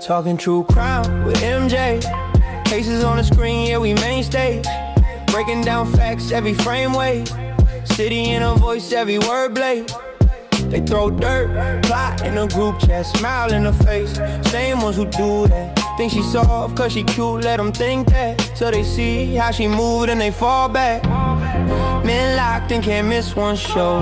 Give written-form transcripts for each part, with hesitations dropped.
Talking true crime with MJ. Cases on the screen, yeah, we mainstay. Breaking down facts, every frame weight. City in a voice, every word blade. They throw dirt, plot in a group chat, smile in her face. Same ones who do that. Think she soft cause she cute, let them think that. Till they see how she moved and they fall back. Men locked and can't miss one show.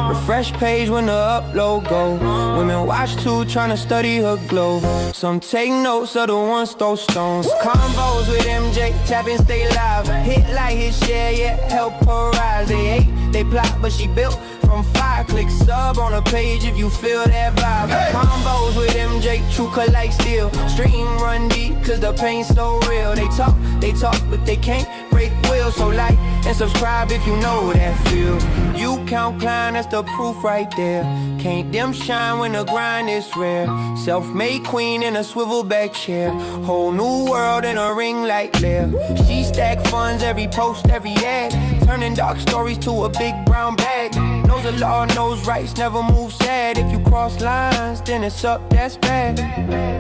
Refresh page when the upload go. Women watch too, tryna study her glow. Some take notes, other ones throw stones. Convos with MJ, tap and stay live. Hit like hit share, yeah, help her rise. They hate, they plot, but she built from fire. Click sub on a page if you feel that vibe. Hey. Combos with MJ, true cut like steel. Stream run deep, cause the pain's so real. They talk, but they can't break wheels. So like and subscribe if you know that feel. You count climb, that's the proof right there. Can't dim shine when the grind is rare. Self-made queen in a swivel back chair. Whole new world in a ring light glare. She stack funds, every post, every ad. Turning dark stories to a big brown bag. Knows the law, knows rights, never move sad. If you cross lines, then it's up, that's bad.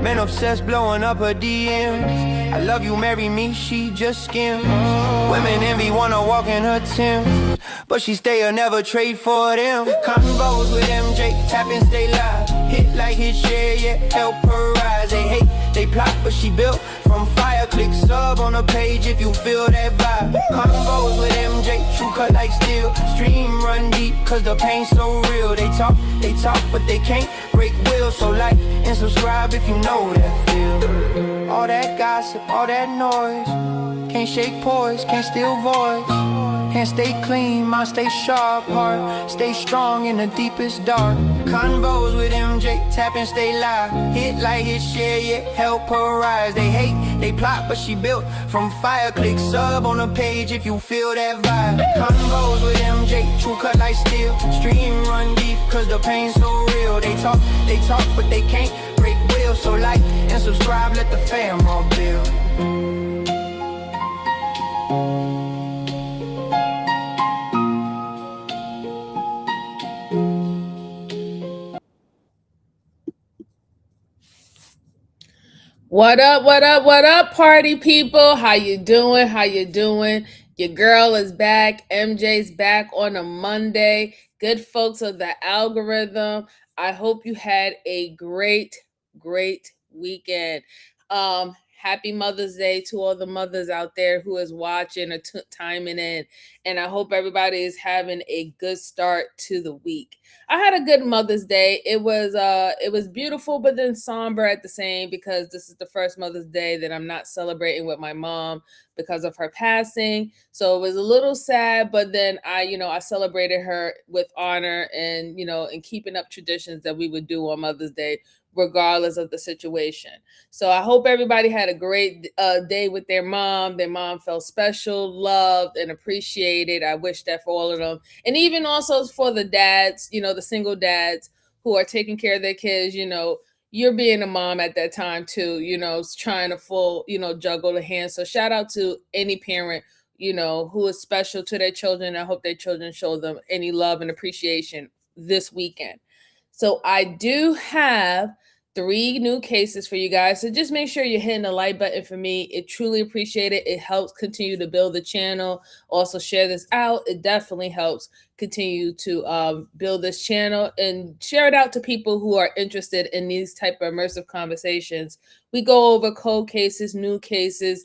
Men obsessed, blowing up her DMs. I love you, marry me, she just skims. Women envy, wanna walk in her Timbs, but she stay or never trade for them. Convos with MJ, tap and stay live. Hit like hit share, yeah, help her rise. They hate, they plot, but she built from fire. Click sub on a page if you feel that vibe. Convos with MJ, true cut like steel. Stream run deep, cause the pain's so real. They talk, but they can't break wheels. So like and subscribe if you know that feel. All that gossip, all that noise. Can't shake poise, can't steal voice. Can't stay clean, mind stay sharp. Heart stay strong in the deepest dark. Convos with MJ, tap and stay live. Hit like hit share, yeah, help her rise. They hate, they plot, but she built from fire. Click sub on a page if you feel that vibe. Convos with MJ, true cut like steel. Stream run deep, cause the pain's so real. They talk, but they can't break wheels. So like and subscribe, let the fam all build. What up, party people? How you doing? Your girl is back. MJ's back on a Monday. Good folks of the algorithm. I hope you had a great weekend. Happy Mother's Day to all the mothers out there who is watching or timing in. And I hope everybody is having a good start to the week. I had a good Mother's Day. It was beautiful, but then somber at the same, because this is the first Mother's Day that I'm not celebrating with my mom because of her passing. So it was a little sad, but then I celebrated her with honor and, and keeping up traditions that we would do on Mother's Day, regardless of the situation. So I hope everybody had a great day with their mom. Their mom felt special, loved, and appreciated. I wish that for all of them. And even also for the dads, the single dads who are taking care of their kids, you're being a mom at that time too, trying to full, juggle the hands. So shout out to any parent, who is special to their children. I hope their children show them any love and appreciation this weekend. So I do have 3 new cases for you guys. So just make sure you're hitting the like button for me. It truly appreciate it. It helps continue to build the channel. Also share this out. It definitely helps continue to build this channel, and share it out to people who are interested in these type of immersive conversations. We go over cold cases, new cases,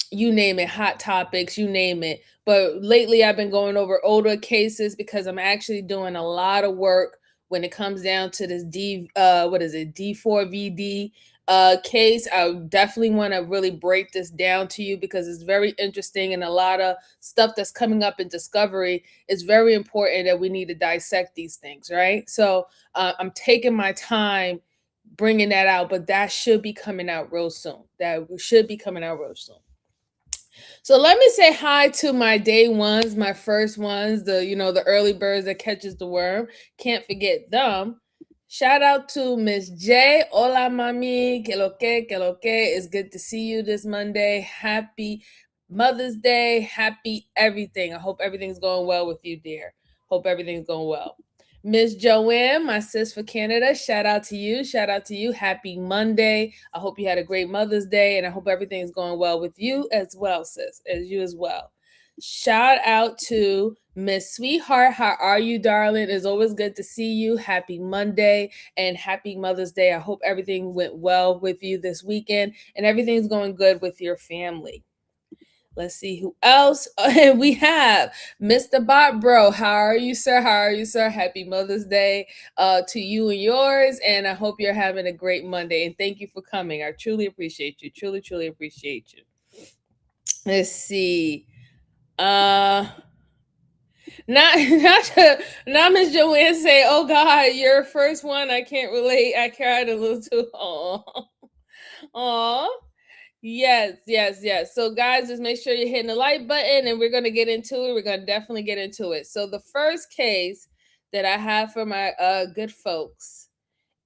you name it, hot topics, you name it. But lately I've been going over older cases because I'm actually doing a lot of work when it comes down to this D4VD case. I definitely want to really break this down to you because it's very interesting, and a lot of stuff that's coming up in discovery is very important that we need to dissect these things, right? So I'm taking my time bringing that out, but that should be coming out real soon. So let me say hi to my day ones, my first ones, the early birds that catches the worm. Can't forget them. Shout out to Miss J. Hola, mami. Que lo que. It's good to see you this Monday. Happy Mother's Day. Happy everything. I hope everything's going well with you, dear. Hope everything's going well. Miss Joanne, my sis for Canada, shout out to you. Shout out to you. Happy Monday. I hope you had a great Mother's Day, and I hope everything's going well with you as well, sis, as you as well. Shout out to Miss Sweetheart. How are you, darling? It's always good to see you. Happy Monday and happy Mother's Day. I hope everything went well with you this weekend and everything's going good with your family. Let's see who else. And we have Mr. Bot Bro. How are you, sir? How are you, sir? Happy Mother's Day to you and yours. And I hope you're having a great Monday. And thank you for coming. I truly appreciate you. Truly, truly appreciate you. Let's see. Not Miss Joanne say, oh God, your first one. I can't relate. I cried a little too. Aw. Yes. So guys, just make sure you're hitting the like button and we're going to get into it. We're going to definitely get into it. So the first case that I have for my good folks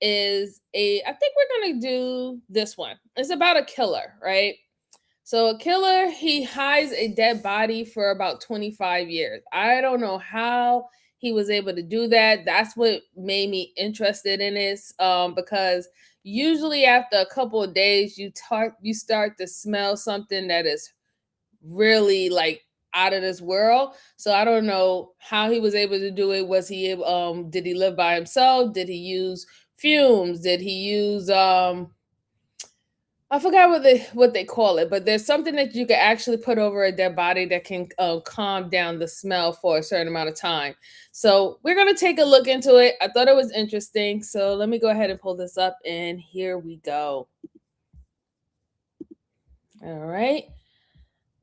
is I think we're going to do this one. It's about a killer, right? So a killer, he hides a dead body for about 25 years. I don't know how he was able to do that. That's what made me interested in this because usually after a couple of days, you start to smell something that is really like out of this world. So I don't know how he was able to do it. Was he did he live by himself? Did he use fumes? Did he use I forgot what they call it, but there's something that you can actually put over a dead body that can calm down the smell for a certain amount of time. So we're going to take a look into it. I thought it was interesting. So let me go ahead and pull this up and here we go. All right.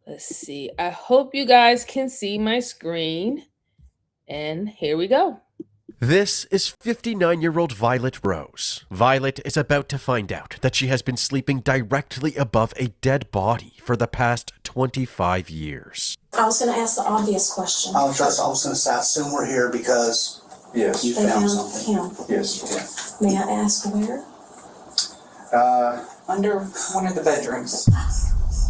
Let's see. I hope you guys can see my screen. And here we go. This is 59-year-old Violet Rose. Violet is about to find out that she has been sleeping directly above a dead body for the past 25 years. I was going to ask the obvious question. I was going to say, I assume we're here because yes, you found something. Him. Yes. May I ask where? Under one of the bedrooms.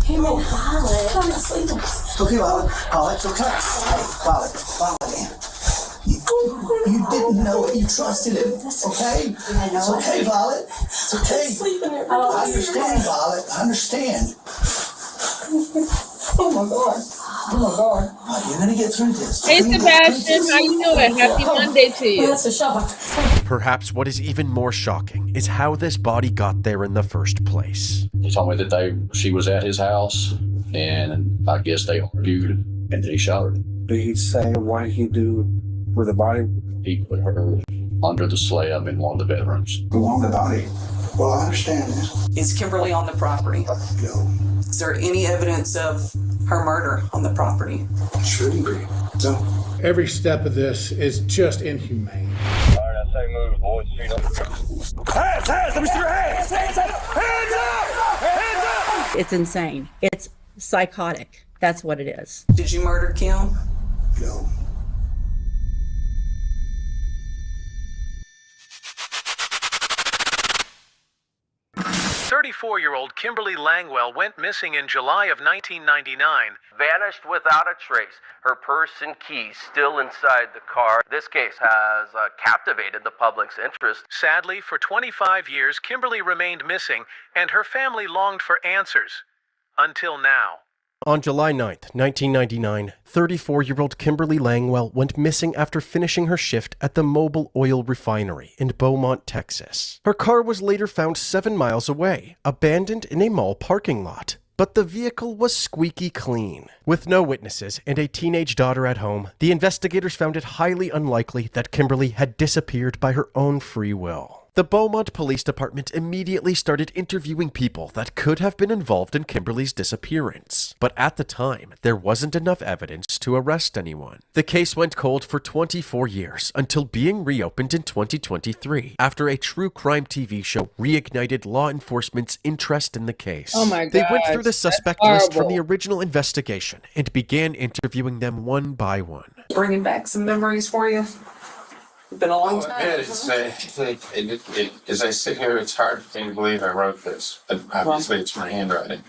Hey, Violet. I'm not sleeping. Okay, Violet. Oh, it's okay. Hey, Violet. You didn't know it. You trusted him. Okay? It's okay, Violet. It's okay. I'm sleeping there. I understand, Violet. I understand. Oh my God. Oh, you're going to get through this. Hey, Sebastian. How you doing? Happy Monday to you. That's a shock. Perhaps what is even more shocking is how this body got there in the first place. He told me that she was at his house, and I guess they argued, and then he shot her. Did he say what did he do with the body? He put her under the slab in one of the bedrooms. Along the body. Well, I understand this. Is Kimberly on the property? No. Is there any evidence of her murder on the property? Shouldn't be. No. Every step of this is just inhumane. All right, I say move, boys. Feet up. Hands! Let me see your hands! Hands up! It's insane. It's psychotic. That's what it is. Did you murder Kim? No. 34-year-old Kimberly Langwell went missing in July of 1999. Vanished without a trace. Her purse and keys still inside the car. This case has captivated the public's interest. Sadly, for 25 years, Kimberly remained missing, and her family longed for answers. Until now. On July 9th, 1999, 34-year-old Kimberly Langwell went missing after finishing her shift at the Mobil Oil Refinery in Beaumont, Texas. Her car was later found 7 miles away, abandoned in a mall parking lot. But the vehicle was squeaky clean. With no witnesses and a teenage daughter at home, the investigators found it highly unlikely that Kimberly had disappeared by her own free will. The Beaumont Police Department immediately started interviewing people that could have been involved in Kimberly's disappearance. But at the time, there wasn't enough evidence to arrest anyone. The case went cold for 24 years until being reopened in 2023 after a true crime TV show reignited law enforcement's interest in the case. Oh my God. They went through the suspect list from the original investigation and began interviewing them one by one. Bringing back some memories for you? It's been a long time. As I sit here, it's hard for me to believe I wrote this. Obviously, it's my handwriting.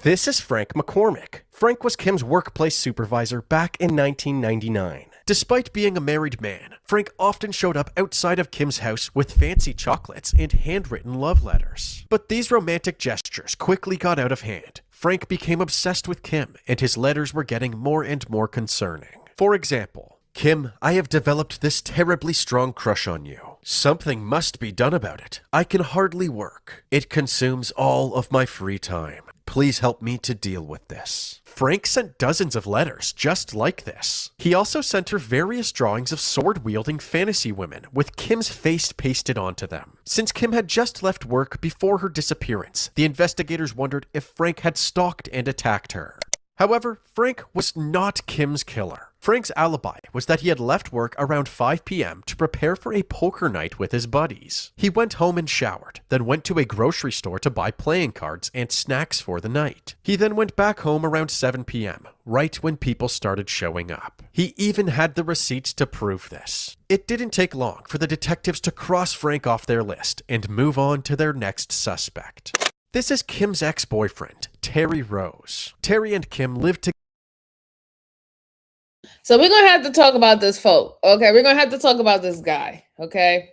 This is Frank McCormick. Frank was Kim's workplace supervisor back in 1999. Despite being a married man, Frank often showed up outside of Kim's house with fancy chocolates and handwritten love letters. But these romantic gestures quickly got out of hand. Frank became obsessed with Kim, and his letters were getting more and more concerning. For example, "Kim, I have developed this terribly strong crush on you. Something must be done about it. I can hardly work. It consumes all of my free time. Please help me to deal with this." Frank sent dozens of letters just like this. He also sent her various drawings of sword-wielding fantasy women with Kim's face pasted onto them. Since Kim had just left work before her disappearance, the investigators wondered if Frank had stalked and attacked her. However, Frank was not Kim's killer. Frank's alibi was that he had left work around 5 p.m. to prepare for a poker night with his buddies. He went home and showered, then went to a grocery store to buy playing cards and snacks for the night. He then went back home around 7 p.m., right when people started showing up. He even had the receipts to prove this. It didn't take long for the detectives to cross Frank off their list and move on to their next suspect. This is Kim's ex-boyfriend, Terry Rose. Terry and Kim lived together. So we're going to have to talk about this folk. Okay, we're going to have to talk about this guy, okay,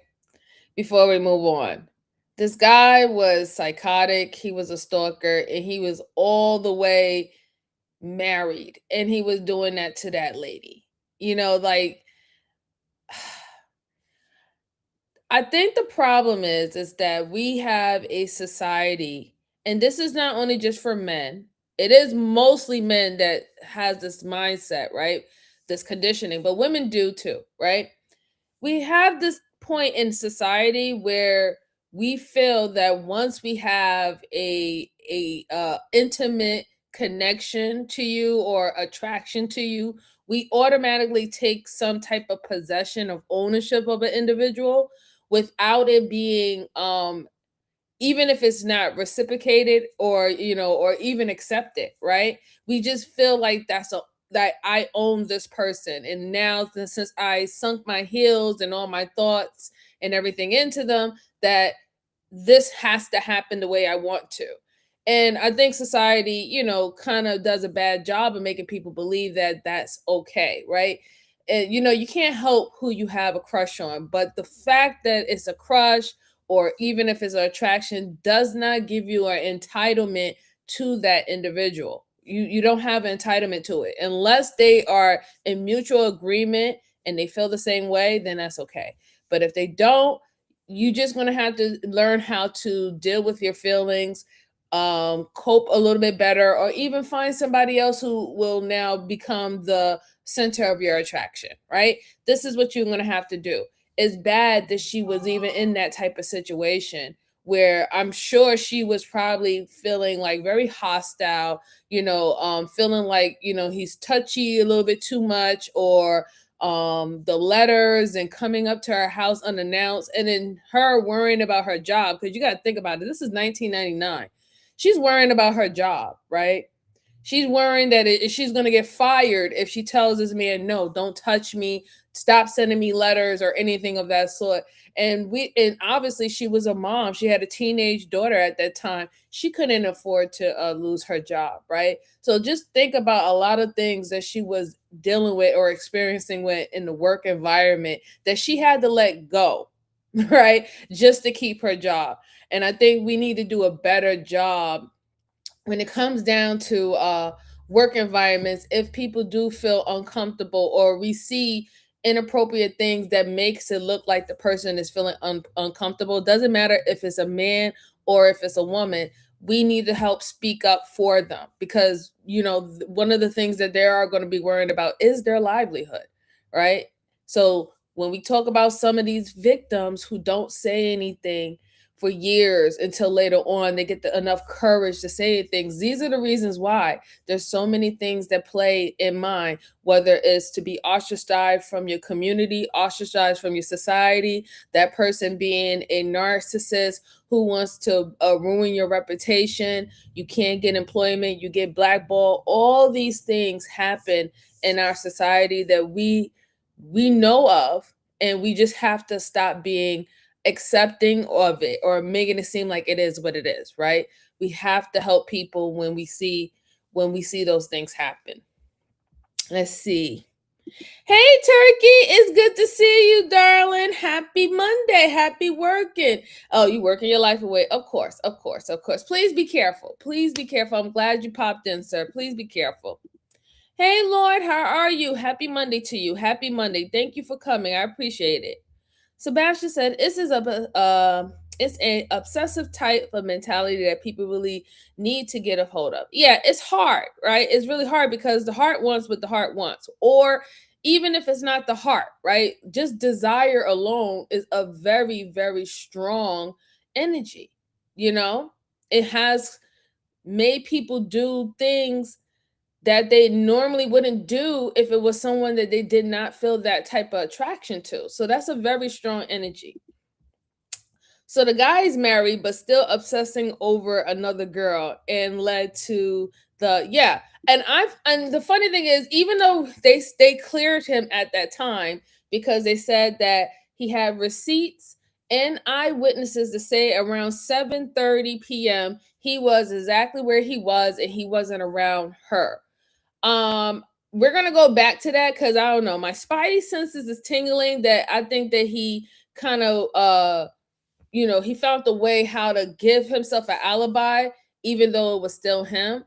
before we move on. This guy was psychotic. He was a stalker, and he was all the way married, and he was doing that to that lady. You know, like, I think the problem is that we have a society, and this is not only just for men. It is mostly men that has this mindset, right? This conditioning, but women do too, right? We have this point in society where we feel that once we have a intimate connection to you or attraction to you, we automatically take some type of possession of ownership of an individual without it being even if it's not reciprocated or or even accepted, right? We just feel like that I own this person, and now since I sunk my heels and all my thoughts and everything into them, that this has to happen the way I want to. And I think society, kind of does a bad job of making people believe that that's okay, right? And you can't help who you have a crush on, but the fact that it's a crush or even if it's an attraction does not give you an entitlement to that individual. You don't have an entitlement to it unless they are in mutual agreement and they feel the same way, then that's okay. But if they don't, you just going to have to learn how to deal with your feelings, cope a little bit better, or even find somebody else who will now become the center of your attraction, right? This is what you're going to have to do. It's bad that she was even in that type of situation where I'm sure she was probably feeling like very hostile, feeling like, he's touchy a little bit too much, or the letters and coming up to her house unannounced, and then her worrying about her job. Because you got to think about it. This is 1999. She's worrying about her job, right? She's worrying that she's going to get fired if she tells this man, no, don't touch me, stop sending me letters or anything of that sort. And obviously she was a mom. She had a teenage daughter at that time. She couldn't afford to lose her job, right? So just think about a lot of things that she was dealing with or experiencing with in the work environment that she had to let go, right? Just to keep her job. And I think we need to do a better job when it comes down to work environments. If people do feel uncomfortable or we see inappropriate things that makes it look like the person is feeling uncomfortable, doesn't matter if it's a man or if it's a woman, we need to help speak up for them, because one of the things that they are going to be worried about is their livelihood, right? So when we talk about some of these victims who don't say anything for years until later on they get enough courage to say things, these are the reasons why there's so many things that play in mind, whether it's to be ostracized from your community, ostracized from your society, that person being a narcissist who wants to ruin your reputation, you can't get employment, you get blackballed. All these things happen in our society that we know of, and we just have to stop being accepting of it or making it seem like it is what it is, right? We have to help people when we see those things happen. Let's see. Hey, Turkey, it's good to see you, darling. Happy Monday. Happy working. Oh, you working your life away. Of course. Please be careful. I'm glad you popped in, sir. Please be careful. Hey, Lord, how are you? Happy Monday to you. Happy Monday. Thank you for coming. I appreciate it. Sebastian said, it's a obsessive type of mentality that people really need to get a hold of. Yeah, it's hard, right? It's really hard because the heart wants what the heart wants. Or even if it's not the heart, right? Just desire alone is a very, very strong energy. You know, it has made people do things that they normally wouldn't do if it was someone that they did not feel that type of attraction to. So that's a very strong energy. So the guy is married, but still obsessing over another girl, and led to and the funny thing is, even though they cleared him at that time because they said that he had receipts and eyewitnesses to say around 7:30 p.m. he was exactly where he was and he wasn't around her. We're gonna go back to that because I don't know. My spidey senses is tingling that I think that he kind of he found the way how to give himself an alibi, even though it was still him.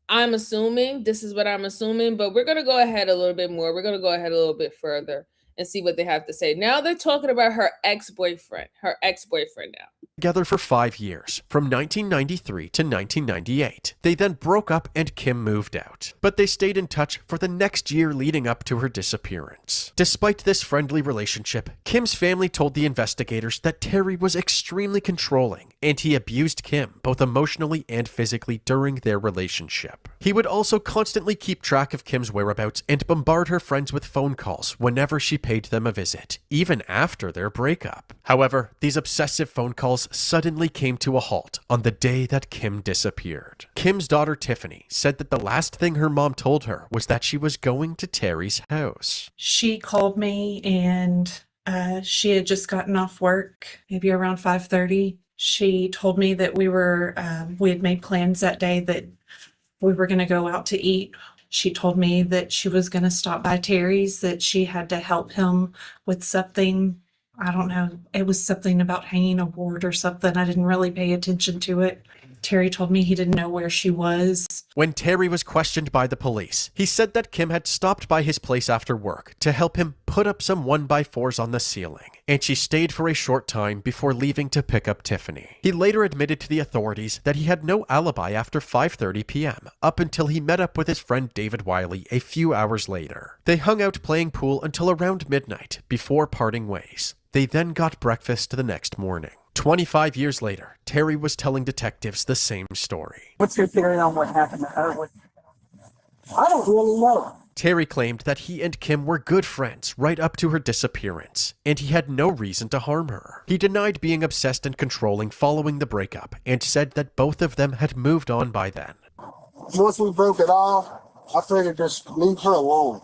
I'm assuming this is what I'm assuming, but we're gonna go ahead a little bit more. We're gonna go ahead a little bit further and see what they have to say. Now they're talking about her ex-boyfriend now. Together for 5 years, from 1993 to 1998. They then broke up and Kim moved out. But they stayed in touch for the next year leading up to her disappearance. Despite this friendly relationship, Kim's family told the investigators that Terry was extremely controlling, and he abused Kim both emotionally and physically during their relationship. He would also constantly keep track of Kim's whereabouts and bombard her friends with phone calls whenever she paid them a visit, even after their breakup. However, these obsessive phone calls suddenly came to a halt on the day that Kim disappeared. Kim's daughter Tiffany said that the last thing her mom told her was that she was going to Terry's house. She called me and she had just gotten off work, maybe around 5:30. She told me that we had made plans that day that we were going to go out to eat. She told me that she was going to stop by Terry's, that she had to help him with something. I don't know. It was something about hanging a ward or something. I didn't really pay attention to it. Terry told me he didn't know where she was. When Terry was questioned by the police, he said that Kim had stopped by his place after work to help him put up some 1x4s on the ceiling, and she stayed for a short time before leaving to pick up Tiffany. He later admitted to the authorities that he had no alibi after 5:30 p.m., up until he met up with his friend David Wiley a few hours later. They hung out playing pool until around midnight before parting ways. They then got breakfast the next morning. 25 years later, Terry was telling detectives the same story. What's your theory on what happened to her? I don't really know. Terry claimed that he and Kim were good friends right up to her disappearance, and he had no reason to harm her. He denied being obsessed and controlling following the breakup, and said that both of them had moved on by then. Once we broke it off, I figured just leave her alone.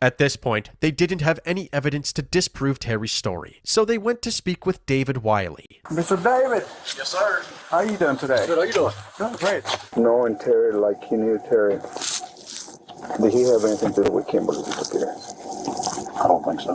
At this point, they didn't have any evidence to disprove Terry's story, so they went to speak with David Wiley. Mr. David. Yes, sir. How are you doing today? Good, how you doing? Doing great. Knowing Terry like you knew Terry, did he have anything to do with Kimberly's disappearance? I don't think so.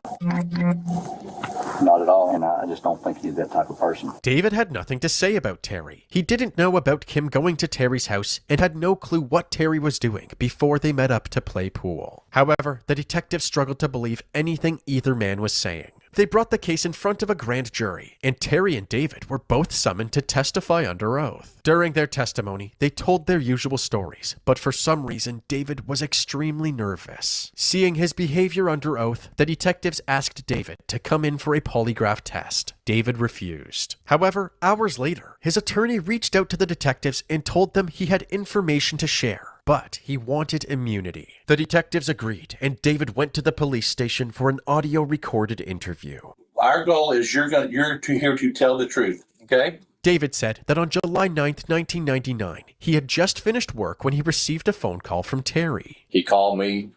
Not at all, and I just don't think he's that type of person. David had nothing to say about Terry. He didn't know about Kim going to Terry's house and had no clue what Terry was doing before they met up to play pool. However, the detectives struggled to believe anything either man was saying. They brought the case in front of a grand jury, and Terry and David were both summoned to testify under oath. During their testimony, they told their usual stories, but for some reason, David was extremely nervous. Seeing his behavior under oath, the detectives asked David to come in for a polygraph test. David refused. However, hours later, his attorney reached out to the detectives and told them he had information to share, but he wanted immunity. The detectives agreed, and David went to the police station for an audio-recorded interview. Our goal is you're here to tell the truth, okay? David said that on July 9th, 1999, he had just finished work when he received a phone call from Terry. He called me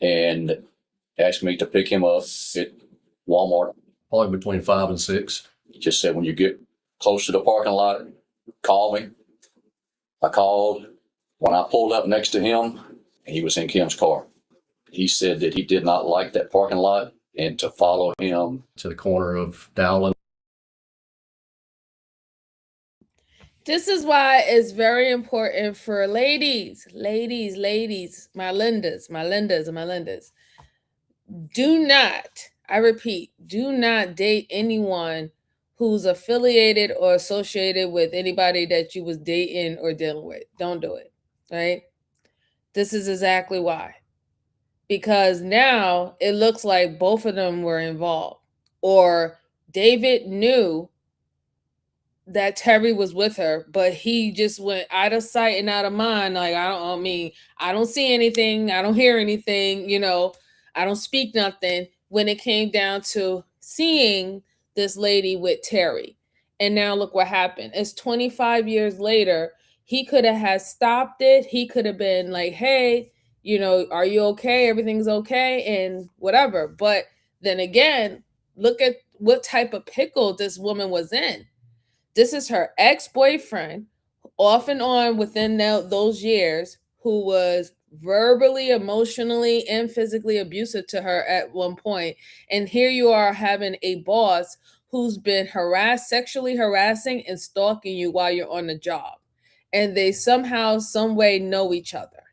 and asked me to pick him up at Walmart. Probably between 5 and 6. He just said, when you get close to the parking lot, call me. I called. When I pulled up next to him, he was in Kim's car. He said that he did not like that parking lot and to follow him to the corner of Dowling. This is why it's very important for ladies, my lenders. Do not, I repeat, do not date anyone who's affiliated or associated with anybody that you was dating or dealing with. Don't do it, right? This is exactly why. Because now it looks like both of them were involved. Or David knew that Terry was with her, but he just went out of sight and out of mind. Like, I don't see anything. I don't hear anything, I don't speak nothing when it came down to seeing this lady with Terry. And now look what happened. It's 25 years later. He could have had stopped it. He could have been like, hey, are you okay? Everything's okay and whatever. But then again, look at what type of pickle this woman was in. This is her ex-boyfriend, off and on within those years, who was verbally, emotionally, and physically abusive to her at one point. And here you are having a boss who's been sexually harassing and stalking you while you're on the job. And they somehow, some way know each other.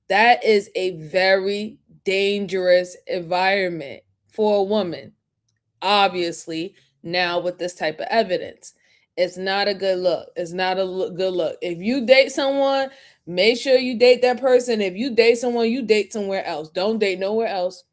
That is a very dangerous environment for a woman, obviously, now with this type of evidence. It's not a good look. It's not a good look. If you date someone, make sure you date that person. If you date someone, you date somewhere else. Don't date nowhere else.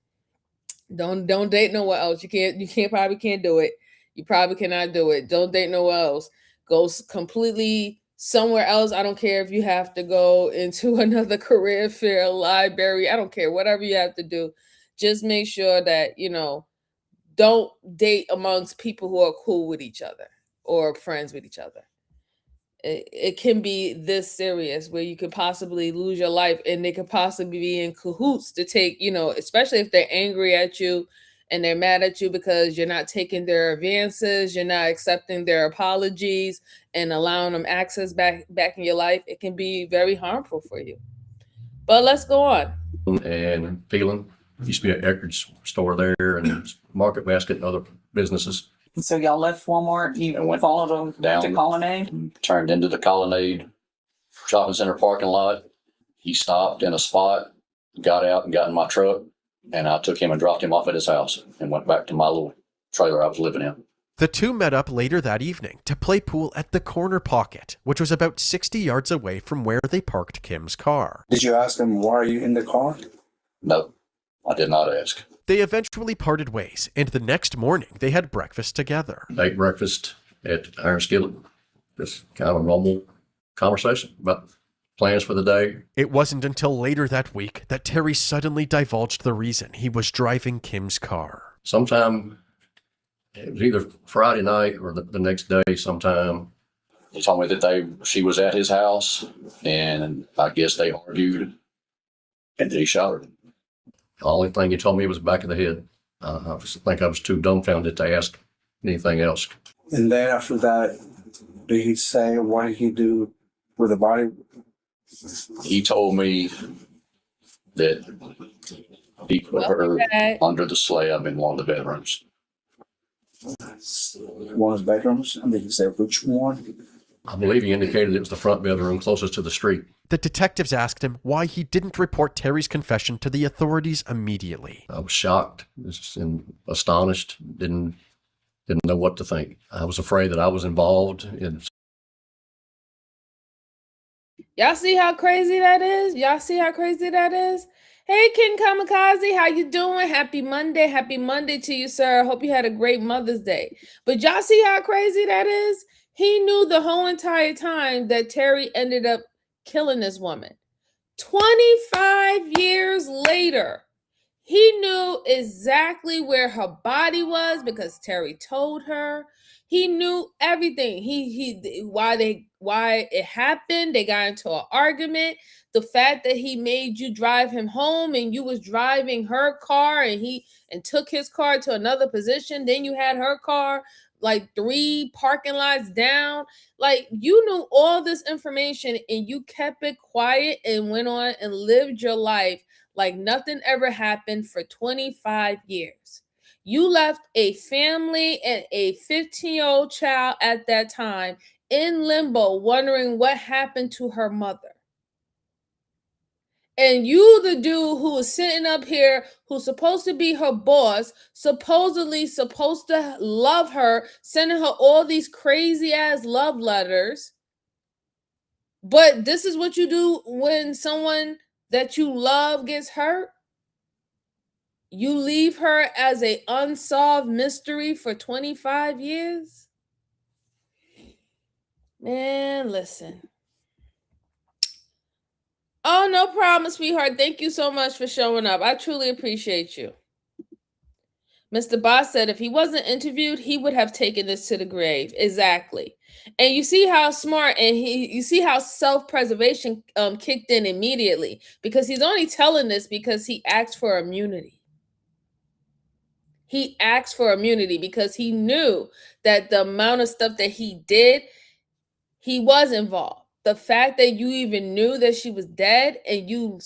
Don't date nowhere else. You probably can't do it. You probably cannot do it. Don't date nowhere else. Go completely somewhere else. I don't care if you have to go into another career fair, library. I don't care. Whatever you have to do. Just make sure that, don't date amongst people who are cool with each other or friends with each other. It can be this serious where you could possibly lose your life, and they could possibly be in cahoots to take, especially if they're angry at you and they're mad at you because you're not taking their advances, you're not accepting their apologies and allowing them access back in your life. It can be very harmful for you. But let's go on. And Phelan used to be an Eckerd's store there, and Market Basket and other businesses. So y'all left Walmart, you followed them Down to Colonnade? Turned into the Colonnade shopping center parking lot. He stopped in a spot, got out and got in my truck, and I took him and dropped him off at his house and went back to my little trailer I was living in. The two met up later that evening to play pool at the Corner Pocket, which was about 60 yards away from where they parked Kim's car. Did you ask him, why are you in the car? No, I did not ask. They eventually parted ways, and the next morning they had breakfast together. Ate breakfast at Iron Skillet. Just kind of a normal conversation about plans for the day. It wasn't until later that week that Terry suddenly divulged the reason he was driving Kim's car. Sometime, it was either Friday night or the next day sometime, he told me that she was at his house, and I guess they argued, and then he shot her. The only thing he told me was back of the head. I think I was too dumbfounded to ask anything else. And then after that, did he say what did he do with the body? He told me that he put her under the slab in one of the bedrooms. One of the bedrooms? I mean, he said which one? I believe he indicated it was the front bedroom closest to the street. The detectives asked him why he didn't report Terry's confession to the authorities immediately. I was shocked and astonished, didn't know what to think. I was afraid that I was involved in. Y'all see how crazy that is? Hey, King Kamikaze, how you doing? Happy Monday to you, sir. I hope you had a great Mother's Day. But y'all see how crazy that is? He knew the whole entire time that Terry ended up killing this woman. 25 years later, he knew exactly where her body was because Terry told her. He knew everything. Why it happened. They got into an argument. The fact that he made you drive him home and you was driving her car and took his car to another position. Then you had her car like 3 parking lots down. Like, you knew all this information and you kept it quiet and went on and lived your life like nothing ever happened for 25 years. You left a family and a 15-year-old child at that time in limbo, wondering what happened to her mother. And you, the dude who is sitting up here, who's supposed to be her boss, supposedly supposed to love her, sending her all these crazy ass love letters. But this is what you do when someone that you love gets hurt? You leave her as an unsolved mystery for 25 years? Man, listen. Oh, no problem, sweetheart. Thank you so much for showing up. I truly appreciate you. Mr. Boss said if he wasn't interviewed, he would have taken this to the grave. Exactly. And you see how smart and you see how self-preservation kicked in immediately, because he's only telling this because he asked for immunity. He asked for immunity because he knew that the amount of stuff that he did, he was involved. The fact that you even knew that she was dead and you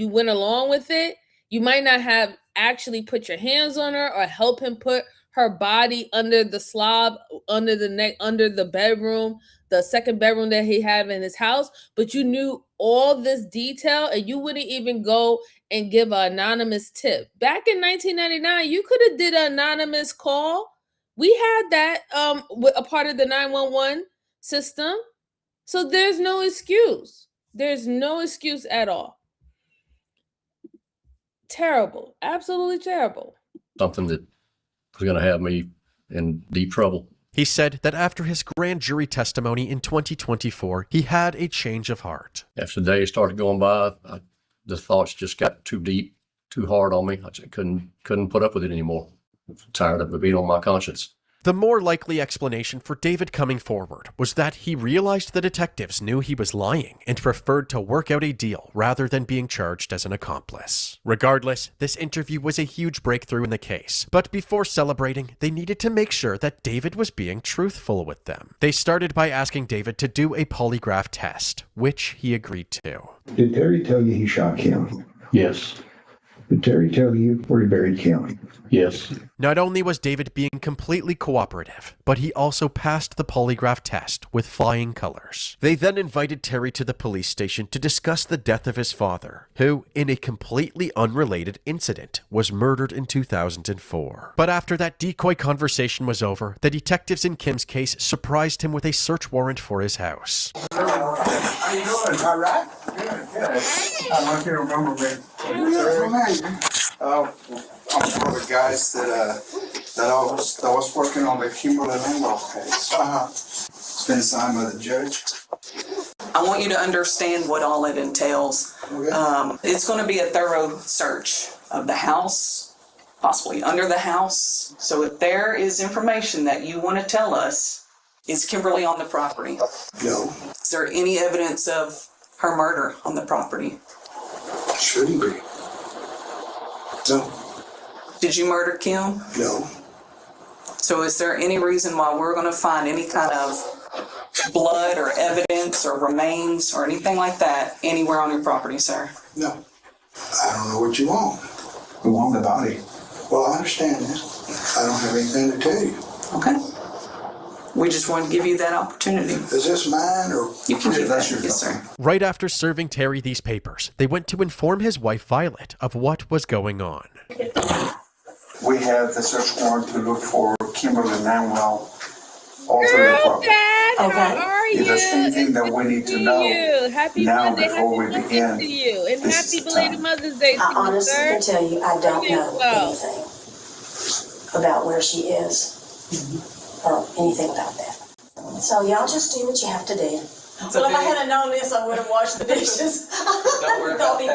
went along with it, you might not have actually put your hands on her or help him put her body under the slob, under the neck, under the bedroom, the second bedroom that he had in his house, but you knew all this detail and you wouldn't even go and give an anonymous tip. Back in 1999, you could have did an anonymous call. We had that a part of the 911 system. So there's no excuse. There's no excuse at all. Terrible. Absolutely terrible. Something that was going to have me in deep trouble. He said that after his grand jury testimony in 2024, he had a change of heart. After the day started going by, the thoughts just got too deep, too hard on me. I just couldn't put up with it anymore. I'm tired of it being on my conscience. The more likely explanation for David coming forward was that he realized the detectives knew he was lying and preferred to work out a deal rather than being charged as an accomplice. Regardless, this interview was a huge breakthrough in the case, but before celebrating, they needed to make sure that David was being truthful with them. They started by asking David to do a polygraph test, which he agreed to. Did Terry tell you he shot Kim? Yes. Did Terry tell you where he buried Kim? Yes. Not only was David being completely cooperative, but he also passed the polygraph test with flying colors. They then invited Terry to the police station to discuss the death of his father, who, in a completely unrelated incident, was murdered in 2004. But after that decoy conversation was over, the detectives in Kim's case surprised him with a search warrant for his house. How you doing? All right? Good. I want you to remember me. I'm one of the guys that I was working on the Kimberly Langwell case. It's been signed by the judge. I want you to understand what all it entails. Okay. It's going to be a thorough search of the house, possibly under the house. So if there is information that you want to tell us, is Kimberly on the property? No. Is there any evidence of her murder on the property? Shouldn't be. No. Did you murder Kim? No. So is there any reason why we're going to find any kind of blood or evidence or remains or anything like that anywhere on your property, sir? No. I don't know what you want. We want the body. Well, I understand that. I don't have anything to tell you. Okay. We just want to give you that opportunity. Is this mine or? You can keep that, your yes, sir. Right after serving Terry these papers, they went to inform his wife Violet of what was going on. We have the search warrant to look for Kimberly Langwell all through the property. Dad, how are you? If there's anything that we need to know Happy now Monday, before we happy begin, Monday to you, and this happy is the belated time. Mother's Day to I you, honestly sir. can tell you, I don't know Well. anything about where she is or anything about that. So y'all just do what you have to do. Well, if I had known this, I would have washed the dishes. Don't worry about that.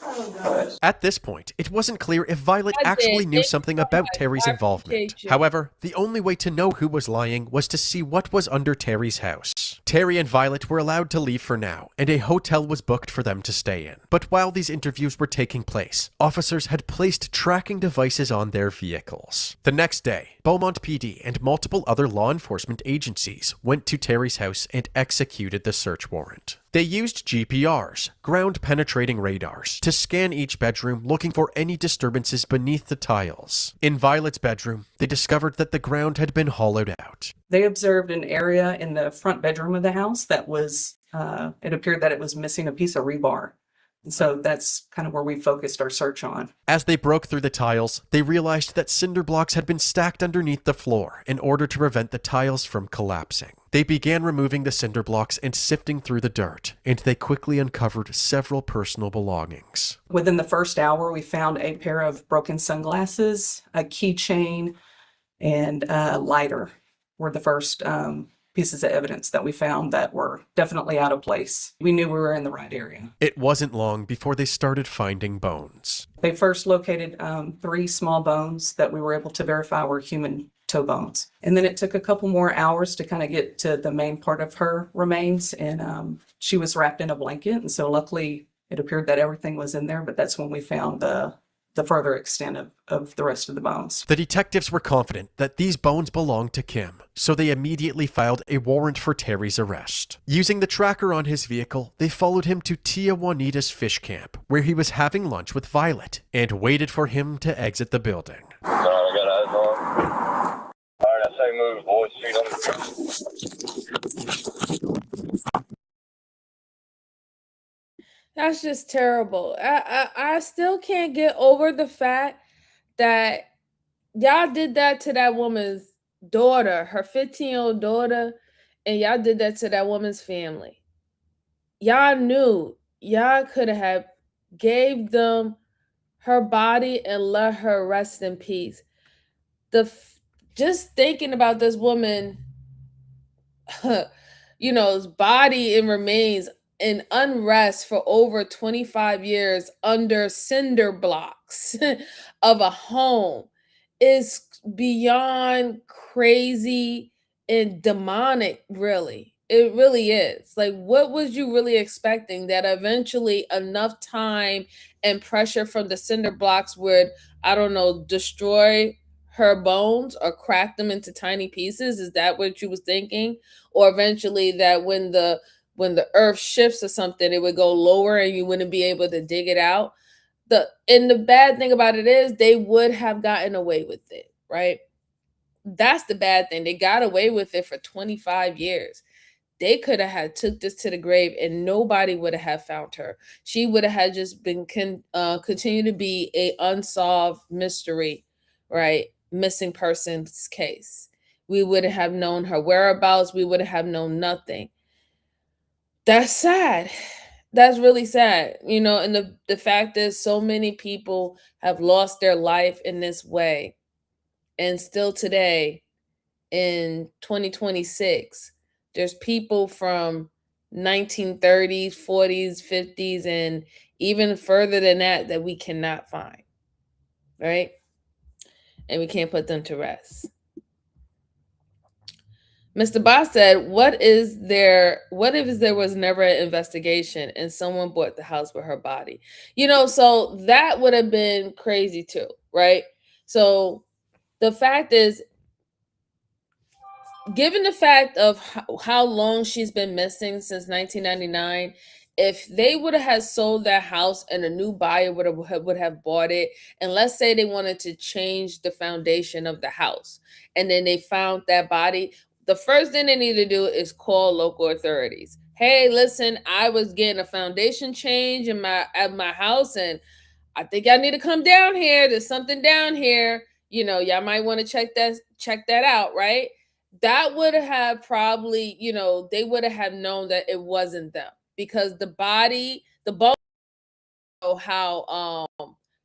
Oh, gosh. At this point, it wasn't clear if Violet I actually did. knew Thank something you so about much. Terry's I involvement. appreciate you. However, the only way to know who was lying was to see what was under Terry's house. Terry and Violet were allowed to leave for now, and a hotel was booked for them to stay in. But while these interviews were taking place, officers had placed tracking devices on their vehicles. The next day, Beaumont PD and multiple other law enforcement agencies went to Terry's house and executed the search warrant. They used GPRs, ground-penetrating radars, to scan each bedroom looking for any disturbances beneath the tiles. In Violet's bedroom, they discovered that the ground had been hollowed out. They observed an area in the front bedroom of the house that was, it appeared that it was missing a piece of rebar. And so that's kind of where we focused our search on. As they broke through the tiles, they realized that cinder blocks had been stacked underneath the floor in order to prevent the tiles from collapsing. They began removing the cinder blocks and sifting through the dirt, and they quickly uncovered several personal belongings. Within the first hour, we found a pair of broken sunglasses, a keychain, and a lighter were the first pieces of evidence that we found that were definitely out of place. We knew we were in the right area. It wasn't long before they started finding bones. They first located 3 small bones that we were able to verify were human toe bones. And then it took a couple more hours to kind of get to the main part of her remains. And she was wrapped in a blanket. And so luckily it appeared that everything was in there, but that's when we found the further extent of the rest of the bones. The detectives were confident that these bones belonged to Kim, so they immediately filed a warrant for Terry's arrest. Using the tracker on his vehicle, they followed him to Tia Juanita's fish camp, where he was having lunch with Violet, and waited for him to exit the building. I got eyes on. All right, I say move, boys. Feet on the ground. That's just terrible. I still can't get over the fact that y'all did that to that woman's daughter, her 15-year-old daughter, and y'all did that to that woman's family. Y'all knew y'all could have gave them her body and let her rest in peace. Just thinking about this woman, body and remains in unrest for over 25 years under cinder blocks of a home is beyond crazy and demonic, really. It really is. Like, what was you really expecting that eventually enough time and pressure from the cinder blocks would, I don't know, destroy her bones or crack them into tiny pieces? Is that what you was thinking? Or eventually that when the earth shifts or something, it would go lower and you wouldn't be able to dig it out. And the bad thing about it is they would have gotten away with it, right? That's the bad thing. They got away with it for 25 years. They could have had took this to the grave and nobody would have found her. She would have had just been continue to be a unsolved mystery, right? Missing persons case. We wouldn't have known her whereabouts. We would have known nothing. That's sad. That's really sad. And the fact is so many people have lost their life in this way. And still today, in 2026, there's people from 1930s, 40s, 50s, and even further than that we cannot find, right? And we can't put them to rest. Mr. Boss said, what if there was never an investigation and someone bought the house with her body? So that would have been crazy too, right? So the fact is, given the fact of how long she's been missing since 1999, if they would have had sold that house and a new buyer would have bought it, and let's say they wanted to change the foundation of the house, and then they found that body, the first thing they need to do is call local authorities. Hey, listen, I was getting a foundation change at my house, and I think y'all need to come down here. There's something down here. Y'all might want to check that out, right? That would have probably, they would have known that it wasn't them, because the bone,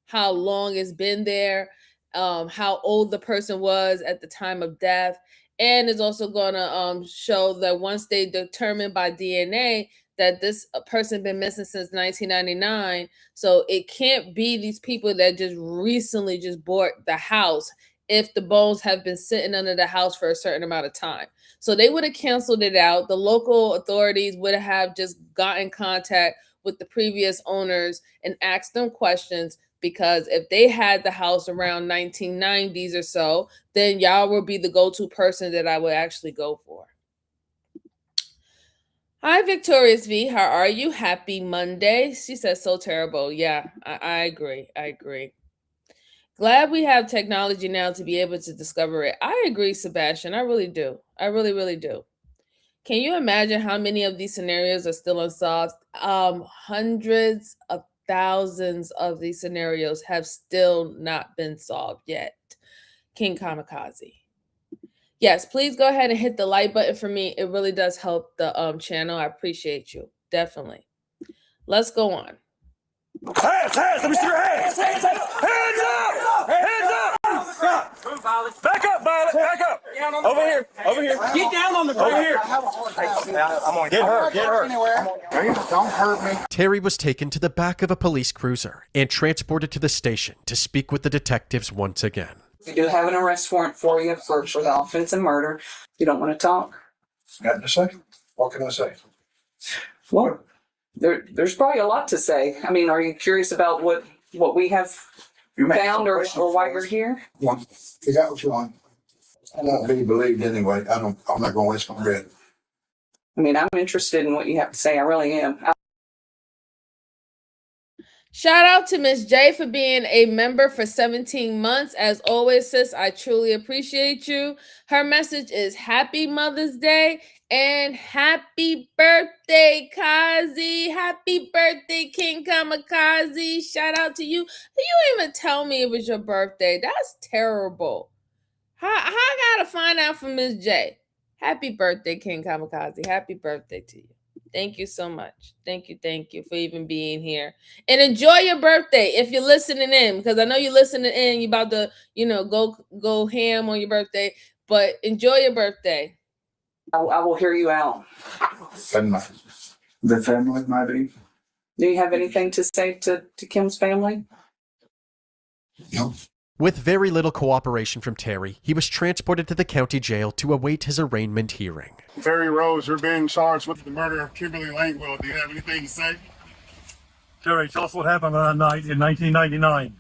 how long it's been there, how old the person was at the time of death. And it's also going to show that once they determine by DNA that this person been missing since 1999, so it can't be these people that just recently just bought the house if the bones have been sitting under the house for a certain amount of time. So they would have canceled it out. The local authorities would have just got in contact with the previous owners and asked them questions, because if they had the house around 1990s or so, then y'all would be the go-to person that I would actually go for. Hi, Victorious V. How are you? Happy Monday. She says so terrible. Yeah, I agree. I agree. Glad we have technology now to be able to discover it. I agree, Sebastian. I really do. I really, really do. Can you imagine how many of these scenarios are still unsolved? Hundreds of thousands of these scenarios have still not been solved yet. King Kamikaze. Yes, please go ahead and hit the like button for me. It really does help the channel. I appreciate you. Definitely. Let's go on. Hands! Let me see your hands! Hands up! Hands up! Move, Violet. Back up, Violet! Back up! Over here! Over here! Get down on the ground! Over here! I'm gonna get her! Get her! Don't hurt me. Terry was taken to the back of a police cruiser and transported to the station to speak with the detectives once again. We do have an arrest warrant for you for the offense and murder. You don't want to talk? Got to say? What can I say? Well, there's probably a lot to say. I mean, are you curious about what we have found or why you're here? You got what you want. I won't be believed anyway. I'm not gonna waste my breath. I mean, I'm interested in what you have to say. I really am. Shout out to Miss J for being a member for 17 months. As always, sis, I truly appreciate you. Her message is Happy Mother's Day and happy birthday, Kazi. Happy birthday, King Kamikaze. Shout out to you. You didn't even tell me it was your birthday. That's terrible. How I gotta find out from Miss J. Happy birthday, King Kamikaze. Happy birthday to you. Thank you so much. Thank you for even being here. And enjoy your birthday if you're listening in, because I know you're listening in. You're about to, go ham on your birthday, but enjoy your birthday. I will hear you out. The family, maybe? Do you have anything to say to Kim's family? No. With very little cooperation from Terry, he was transported to the county jail to await his arraignment hearing. Terry Rose, you're being charged with the murder of Kimberly Langwell. Do you have anything to say? Terry, tell us what happened on that night in 1999.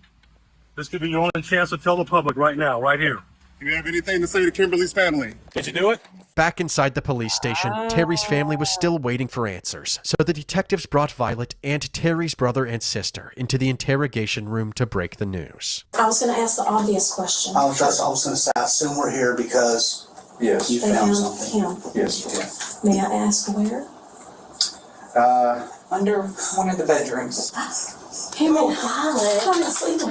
This could be your only chance to tell the public right now, right here. Do you have anything to say to Kimberly's family? Did you do it? Back inside the police station, Terry's family was still waiting for answers, so the detectives brought Violet and Terry's brother and sister into the interrogation room to break the news. I was going to ask the obvious question. I was going to say, I assume we're here because Yes. you They found something. him. Yes. May I ask where? Under one of the bedrooms. Him and Violet. Come and sleep.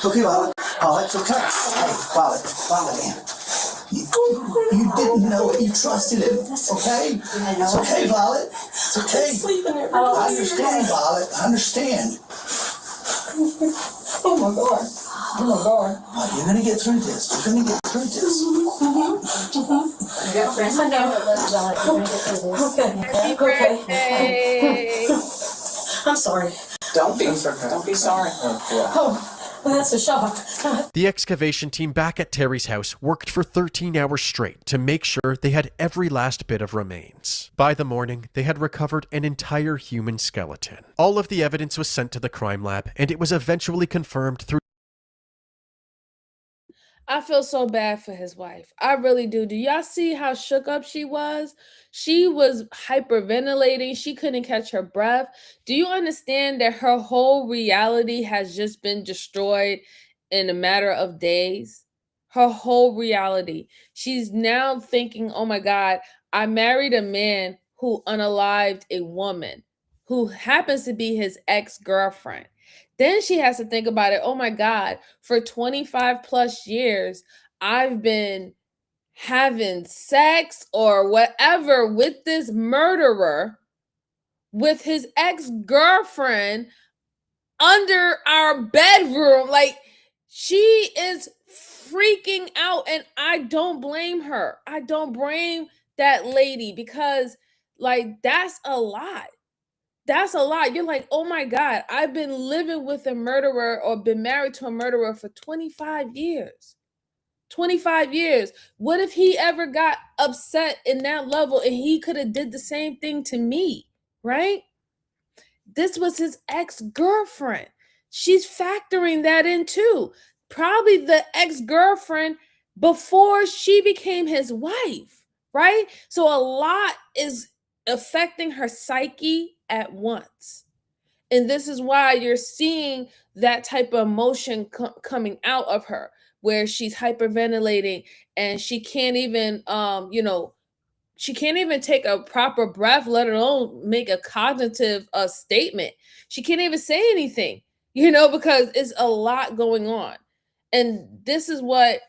Okay, Violet. Oh, it's okay. Hey, Violet. You didn't know it. You trusted him. Okay? It's okay, Violet. It's okay. Sleeping there. I understand, Violet. I understand. Oh my God. Oh my God. Oh, you're gonna get through this. You're gonna get through this. Okay. Happy birthday. I'm sorry. Don't be sorry. Oh, well, that's a shock. The excavation team back at Terry's house worked for 13 hours straight to make sure they had every last bit of remains. By the morning, they had recovered an entire human skeleton. All of the evidence was sent to the crime lab, and it was eventually confirmed through. I feel so bad for his wife. I really do. Do y'all see how shook up she was? She was hyperventilating. She couldn't catch her breath. Do you understand that her whole reality has just been destroyed in a matter of days? Her whole reality. She's now thinking, oh my God, I married a man who unalived a woman who happens to be his ex-girlfriend. Then she has to think about it. Oh my God, for 25 plus years, I've been having sex or whatever with this murderer, with his ex-girlfriend under our bedroom. Like, she is freaking out, and I don't blame her. I don't blame that lady because, like, that's a lot. That's a lot. You're like, oh my God, I've been living with a murderer or been married to a murderer for 25 years. 25 years. What if he ever got upset in that level and he could have did the same thing to me, right? This was his ex-girlfriend. She's factoring that in too. Probably the ex-girlfriend before she became his wife, right? So a lot is affecting her psyche at once. And this is why you're seeing that type of emotion coming out of her, where she's hyperventilating and she can't even, she can't even take a proper breath, let alone make a cognitive statement. She can't even say anything, because it's a lot going on. And this is what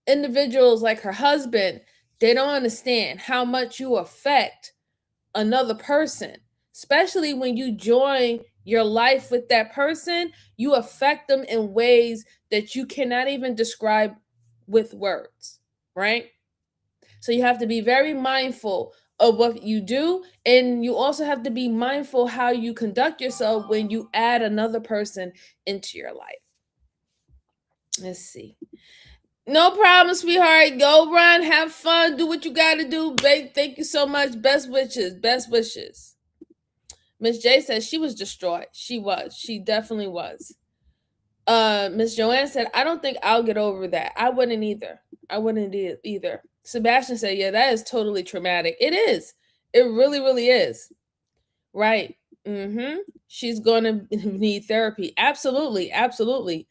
individuals like her husband, they don't understand how much you affect another person, especially when you join your life with that person. You affect them in ways that you cannot even describe with words, right? So you have to be very mindful of what you do, and you also have to be mindful how you conduct yourself when you add another person into your life. Let's see. No problem, sweetheart. Go run, have fun, do what you got to do, babe. Thank you so much. Best wishes. Best wishes. Miss J says she was distraught. She was. She definitely was. Miss Joanne said, I don't think I'll get over that. I wouldn't either. I wouldn't either. Sebastian said, yeah, that is totally traumatic. It is. It really, really is. Right. She's going to need therapy. Absolutely. Absolutely.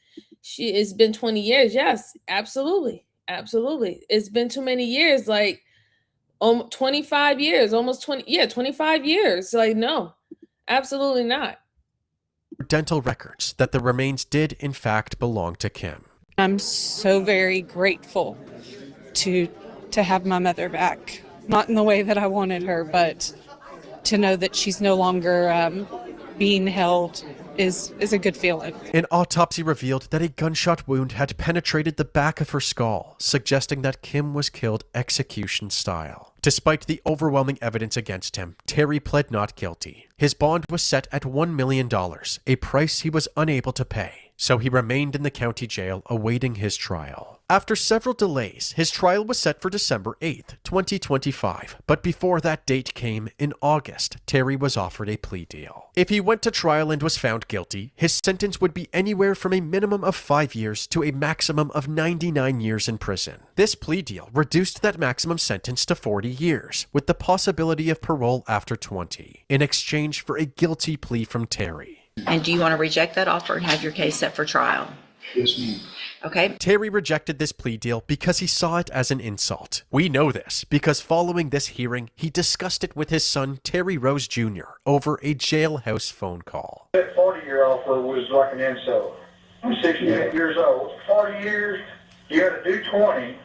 It's been 20 years. Yes, absolutely. Absolutely. It's been too many years. Like 25 years, almost 20. Yeah, 25 years. Like, no, absolutely not. Dental records that the remains did in fact belong to Kim. I'm so very grateful to have my mother back. Not in the way that I wanted her, but to know that she's no longer being held is a good feeling. An autopsy revealed that a gunshot wound had penetrated the back of her skull, suggesting that Kim was killed execution style. Despite the overwhelming evidence against him, Terry pled not guilty. His bond was set at $1 million, a price he was unable to pay, so he remained in the county jail awaiting his trial. After several delays, his trial was set for December 8th, 2025, but before that date came, in August, Terry was offered a plea deal. If he went to trial and was found guilty, his sentence would be anywhere from a minimum of 5 years to a maximum of 99 years in prison. This plea deal reduced that maximum sentence to 40 years, with the possibility of parole after 20, in exchange for a guilty plea from Terry. And do you want to reject that offer and have your case set for trial? Yes, ma'am. Okay. Terry rejected this plea deal because he saw it as an insult. We know this because following this hearing, he discussed it with his son, Terry Rose Jr., over a jailhouse phone call. That 40-year offer was like an insult. I'm 68 years old. 40 years, you got to do 20,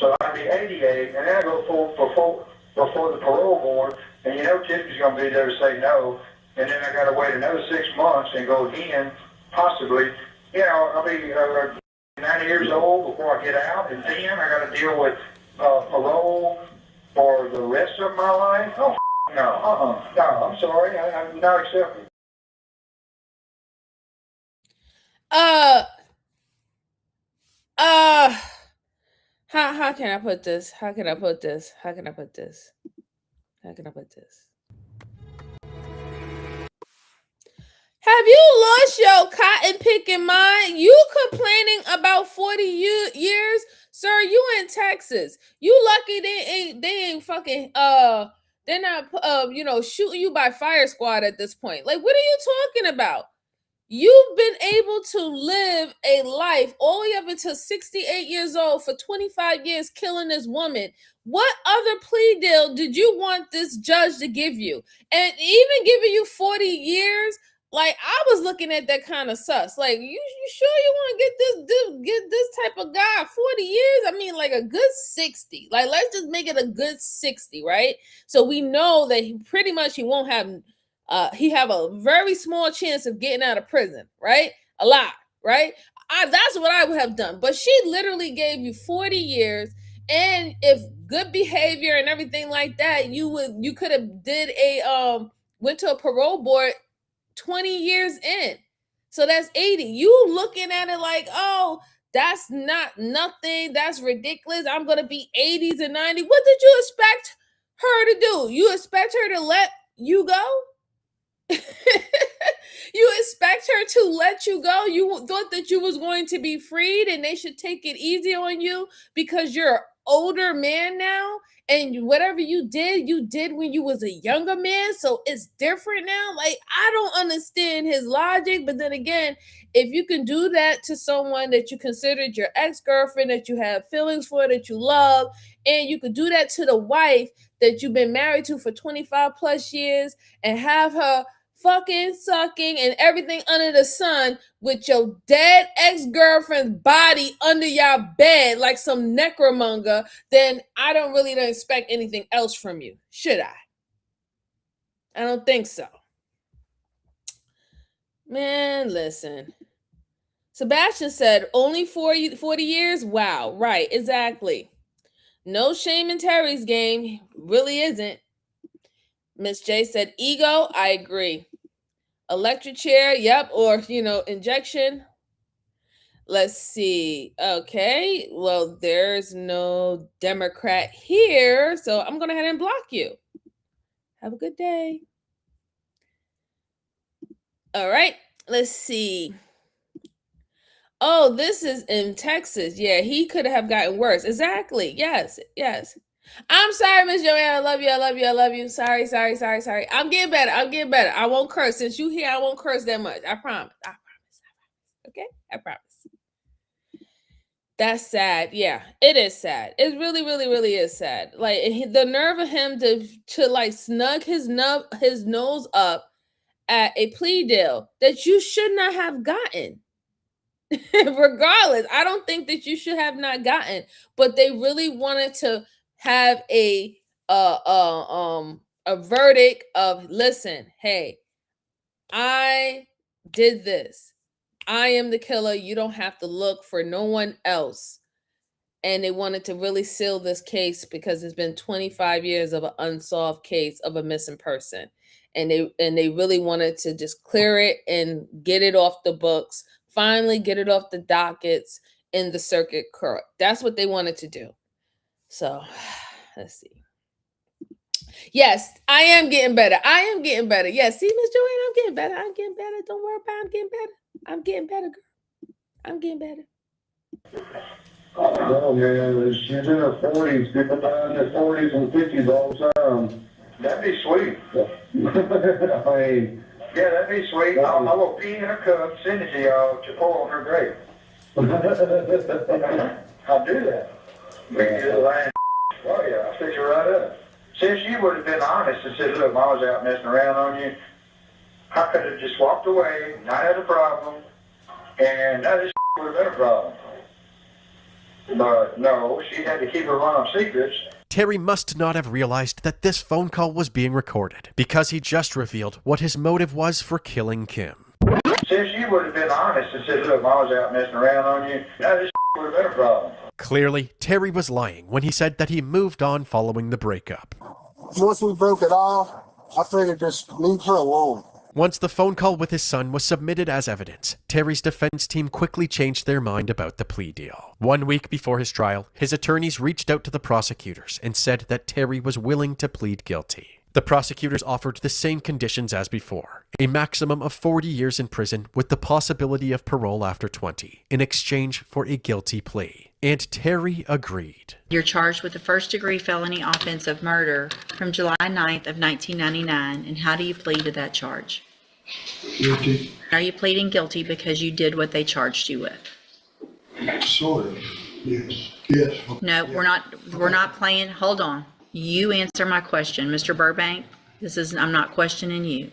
so I'd be 88, and then I go before the parole board, and Tiffany's going to be there to say no, and then I got to wait another 6 months and go again, possibly. I'll be 90 years old before I get out, and then I got to deal with parole for the rest of my life. Oh, no, no, I'm sorry, I'm not accepting. How can I put this? How can I put this? Have you lost your cotton picking mind? You complaining about 40 years? Sir, you in Texas. You lucky they ain't fucking they're not shooting you by fire squad at this point. Like, what are you talking about? You've been able to live a life all the way up until 68 years old for 25 years killing this woman. What other plea deal did you want this judge to give you? And even giving you 40 years, like, I was looking at that kind of sus. Like, you sure you want to get this type of guy 40 years? I mean, like a good 60. Like, let's just make it a good 60, right? So we know that he won't have he have a very small chance of getting out of prison, right? A lot, right? That's what I would have done. But she literally gave you 40 years, and if good behavior and everything like that, you could have went to a parole board 20 years in. So that's 80. You looking at it like, oh, that's not nothing. That's ridiculous. I'm going to be 80s and 90s. What did you expect her to do? You expect her to let you go? You expect her to let you go? You thought that you was going to be freed and they should take it easy on you because you're older man now, and whatever you did when you was a younger man, so it's different now. Like, I don't understand his logic. But then again, if you can do that to someone that you considered your ex-girlfriend, that you have feelings for, that you love, and you could do that to the wife that you've been married to for 25 plus years and have her fucking, sucking, and everything under the sun with your dead ex-girlfriend's body under your bed like some necromonger, then I don't expect anything else from you. Should I? I don't think so. Man, listen. Sebastian said, only 40 years? Wow, right, exactly. No shame in Terry's game. Really isn't. Miss J said, ego? I agree. Electric chair, yep, or injection. Let's see. Okay, well, there's no Democrat here, so I'm gonna head and block you. Have a good day. All right, let's see. Oh, this is in Texas. Yeah, he could have gotten worse. Exactly. Yes. I'm sorry, Miss Joanne. I love you. Sorry. I'm getting better. I won't curse. Since you here, I won't curse that much. I promise. Okay? I promise. That's sad. Yeah, it is sad. It really, really, really is sad. Like, the nerve of him to like snug his nose up at a plea deal that you should not have gotten. Regardless, I don't think that you should have not gotten, but they really wanted to have a verdict of, listen, hey, I did this. I am the killer. You don't have to look for no one else. And they wanted to really seal this case because it's been 25 years of an unsolved case of a missing person. And they really wanted to just clear it and get it off the books. Finally get it off the dockets in the circuit court. That's what they wanted to do. So, let's see. Yes, I am getting better. Yes, see, Miss Joanne, I'm getting better. Don't worry about it. I'm getting better. I'm getting better, girl. I'm getting better. Oh, man, she's in her 40s. People die in their 40s and 50s all the time. That'd be sweet. I mean, yeah, that'd be sweet. I will pee in her cup, send it to y'all to pour on her grave. I'll do that. Oh, yeah, I'll fix her right up. See, if she would have been honest and said, look, I was out messing around on you, I could have just walked away, not had a problem, and now this would have been a problem. But no, she had to keep her mom secrets. Terry must not have realized that this phone call was being recorded, because he just revealed what his motive was for killing Kim. See, if she would have been honest and said, look, I was out messing around on you, now this would have been a problem. Clearly, Terry was lying when he said that he moved on following the breakup. Once we broke it off, I figured just leave her alone. Once the phone call with his son was submitted as evidence, Terry's defense team quickly changed their mind about the plea deal. 1 week before his trial, his attorneys reached out to the prosecutors and said that Terry was willing to plead guilty. The prosecutors offered the same conditions as before, a maximum of 40 years in prison with the possibility of parole after 20, in exchange for a guilty plea. And Terry agreed. You're charged with a first-degree felony offense of murder from July 9th of 1999, and how do you plead to that charge? Guilty. Are you pleading guilty because you did what they charged you with? Sort of. Yes. No, we're not playing. Hold on. You answer my question, Mr. Burbank. I'm not questioning you.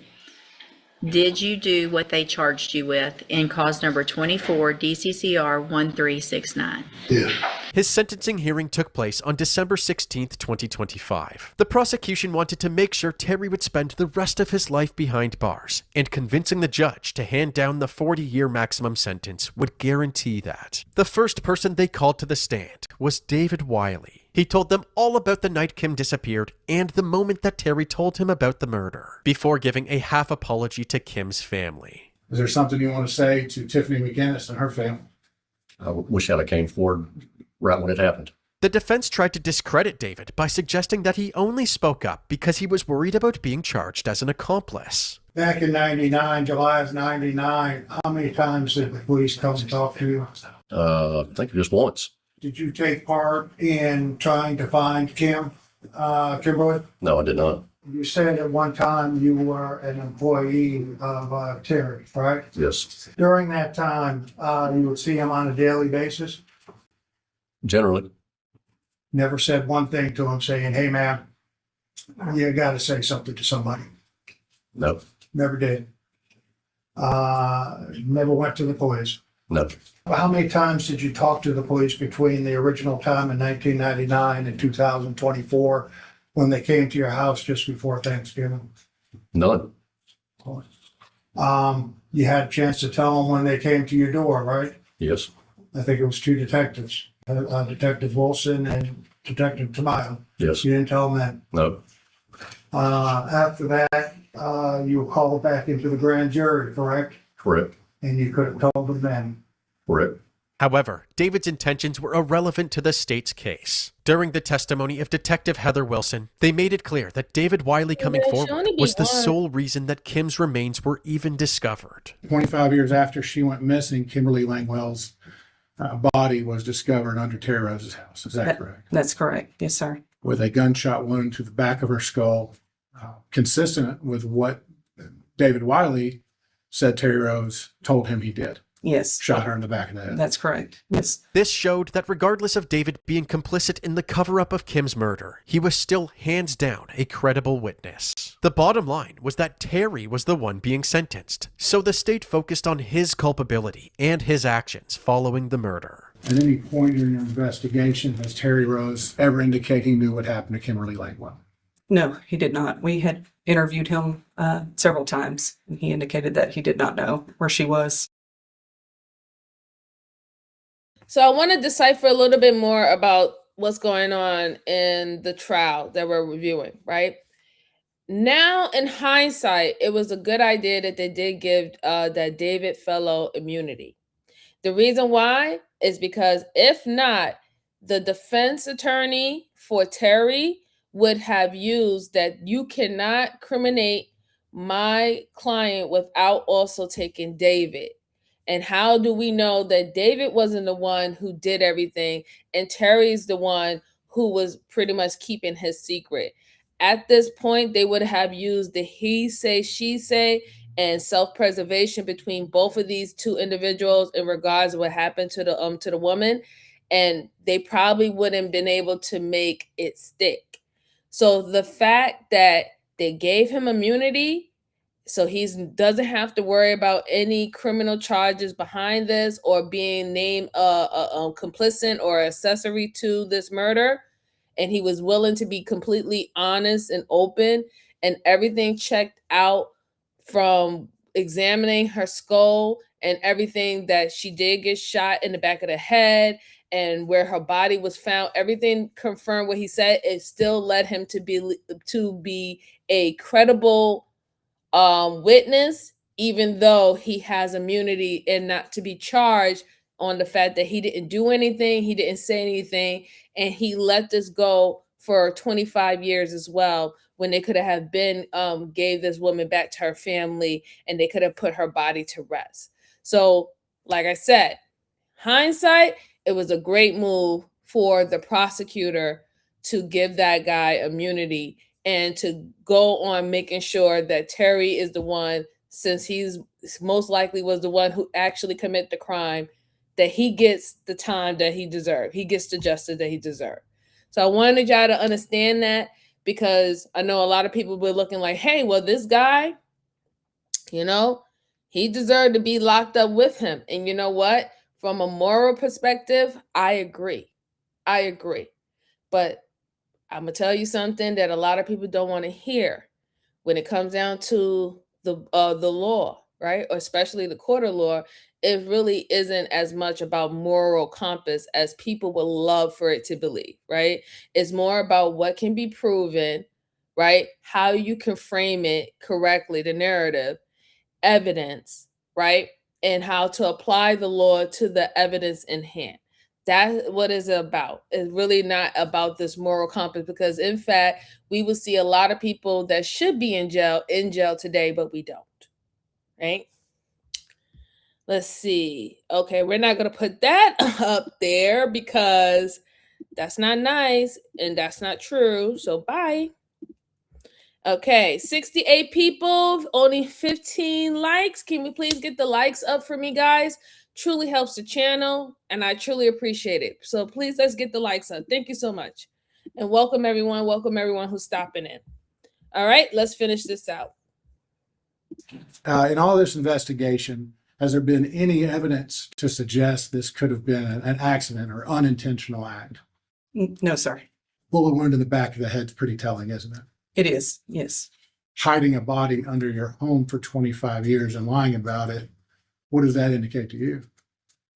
Did you do what they charged you with in cause number 24 DCCR 1369? Yes. His sentencing hearing took place on December 16, 2025. The prosecution wanted to make sure Terry would spend the rest of his life behind bars, and convincing the judge to hand down the 40-year maximum sentence would guarantee that. The first person they called to the stand was David Wiley. He told them all about the night Kim disappeared and the moment that Terry told him about the murder, before giving a half apology to Kim's family. Is there something you want to say to Tiffany McGinnis and her family? I wish I'd have came forward right when it happened. The defense tried to discredit David by suggesting that he only spoke up because he was worried about being charged as an accomplice. Back in 99, July of 99, how many times did the police come and talk to you? I think just once. did you take part in trying to find Kimberly? No, I did not. You said at one time you were an employee of Terry, right? Yes. During that time, you would see him on a daily basis? Generally. Never said one thing to him saying, hey, man, you got to say something to somebody. No. Never did. Never went to the police. No. How many times did you talk to the police between the original time in 1999 and 2024 when they came to your house just before Thanksgiving? None. You had a chance to tell them when they came to your door, right? Yes. I think it was two detectives, Detective Wilson and Detective Tamayo. Yes. You didn't tell them that. No. After that, you were called back into the grand jury, correct? Correct. And you could have told them then. Correct. However, David's intentions were irrelevant to the state's case. During the testimony of Detective Heather Wilson, they made it clear that David Wiley coming forward was the sole reason that Kim's remains were even discovered. 25 years after she went missing, Kimberly Langwell's body was discovered under Terry Rose's house. Is that correct? That's correct. Yes, sir. With a gunshot wound to the back of her skull, consistent with what David Wiley said Terry Rose told him he did. Yes. Shot her in the back of the head. That's correct. Yes. This showed that regardless of David being complicit in the cover-up of Kim's murder, he was still hands down a credible witness. The bottom line was that Terry was the one being sentenced, so the state focused on his culpability and his actions following the murder. At any point in your investigation, has Terry Rose ever indicated he knew what happened to Kimberly Langwell? No, he did not. We had interviewed him several times, and he indicated that he did not know where she was. So I want to decipher a little bit more about what's going on in the trial that we're reviewing, right? Now, in hindsight, it was a good idea that they did give that David fellow immunity. The reason why is because if not, the defense attorney for Terry would have used that you cannot criminate my client without also taking David. And how do we know that David wasn't the one who did everything and Terry's the one who was pretty much keeping his secret? At this point, they would have used the he say, she say, and self-preservation between both of these two individuals in regards to what happened to the woman, and they probably wouldn't been able to make it stick. So the fact that they gave him immunity, so he doesn't have to worry about any criminal charges behind this or being named complicit or accessory to this murder, and he was willing to be completely honest and open, and everything checked out from examining her skull and everything that she did get shot in the back of the head and where her body was found. Everything confirmed what he said. It still led him to be a credible witness, even though he has immunity and not to be charged on the fact that he didn't do anything, he didn't say anything, and he let this go for 25 years as well, when they could have been gave this woman back to her family and they could have put her body to rest. So, like I said, hindsight, it was a great move for the prosecutor to give that guy immunity and to go on making sure that Terry is the one, since he's most likely was the one who actually committed the crime, that he gets the time that he deserved. He gets the justice that he deserved. So I wanted y'all to understand that, because I know a lot of people were looking like, hey, well, this guy, he deserved to be locked up with him. And you know what? From a moral perspective, I agree. But I'm going to tell you something that a lot of people don't want to hear when it comes down to the law, right? Or especially the court of law. It really isn't as much about moral compass as people would love for it to believe, right? It's more about what can be proven, right? How you can frame it correctly, the narrative, evidence, right? And how to apply the law to the evidence in hand. That's what it's about. It's really not about this moral compass, because in fact, we will see a lot of people that should be in jail today, but we don't, right? Let's see. Okay, we're not going to put that up there because that's not nice and that's not true. So bye. Okay, 68 people, only 15 likes. Can we please get the likes up for me, guys? Truly helps the channel and I truly appreciate it. So please let's get the likes up. Thank you so much. And welcome everyone. Welcome everyone who's stopping in. All right, let's finish this out. In all this investigation, has there been any evidence to suggest this could have been an accident or unintentional act? No, sir. Bullet wound in the back of the head's pretty telling, isn't it? It is, yes. Hiding a body under your home for 25 years and lying about it, what does that indicate to you?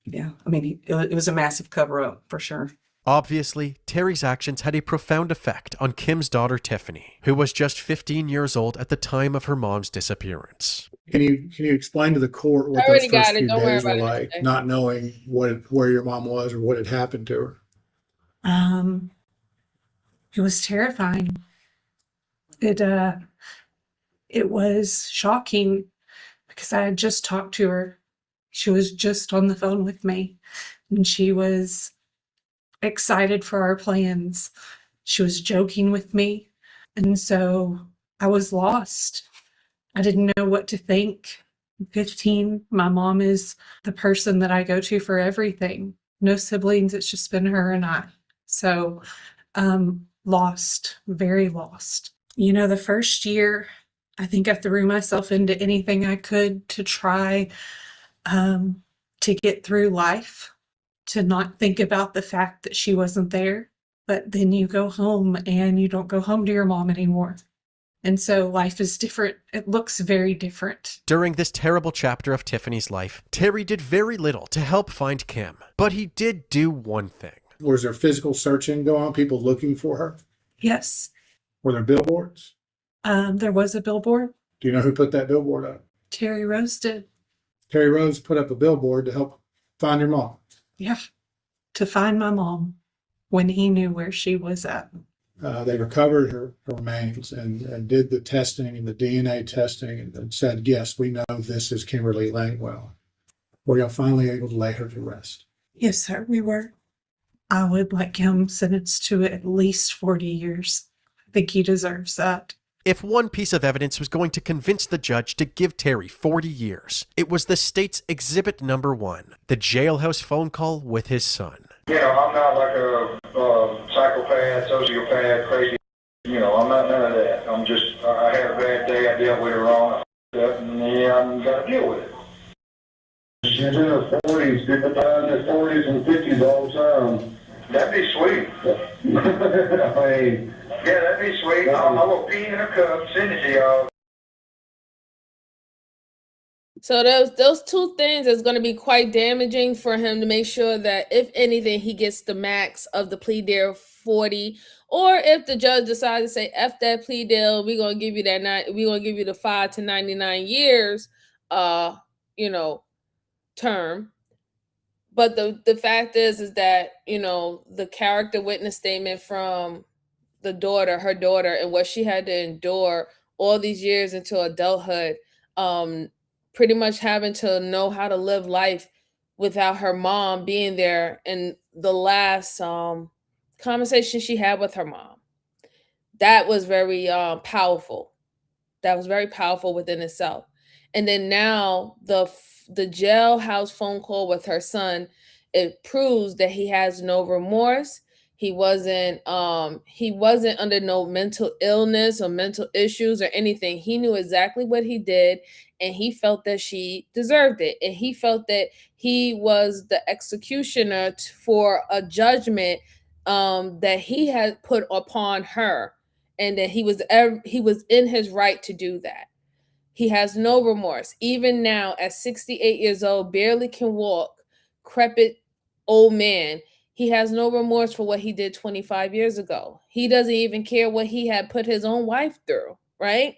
Yeah, I mean, it was a massive cover-up for sure. Obviously, Terry's actions had a profound effect on Kim's daughter Tiffany, who was just 15 years old at the time of her mom's disappearance. Can you explain to the court what I already those first got it. few Don't worry days were about it. like, not knowing where your mom was or what had happened to her? It was terrifying. It was shocking because I had just talked to her. She was just on the phone with me and she was excited for our plans. She was joking with me. And so I was lost. I didn't know what to think. 15, my mom is the person that I go to for everything. No siblings, it's just been her and I. So lost, very lost. You know, the first year, I think I threw myself into anything I could to try to get through life, to not think about the fact that she wasn't there. But then you go home and you don't go home to your mom anymore. And so life is different. It looks very different. During this terrible chapter of Tiffany's life, Terry did very little to help find Kim, but he did do one thing. Was there physical searching going on, people looking for her? Yes. Were there billboards? There was a billboard. Do you know who put that billboard up? Terry Rose did. Terry Rose put up a billboard to help find your mom. Yeah. To find my mom when he knew where she was at. They recovered her remains and did the testing and the DNA testing and said, yes, we know this is Kimberly Langwell. Were y'all finally able to lay her to rest? Yes, sir, we were. I would like him sentenced to at least 40 years. I think he deserves that. If one piece of evidence was going to convince the judge to give Terry 40 years, it was the state's exhibit number 1, the jailhouse phone call with his son. You know, I'm not like a psychopath, sociopath, crazy. You know, I'm not none of that. I'm just, I had a bad day, I dealt with it wrong, I f***ed up, and yeah, I'm going to deal with it. She's in her 40s, people die in their 40s and 50s all the time. That'd be sweet. I mean, yeah, that'd be sweet. I will pee in a cup, send it to y'all. So those two things is going to be quite damaging for him to make sure that if anything, he gets the max of the plea deal 40, or if the judge decides to say F that plea deal, we're going to give you we're going to give you the 5 to 99 years, term. But the fact is that, the character witness statement from her daughter, and what she had to endure all these years into adulthood, pretty much having to know how to live life without her mom being there. And the last conversation she had with her mom, that was very powerful. That was very powerful within itself. And then now the jailhouse phone call with her son, it proves that he has no remorse. He wasn't under no mental illness or mental issues or anything. He knew exactly what he did, and he felt that she deserved it. And he felt that he was the executioner for a judgment that he had put upon her, and that he was in his right to do that. He has no remorse. Even now, at 68 years old, barely can walk, decrepit old man, he has no remorse for what he did 25 years ago. He doesn't even care what he had put his own wife through, right?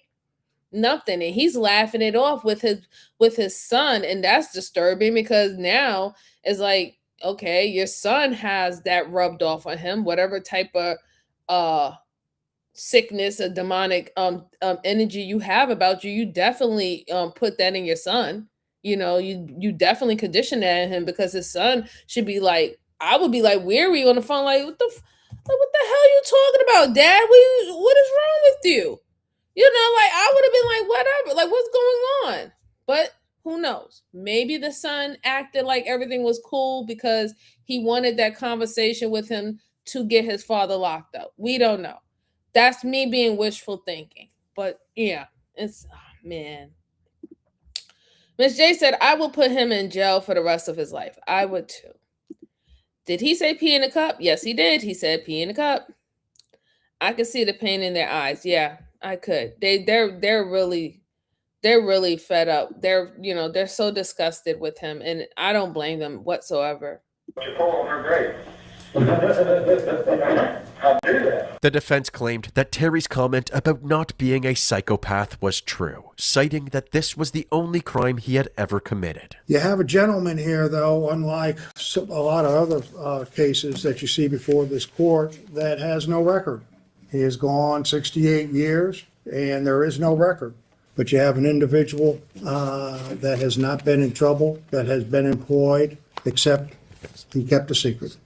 Nothing. And he's laughing it off with his son. And that's disturbing, because now it's like, okay, your son has that rubbed off on him, whatever type of sickness or demonic energy you have about you, you definitely put that in your son. you definitely condition that in him, because his son should be like, I would be like weary on the phone, like, what the hell are you talking about, Dad? What is wrong with you? Like, I would have been like, whatever, like, what's going on? But who knows? Maybe the son acted like everything was cool because he wanted that conversation with him to get his father locked up. We don't know. That's me being wishful thinking. But yeah, man. Miss J said, I will put him in jail for the rest of his life. I would too. Did he say pee in a cup? Yes, he did. He said pee in a cup. I could see the pain in their eyes. Yeah, I could. They're really fed up. They're so disgusted with him, and I don't blame them whatsoever. Your phone, they're great. I do that. The defense claimed that Terry's comment about not being a psychopath was true, citing that this was the only crime he had ever committed. You have a gentleman here, though, unlike a lot of other cases that you see before this court, that has no record. He has gone 68 years, and there is no record. But you have an individual that has not been in trouble, that has been employed, except he kept a secret.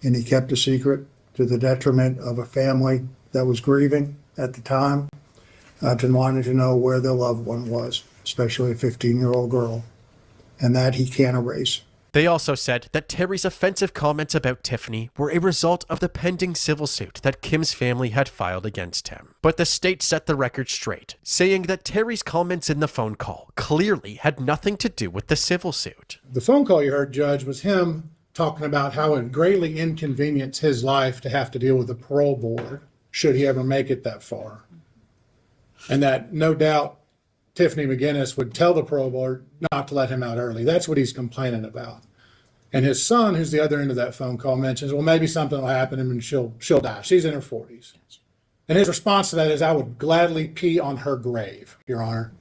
And he kept a secret to the detriment of a family that was grieving at the time, and wanted to know where their loved one was, especially a 15-year-old girl, and that he can't erase. They also said that Terry's offensive comments about Tiffany were a result of the pending civil suit that Kim's family had filed against him. But the state set the record straight, saying that Terry's comments in the phone call clearly had nothing to do with the civil suit. The phone call you heard, Judge, was him talking about how it greatly inconvenienced his life to have to deal with the parole board should he ever make it that far. And that no doubt Tiffany McGinnis would tell the parole board not to let him out early. That's what he's complaining about. And his son, who's the other end of that phone call, mentions, well, maybe something will happen to him and she'll die. She's in her 40s. And his response to that is, I would gladly pee on her grave, Your Honor.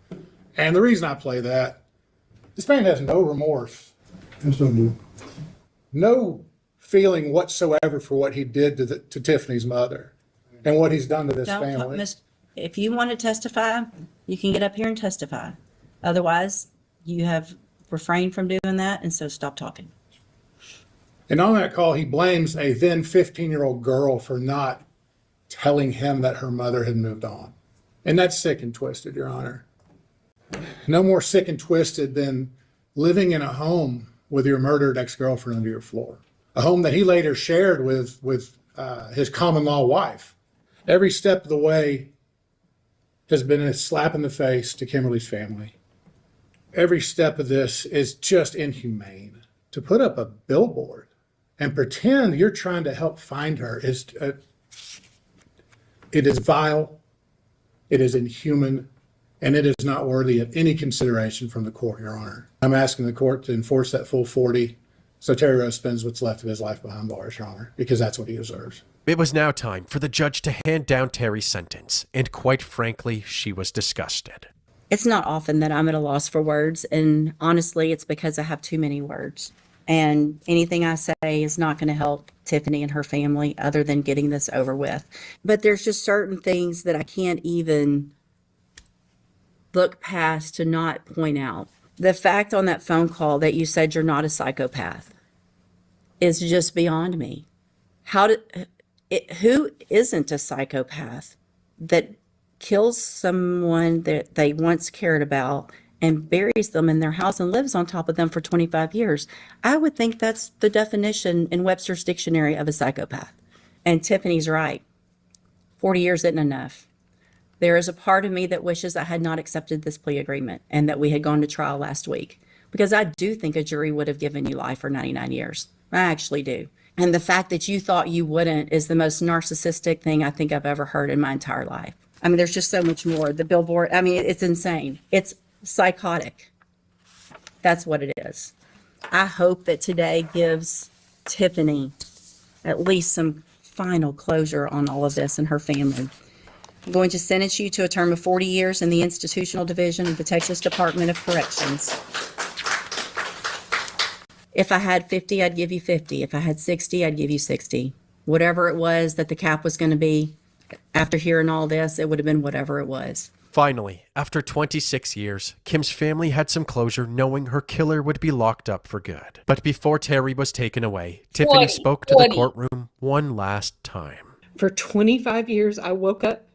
And the reason I play that, this man has no remorse. No feeling whatsoever for what he did to Tiffany's mother and what he's done to this family. If you want to testify, you can get up here and testify. Otherwise, you have refrained from doing that, and so stop talking. And on that call, he blames a then 15-year-old girl for not telling him that her mother had moved on. And that's sick and twisted, Your Honor. No more sick and twisted than living in a home with your murdered ex-girlfriend under your floor. A home that he later shared with his common-law wife. Every step of the way has been a slap in the face to Kimberly's family. Every step of this is just inhumane. To put up a billboard and pretend you're trying to help find her it is vile, it is inhuman, and it is not worthy of any consideration from the court, Your Honor. I'm asking the court to enforce that full 40 so Terry Rose spends what's left of his life behind bars, Your Honor, because that's what he deserves. It was now time for the judge to hand down Terry's sentence, and quite frankly, she was disgusted. It's not often that I'm at a loss for words, and honestly, it's because I have too many words. And anything I say is not going to help Tiffany and her family other than getting this over with. But there's just certain things that I can't even look past to not point out. The fact on that phone call that you said you're not a psychopath is just beyond me. Who isn't a psychopath that kills someone that they once cared about and buries them in their house and lives on top of them for 25 years? I would think that's the definition in Webster's dictionary of a psychopath. And Tiffany's right. 40 years isn't enough. There is a part of me that wishes I had not accepted this plea agreement and that we had gone to trial last week, because I do think a jury would have given you life for 99 years. I actually do. And the fact that you thought you wouldn't is the most narcissistic thing I think I've ever heard in my entire life. I mean, there's just so much more. The billboard, I mean, it's insane. It's psychotic. That's what it is. I hope that today gives Tiffany at least some final closure on all of this and her family. I'm going to sentence you to a term of 40 years in the Institutional Division of the Texas Department of Corrections. If I had 50, I'd give you 50. If I had 60, I'd give you 60. Whatever it was that the cap was going to be, after hearing all this, it would have been whatever it was. Finally, after 26 years, Kim's family had some closure knowing her killer would be locked up for good. But before Terry was taken away, Tiffany spoke to the courtroom one last time. For 25 years, I woke up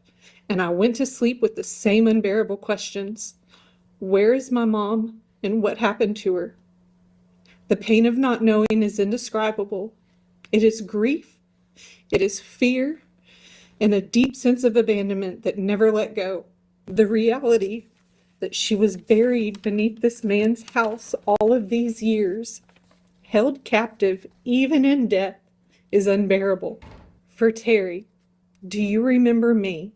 and I went to sleep with the same unbearable questions. Where is my mom and what happened to her? The pain of not knowing is indescribable. It is grief, it is fear, and a deep sense of abandonment that never let go. The reality that she was buried beneath this man's house all of these years, held captive even in death, is unbearable. For Terry, do you remember me?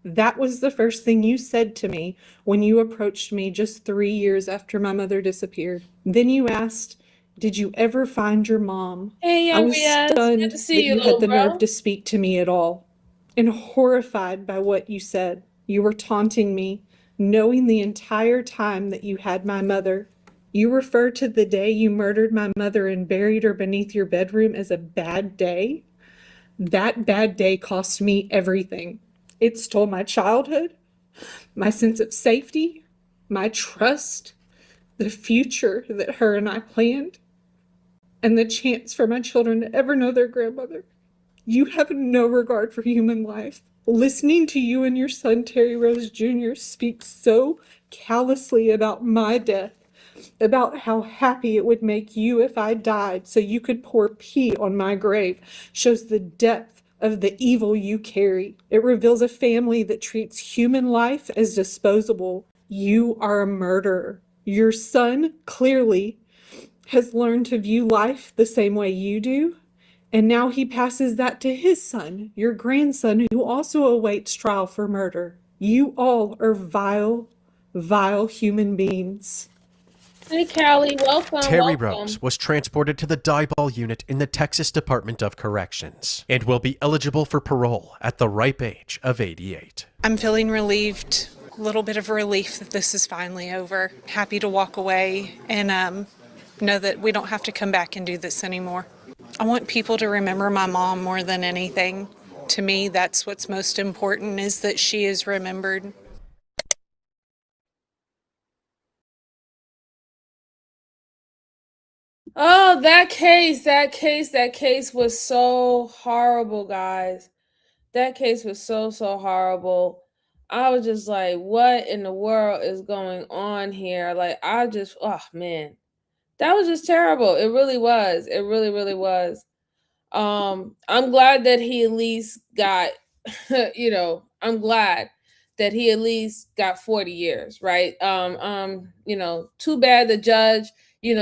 That was the first thing you said to me when you approached me just 3 years after my mother disappeared. Then you asked, did you ever find your mom? Hey, I was Riaz. stunned Good to see that you, you had little the bro. nerve to speak to me at all, and horrified by what you said. You were taunting me, knowing the entire time that you had my mother. You refer to the day you murdered my mother and buried her beneath your bedroom as a bad day? That bad day cost me everything. It stole my childhood, my sense of safety, my trust, the future that her and I planned, and the chance for my children to ever know their grandmother. You have no regard for human life. Listening to you and your son, Terry Rose Jr., speak so callously about my death, about how happy it would make you if I died so you could pour pee on my grave, shows the depth of the evil you carry. It reveals a family that treats human life as disposable. You are a murderer. Your son clearly has learned to view life the same way you do, and now he passes that to his son, your grandson, who also awaits trial for murder. You all are vile, vile human beings. Hey, Callie, welcome. Terry welcome. Rose was transported to the Dieball unit in the Texas Department of Corrections and will be eligible for parole at the ripe age of 88. I'm feeling relieved, a little bit of relief that this is finally over. Happy to walk away and know that we don't have to come back and do this anymore. I want people to remember my mom more than anything. To me, that's what's most important, is that she is remembered. Oh, that case was so horrible, guys. That case was so horrible. I was just like, what in the world is going on here? Like, oh man, that was just terrible. It really was. It really, really was. I'm glad that he at least got, I'm glad that he at least got 40 years, right? Too bad the judge,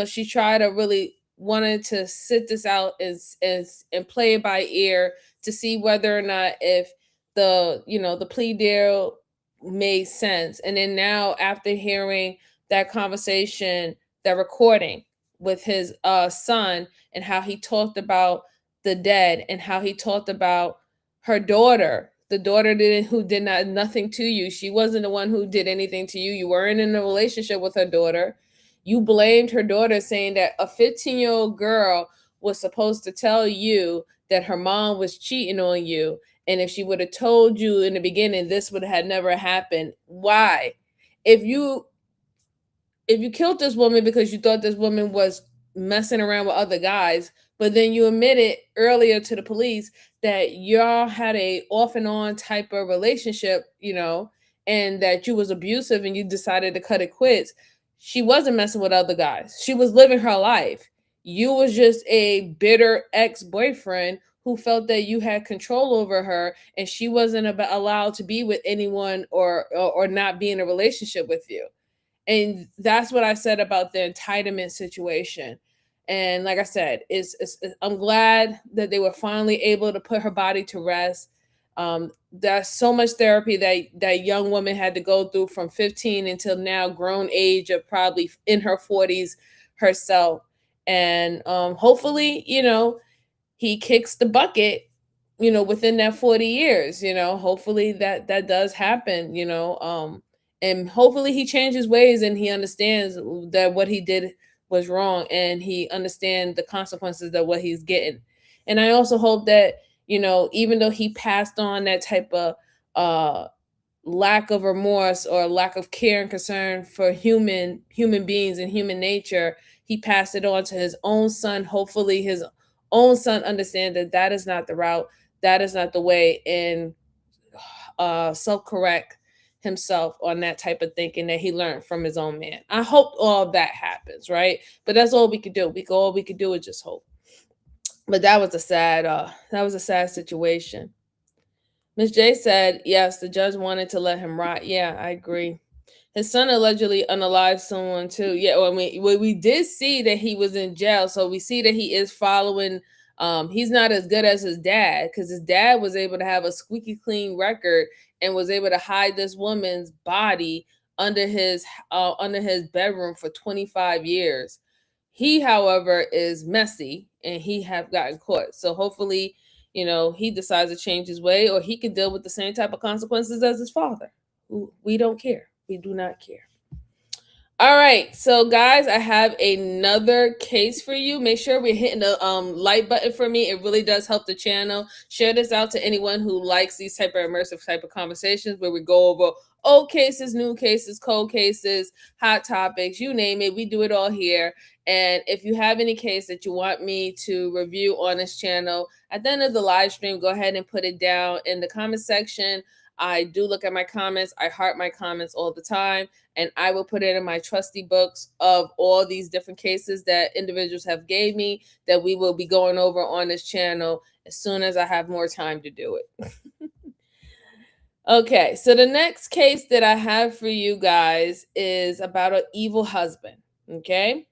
she tried to really wanted to sit this out and play it by ear to see whether or not if the plea deal made sense. And then now, after hearing that conversation, that recording with his son, and how he talked about the dead and how he talked about her daughter, the daughter who did nothing to you. She wasn't the one who did anything to you. You weren't in a relationship with her daughter. You blamed her daughter, saying that a 15-year-old girl was supposed to tell you that her mom was cheating on you. And if she would have told you in the beginning, this would have never happened. Why? If you killed this woman because you thought this woman was messing around with other guys, but then you admitted earlier to the police that y'all had a off and on type of relationship, and that you was abusive and you decided to cut it quits. She wasn't messing with other guys. She was living her life. You was just a bitter ex-boyfriend who felt that you had control over her, and she wasn't allowed to be with anyone or not be in a relationship with you. And that's what I said about the entitlement situation. And like I said, I'm glad that they were finally able to put her body to rest. There's so much therapy that young woman had to go through from 15 until now, grown age of probably in her 40s herself. And hopefully, he kicks the bucket, within that 40 years, hopefully that does happen, and hopefully he changes ways and he understands that what he did was wrong and he understands the consequences of what he's getting. And I also hope that, even though he passed on that type of lack of remorse or lack of care and concern for human beings and human nature, he passed it on to his own son. Hopefully his own son understand that that is not the route, that is not the way, and self-correct himself on that type of thinking that he learned from his own man. I hope all of that happens, right? But that's all we could do. All we could do is just hope. But that was a sad situation. Ms. J said, yes, the judge wanted to let him rot. Yeah, I agree. His son allegedly unalived someone too. Yeah, well, we did see that he was in jail, so we see that he is following. He's not as good as his dad, because his dad was able to have a squeaky clean record and was able to hide this woman's body under his bedroom for 25 years. He, however, is messy and he have gotten caught. So hopefully, he decides to change his way, or he can deal with the same type of consequences as his father. We don't care. We do not care. All right, so guys, I have another case for you. Make sure we're hitting the like button for me. It really does help the channel. Share this out to anyone who likes these type of immersive type of conversations where we go over old cases, new cases, cold cases, hot topics, you name it. We do it all here. And if you have any case that you want me to review on this channel, at the end of the live stream, go ahead and put it down in the comment section. I do look at my comments. I heart my comments all the time, and I will put it in my trusty books of all these different cases that individuals have gave me that we will be going over on this channel as soon as I have more time to do it. Okay, so the next case that I have for you guys is about an evil husband, okay?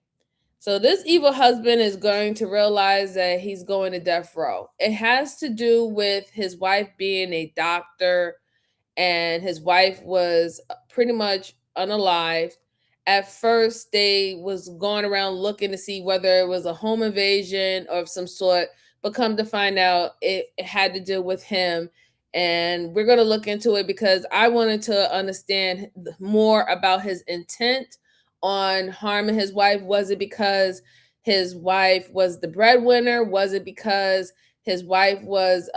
So this evil husband is going to realize that he's going to death row. It has to do with his wife being a doctor, and his wife was pretty much unalived. At first, they was going around looking to see whether it was a home invasion or of some sort, but come to find out it had to do with him. And we're going to look into it because I wanted to understand more about his intent on harming his wife. Was it because his wife was the breadwinner? Was it because his wife was,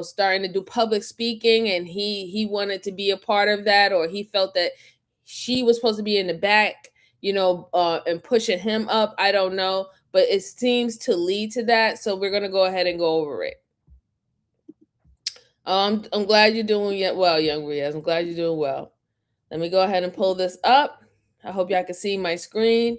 starting to do public speaking and he wanted to be a part of that, or he felt that she was supposed to be in the back, and pushing him up? I don't know, but it seems to lead to that. So we're going to go ahead and go over it. I'm glad you're doing well, young Riaz. I'm glad you're doing well. Let me go ahead and pull this up. I hope y'all can see my screen.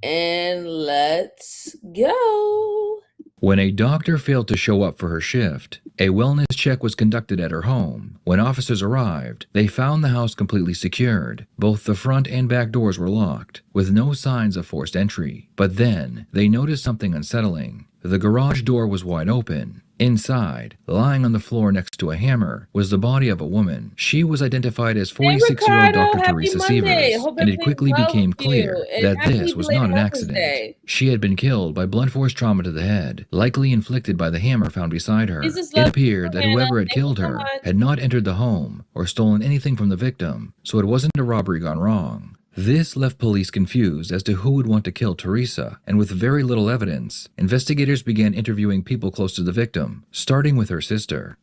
And let's go. When a doctor failed to show up for her shift, a wellness check was conducted at her home. When officers arrived, they found the house completely secured. Both the front and back doors were locked, with no signs of forced entry. But then, they noticed something unsettling. The garage door was wide open. Inside, lying on the floor next to a hammer, was the body of a woman. She was identified as 46-year-old Dr. Teresa Sievers, and it quickly became clear that this was not an accident. She had been killed by blunt force trauma to the head, likely inflicted by the hammer found beside her. It appeared that whoever had killed her had not entered the home or stolen anything from the victim, so it wasn't a robbery gone wrong. This left police confused as to who would want to kill Teresa, and with very little evidence, investigators began interviewing people close to the victim, starting with her sister.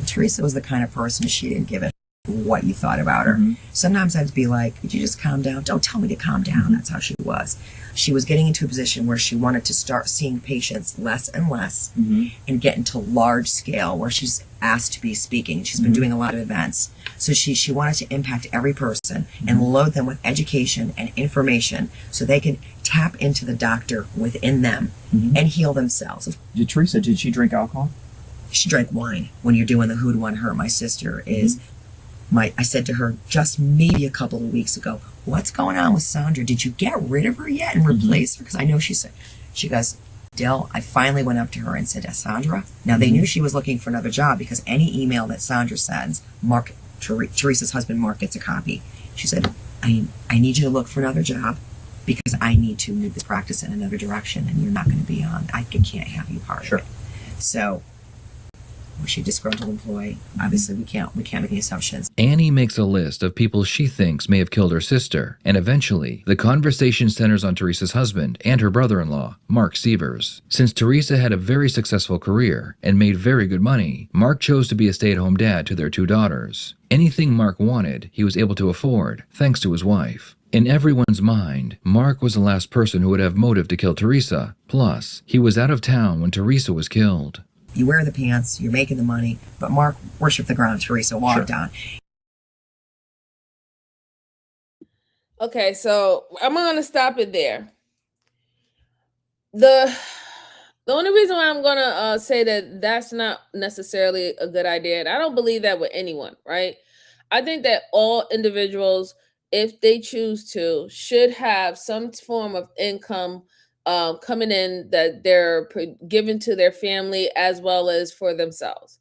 Teresa was the kind of person, she didn't give a what you thought about her. Sometimes I'd be like, could you just calm down? Don't tell me to calm down. That's how she was. She was getting into a position where she wanted to start seeing patients less and less and get into large scale where she's asked to be speaking. She's been doing a lot of events. So she wanted to impact every person and load them with education and information so they can tap into the doctor within them and heal themselves. Teresa, did she drink alcohol? She drank wine. When you're doing the Who'd Want Her, my sister is... I said to her just maybe a couple of weeks ago, what's going on with Sandra? Did you get rid of her yet and replace her? Because I know she goes, Dill, I finally went up to her and said, Sandra. Now they knew she was looking for another job because any email that Sandra sends, Teresa's husband, Mark, gets a copy. She said, I need you to look for another job because I need to move this practice in another direction and you're not going to be on. I can't have you part of it. So Was she a disgruntled employee? Obviously, we can't make any assumptions. Annie makes a list of people she thinks may have killed her sister, and eventually, the conversation centers on Teresa's husband and her brother-in-law, Mark Sievers. Since Teresa had a very successful career and made very good money, Mark chose to be a stay-at-home dad to their 2 daughters. Anything Mark wanted, he was able to afford, thanks to his wife. In everyone's mind, Mark was the last person who would have motive to kill Teresa. Plus, he was out of town when Teresa was killed. You wear the pants, you're making the money, but Mark worshiped the ground Teresa walked on. Okay, so I'm going to stop it there. The only reason why I'm going to say that that's not necessarily a good idea, and I don't believe that with anyone, right? I think that all individuals, if they choose to, should have some form of income coming in that they're given to their family as well as for themselves.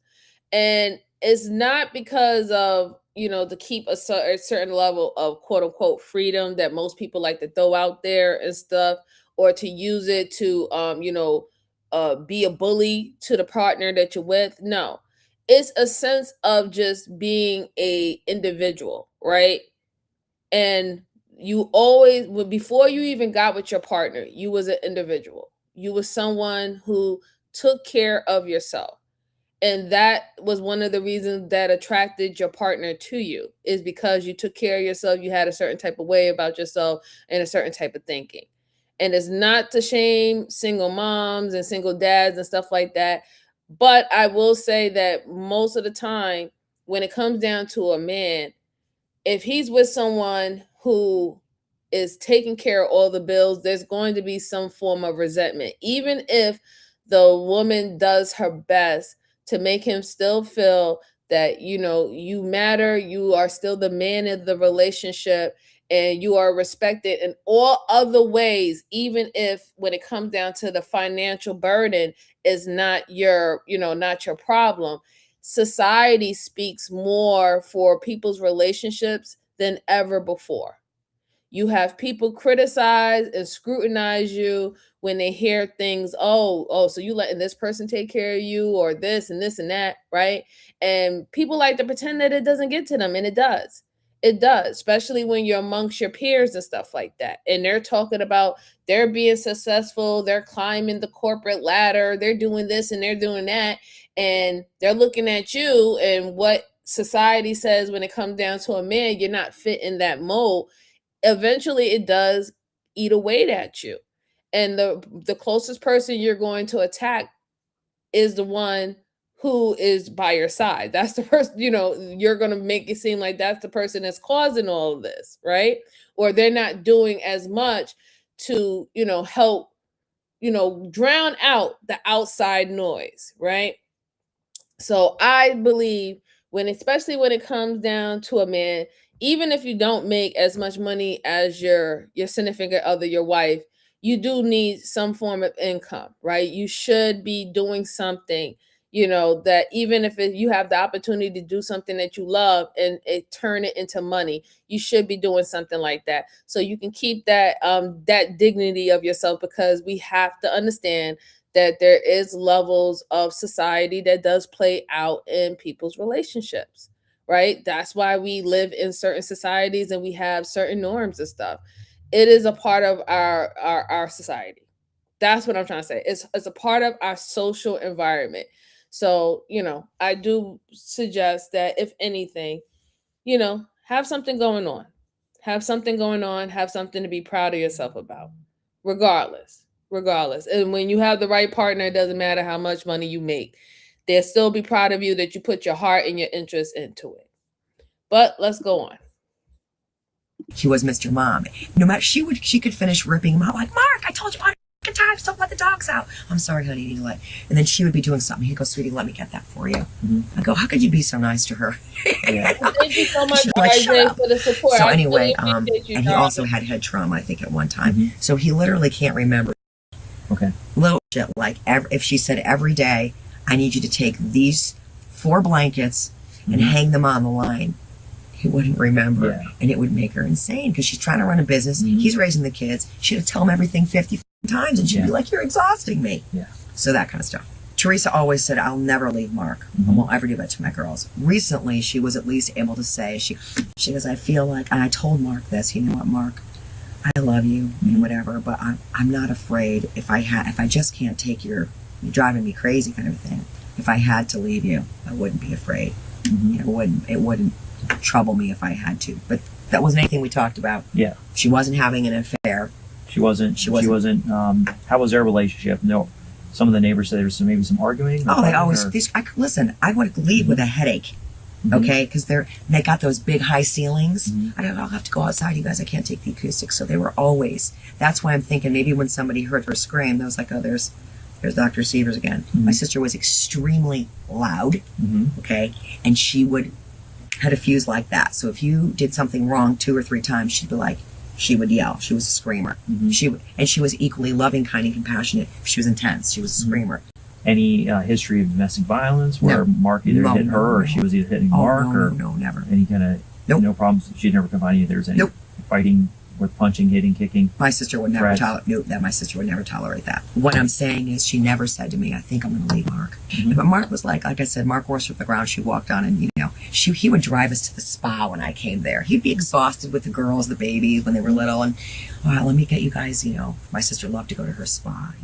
And it's not because of, to keep a certain level of quote unquote freedom that most people like to throw out there and stuff, or to use it to, be a bully to the partner that you're with. No, it's a sense of just being a individual, right? And you always, before you even got with your partner, you was an individual. You was someone who took care of yourself. And that was one of the reasons that attracted your partner to you, is because you took care of yourself. You had a certain type of way about yourself and a certain type of thinking. And it's not to shame single moms and single dads and stuff like that. But I will say that most of the time, when it comes down to a man, if he's with someone who is taking care of all the bills, there's going to be some form of resentment, even if the woman does her best to make him still feel that, you matter, you are still the man of the relationship, and you are respected in all other ways, even if when it comes down to the financial burden is not not your problem. Society speaks more for people's relationships than ever before. You have people criticize and scrutinize you when they hear things, so you letting this person take care of you, or this and this and that, right? And people like to pretend that it doesn't get to them, and it does. It does, especially when you're amongst your peers and stuff like that. And they're talking about they're being successful, they're climbing the corporate ladder, they're doing this and they're doing that. And they're looking at you and what society says when it comes down to a man, you're not fit in that mold. Eventually it does eat away at you. And the closest person you're going to attack is the one who is by your side. That's the person, you're going to make it seem like that's the person that's causing all of this, right? Or they're not doing as much to, help, drown out the outside noise, right? So I believe especially when it comes down to a man, even if you don't make as much money as your significant other, your wife, you do need some form of income, right? You should be doing something, that even if you have the opportunity to do something that you love and turn it into money, you should be doing something like that. So you can keep that dignity of yourself, because we have to understand that there is levels of society that does play out in people's relationships, right? That's why we live in certain societies and we have certain norms and stuff. It is a part of our society. That's what I'm trying to say. It's a part of our social environment. So, I do suggest that if anything, have something going on. Have something going on. Have something to be proud of yourself about, regardless. And when you have the right partner, it doesn't matter how much money you make. They'll still be proud of you that you put your heart and your interest into it. But let's go on. He was Mr. Mom. No matter, she could finish ripping him out like, Mark, I told you 100 times, don't let the dogs out. I'm sorry, honey, you know what? And then she would be doing something. He'd go, sweetie, let me get that for you. I go, how could you be so nice to her? Thank you so much, like, RJ, for the support. So I anyway, really appreciate you, and he darling. also had head trauma, I think, at one time. So he literally can't remember. Okay. Little shit like if she said every day, I need you to take these 4 blankets and hang them on the line, he wouldn't remember. And it would make her insane because she's trying to run a business. He's raising the kids. She'd tell him everything 50 times and she'd be like, you're exhausting me. So that kind of stuff. Teresa always said, I'll never leave Mark. I won't ever do that to my girls. Recently, she was at least able to say, she goes, I feel like, and I told Mark this, you know what, Mark, I love you and whatever, but I'm not afraid if I just can't take you're driving me crazy kind of thing. If I had to leave you, I wouldn't be afraid. It wouldn't trouble me if I had to. But that wasn't anything we talked about. Yeah. She wasn't having an affair. She wasn't. How was their relationship? No. Some of the neighbors said there was maybe some arguing. Oh, they always. Listen, I would leave with a headache. Okay, because they got those big high ceilings. I'll have to go outside, you guys. I can't take the acoustics. So they were always. That's why I'm thinking maybe when somebody heard her scream, they was like, oh, there's Dr. Severs again. My sister was extremely loud. Okay, and she had a fuse like that. So if you did something wrong 2 or 3 times, she would yell. She was a screamer. She was equally loving, kind, and compassionate. She was intense. She was a screamer. Any history of domestic violence where Mark either hit her or she was either hitting Mark? No, never. Any kind of no problems? She'd never confided you there was any fighting with punching, hitting, kicking? My sister would never tolerate my sister would never tolerate that. What I'm saying is she never said to me, I think I'm going to leave Mark. But Mark was like I said, Mark worshipped the ground she walked on, and he would drive us to the spa when I came there. He'd be exhausted with the girls, the babies when they were little, and let me get you guys, my sister loved to go to her spa,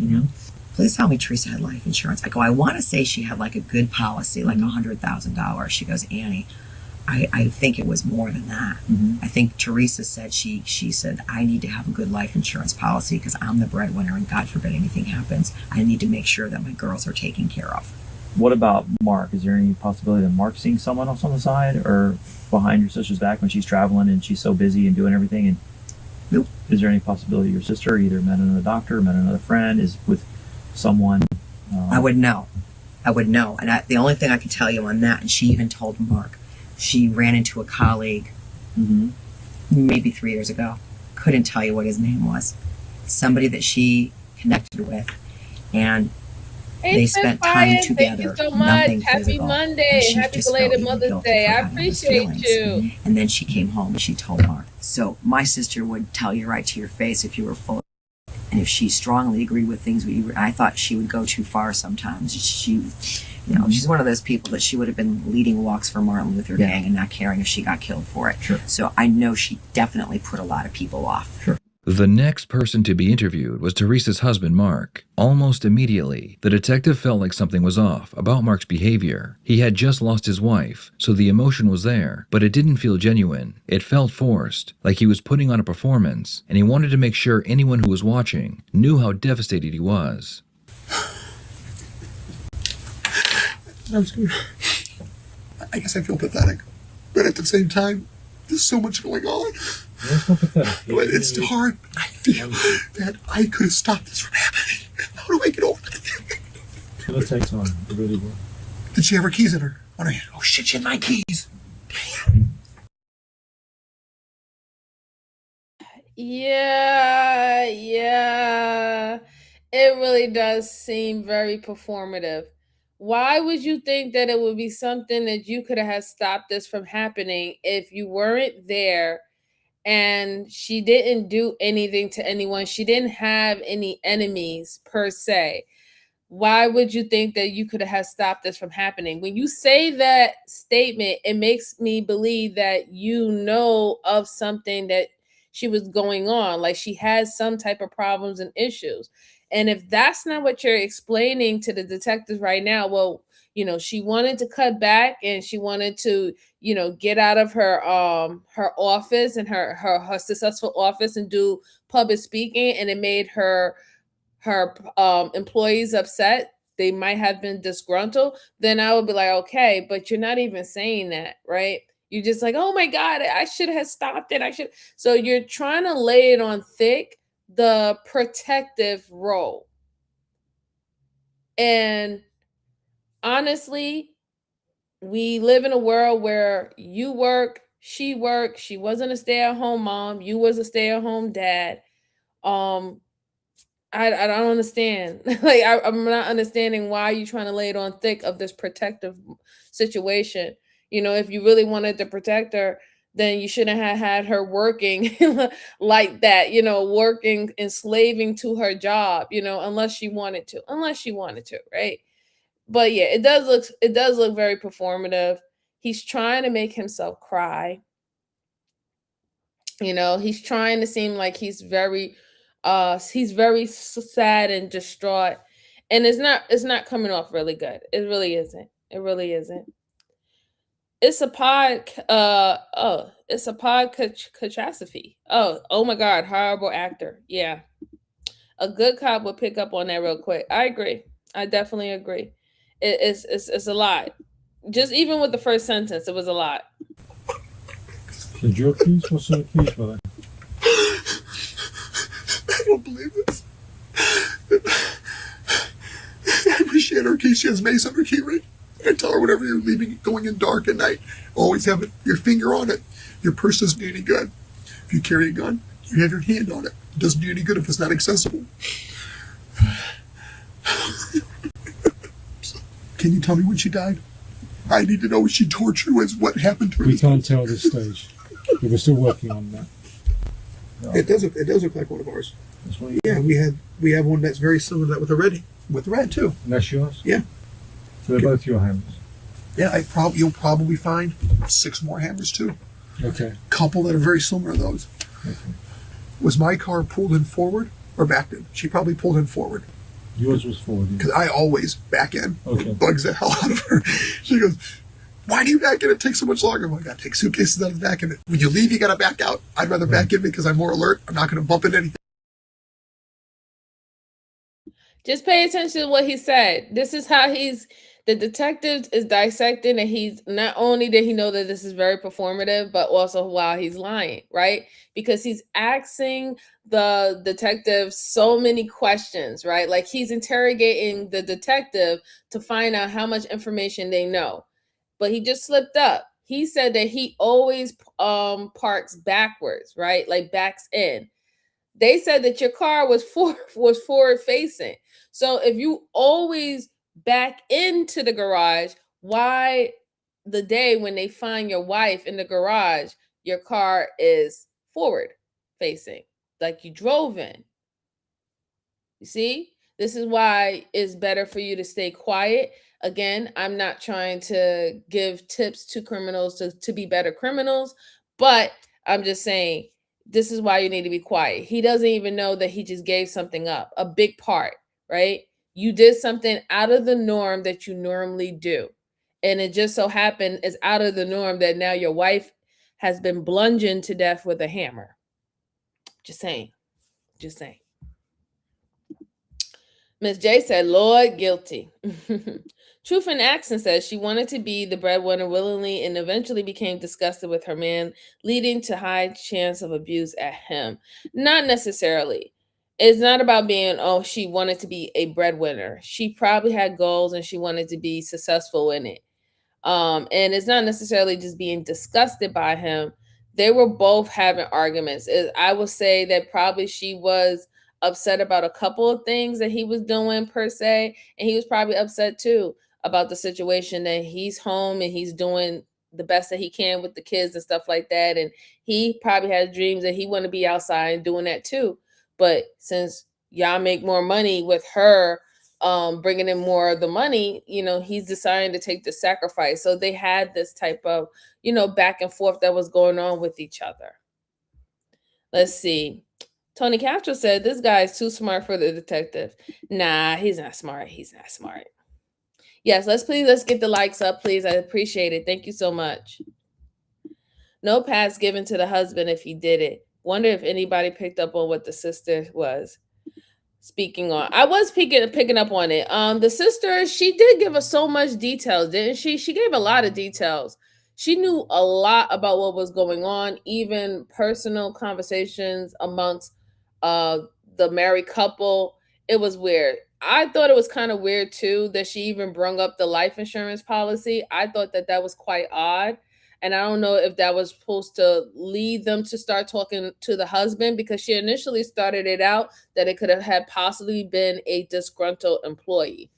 Please tell me Teresa had life insurance. I go, I want to say she had like a good policy, like $100,000. She goes, Annie, I think it was more than that. I think Teresa said she said, I need to have a good life insurance policy because I'm the breadwinner and God forbid anything happens. I need to make sure that my girls are taken care of. What about Mark? Is there any possibility that Mark's seeing someone else on the side or behind your sister's back when she's traveling and she's so busy and doing everything? And nope. Is there any possibility your sister either met another doctor, met another friend, is with someone? I would know. And the only thing I can tell you on that, and she even told Mark, she ran into a colleague maybe 3 years ago. Couldn't tell you what his name was. Somebody that she connected with. And they spent time together. Thank you so much. Nothing Happy physical. Monday. Happy belated Mother's Day. I appreciate you. And then she came home and she told Mark. So my sister would tell you right to your face if you were full. And if she strongly agreed with things, I thought she would go too far sometimes. She's one of those people that she would have been leading walks for Martin Luther King and not caring if she got killed for it. Sure. So I know she definitely put a lot of people off. Sure. The next person to be interviewed was Teresa's husband, Mark. Almost immediately, the detective felt like something was off about Mark's behavior. He had just lost his wife, so the emotion was there, but it didn't feel genuine. It felt forced, like he was putting on a performance, and he wanted to make sure anyone who was watching knew how devastated he was. I guess I feel pathetic, but at the same time, there's so much going on. But it's hard. I feel that I could have stopped this from happening. How do I get over that? It takes on. It really will. Did she have her keys in her? Oh shit, she had my keys. Yeah. It really does seem very performative. Why would you think that it would be something that you could have stopped this from happening if you weren't there and she didn't do anything to anyone? She didn't have any enemies per se. Why would you think that you could have stopped this from happening? When you say that statement, it makes me believe that you know of something that she was going on, like she has some type of problems and issues. And if that's not what you're explaining to the detectives right now, well, she wanted to cut back and she wanted to, get out of her office and her successful office and do public speaking, and it made her employees upset. They might have been disgruntled. Then I would be like, okay, but you're not even saying that, right? You're just like, oh my God, I should have stopped it. So you're trying to lay it on thick, the protective role. And honestly, we live in a world where you work, she worked, she wasn't a stay-at-home mom, you was a stay-at-home dad. I don't understand. Like I'm not understanding why you're trying to lay it on thick of this protective situation. If you really wanted to protect her, then you shouldn't have had her working like that, working, enslaving to her job, unless she wanted to, right? But yeah, it does look very performative. He's trying to make himself cry. He's trying to seem like he's very sad and distraught, and it's not coming off really good. It really isn't. It really isn't. It's a pod catastrophe. Oh my god, horrible actor. Yeah. A good cop would pick up on that real quick. I agree. I definitely agree. It's a lot. Just even with the first sentence, it was a lot. Did you accuse? What's the accuse for that? I don't believe this. I appreciate her in case she has mace on her key ring. I tell her whenever you're leaving, going in dark at night, always have your finger on it. Your purse doesn't do any good. If you carry a gun, you have your hand on it. It doesn't do any good if it's not accessible. Can you tell me when she died? I need to know what she tortured was, what happened to her. We can't tell at this stage. We're still working on that. It does look like one of ours. Yeah, we have one that's very similar to that with the red too. And that's yours? Yeah. So they're both your hammers? Yeah, you'll probably find 6 more hammers too. Okay. Couple that are very similar to those. Okay. Was my car pulled in forward or backed in? She probably pulled in forward. Yours was forward. Because I always back in. Okay. It bugs the hell out of her. She goes, "Why do you back in? It takes so much longer." I'm like, "I take suitcases out of the back in it. When you leave, you got to back out. I'd rather back in because I'm more alert. I'm not going to bump into anything." Just pay attention to what he said. This is how the detective is dissecting, and he's not only did he know that this is very performative, but also while he's lying, right? Because he's asking the detective so many questions, right? Like he's interrogating the detective to find out how much information they know. But he just slipped up. He said that he always parks backwards, right? Like backs in. They said that your car was forward facing. So if you always back into the garage, why the day when they find your wife in the garage, your car is forward facing, like you drove in? You see? This is why it's better for you to stay quiet. Again, I'm not trying to give tips to criminals to be better criminals, but I'm just saying this is why you need to be quiet. He doesn't even know that he just gave something up, a big part, right? You did something out of the norm that you normally do. And it just so happened it's out of the norm that now your wife has been bludgeoned to death with a hammer. Just saying. Just saying. Miss J said, "Lord, guilty." Truth in Action says she wanted to be the breadwinner willingly and eventually became disgusted with her man, leading to high chance of abuse at him. Not necessarily. It's not about being, she wanted to be a breadwinner. She probably had goals and she wanted to be successful in it. And it's not necessarily just being disgusted by him. They were both having arguments. I would say that probably she was upset about a couple of things that he was doing per se, and he was probably upset too about the situation that he's home and he's doing the best that he can with the kids and stuff like that, and he probably has dreams that he want to be outside and doing that too. But since y'all make more money with her bringing in more of the money, he's deciding to take the sacrifice. So they had this type of back and forth that was going on with each other. Let's see. Tony Castro said, "This guy is too smart for the detective." Nah, he's not smart. He's not smart. Yes, let's get the likes up, please. I appreciate it. Thank you so much. No pass given to the husband if he did it. Wonder if anybody picked up on what the sister was speaking on. I was picking up on it. The sister, she did give us so much details, didn't she? She gave a lot of details. She knew a lot about what was going on, even personal conversations amongst the married couple. It was weird. I thought it was kind of weird too that she even brought up the life insurance policy. I thought that was quite odd. And I don't know if that was supposed to lead them to start talking to the husband, because she initially started it out that it could have had possibly been a disgruntled employee.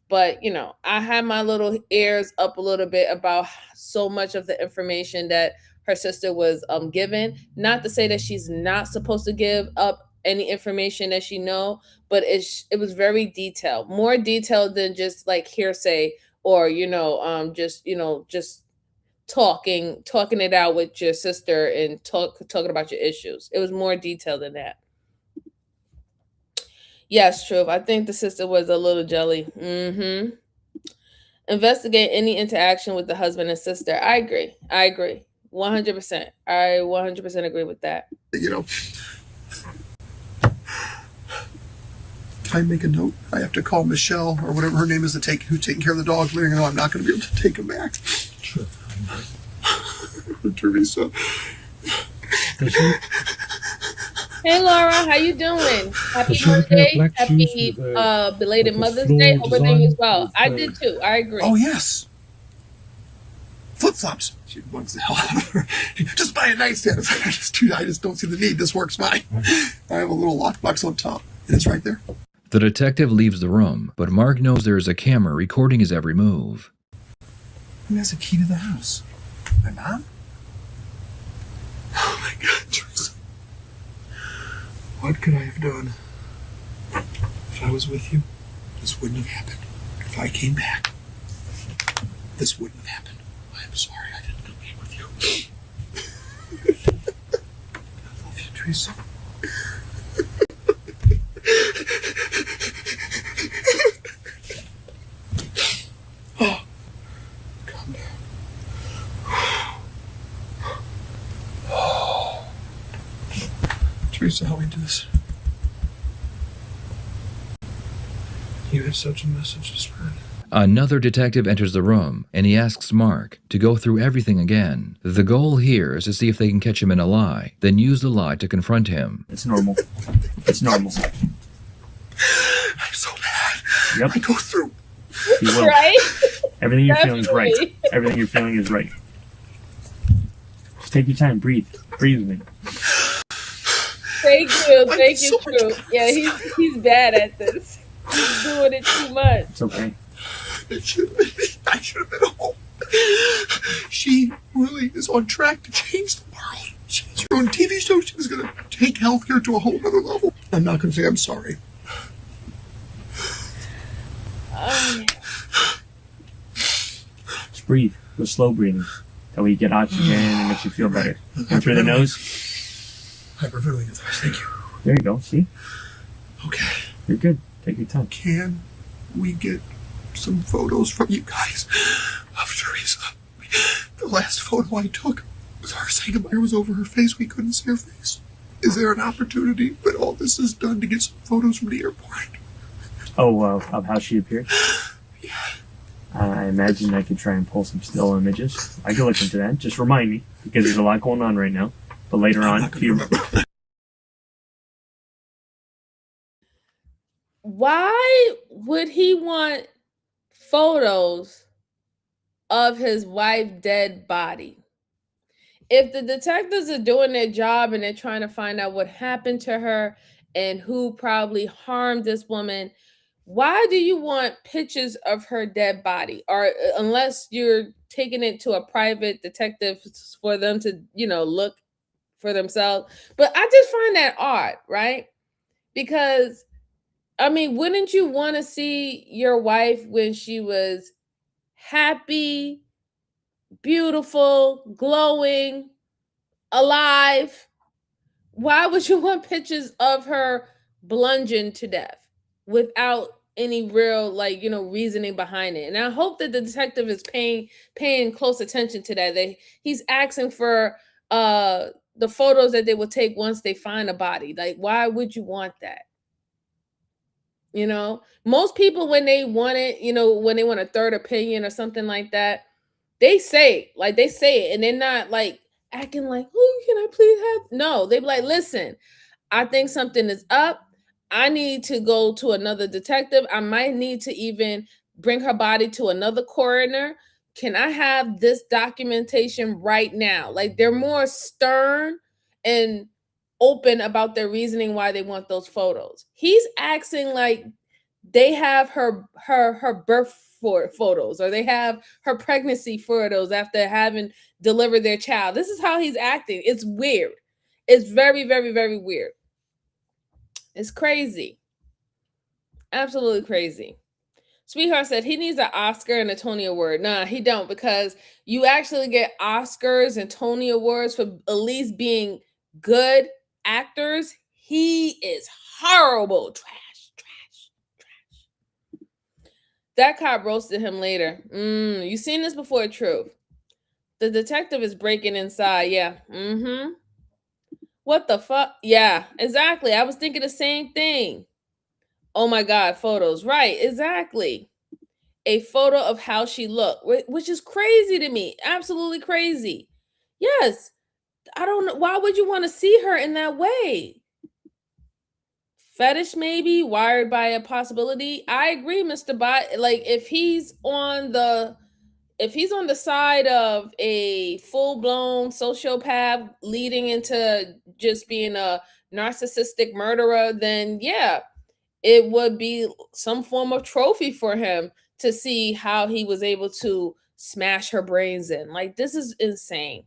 But, I had my little ears up a little bit about so much of the information that her sister was given. Not to say that she's not supposed to give up any information that she know, but it was very detailed, more detailed than just like hearsay or just talking it out with your sister and talking about your issues. It was more detailed than that. Yes, Truth. I think the sister was a little jelly. Investigate any interaction with the husband and sister. I agree. 100%. I 100% agree with that. You know, can I make a note? I have to call Michelle or whatever her name is who's taking care of the dog, letting her know I'm not going to be able to take him back. Sure. Teresa. Hey Laura, how you doing? Happy birthday. Happy belated Mother's Day. Hope everything is well. I did too. I agree. Oh yes. Flip-flops. She bugs the hell out of her. Just buy a nightstand. I just don't see the need. This works fine. I have a little lockbox on top, and it's right there. The detective leaves the room, but Mark knows there is a camera recording his every move. Who has a key to the house? My mom? Oh my God, Teresa. What could I have done? If I was with you, this wouldn't have happened. If I came back, this wouldn't have happened. I'm sorry I didn't come here with you. I love you, Teresa. Oh, calm down. Oh. Teresa, help me do this. You have such a message to spread. Another detective enters the room, and he asks Mark to go through everything again. The goal here is to see if they can catch him in a lie, then use the lie to confront him. It's normal. It's normal. I'm so bad. Yep. I go through. You will. Right? Everything you're feeling is right. Definitely. Everything you're feeling is right. Just take your time. Breathe. Breathe with me. Thank you, Truth. Yeah, he's bad at this. He's doing it too much. It's okay. I should have been home. She really is on track to change the world. She has her own TV show. She was going to take healthcare to a whole other level. I'm not going to say I'm sorry. Just breathe. Go slow breathing. That way you get oxygen and it makes you feel better. In through the nose. Hyperventilating. Thank you. There you go. See? Okay. You're good. Take your time. Can we get some photos from you guys of Teresa? The last photo I took was her saying goodbye was over her face. We couldn't see her face. Is there an opportunity when all this is done to get some photos from the airport? Oh, of how she appeared? Yeah. I imagine I could try and pull some still images. I can look into that. Just remind me, because there's a lot going on right now. But later on, if you... Why would he want photos of his wife's dead body? If the detectives are doing their job and they're trying to find out what happened to her and who probably harmed this woman, why do you want pictures of her dead body? Or unless you're taking it to a private detective for them to, look for themselves. But I just find that odd, right? Because I mean, wouldn't you want to see your wife when she was happy, beautiful, glowing, alive? Why would you want pictures of her bludgeoned to death without any real reasoning behind it? And I hope that the detective is paying close attention to that. He's asking for the photos that they will take once they find a body. Like, why would you want that? Most people when they want it, when they want a third opinion or something like that, they say it, and they're not like acting like, oh, can I please have? No, they be like, listen, I think something is up. I need to go to another detective. I might need to even bring her body to another coroner. Can I have this documentation right now? Like, they're more stern and open about their reasoning why they want those photos. He's acting like they have her birth photos, or they have her pregnancy photos after having delivered their child. This is how he's acting. It's weird. It's very, very, very weird. It's crazy. Absolutely crazy. Sweetheart said he needs an Oscar and a Tony Award. Nah, he don't, because you actually get Oscars and Tony Awards for at least being good actors. He is horrible. Trash, trash, trash. That cop roasted him later. You seen this before, Truth. The detective is breaking inside. Yeah. What the fuck? Yeah, exactly. I was thinking the same thing. Oh my God, photos. Right, exactly. A photo of how she looked, which is crazy to me. Absolutely crazy. Yes. I don't know. Why would you want to see her in that way? Fetish, maybe wired by a possibility. I agree, Mr. Bot. Like if he's on the side of a full-blown sociopath leading into just being a narcissistic murderer, then yeah, it would be some form of trophy for him to see how he was able to smash her brains in. Like, this is insane.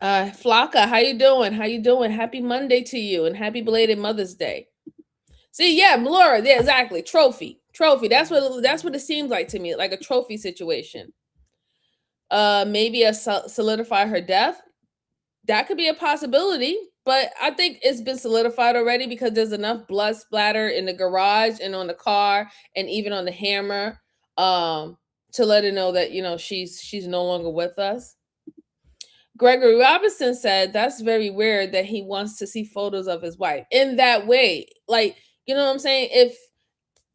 Flocka, how you doing? How you doing? Happy Monday to you and happy belated Mother's Day. See, yeah, Laura, yeah, exactly. Trophy. That's what it seems like to me, like a trophy situation. Maybe solidify her death. That could be a possibility, but I think it's been solidified already because there's enough blood splatter in the garage and on the car and even on the hammer to let her know that, you know, she's no longer with us. Gregory Robinson said that's very weird that he wants to see photos of his wife in that way. Like, you know what I'm saying? If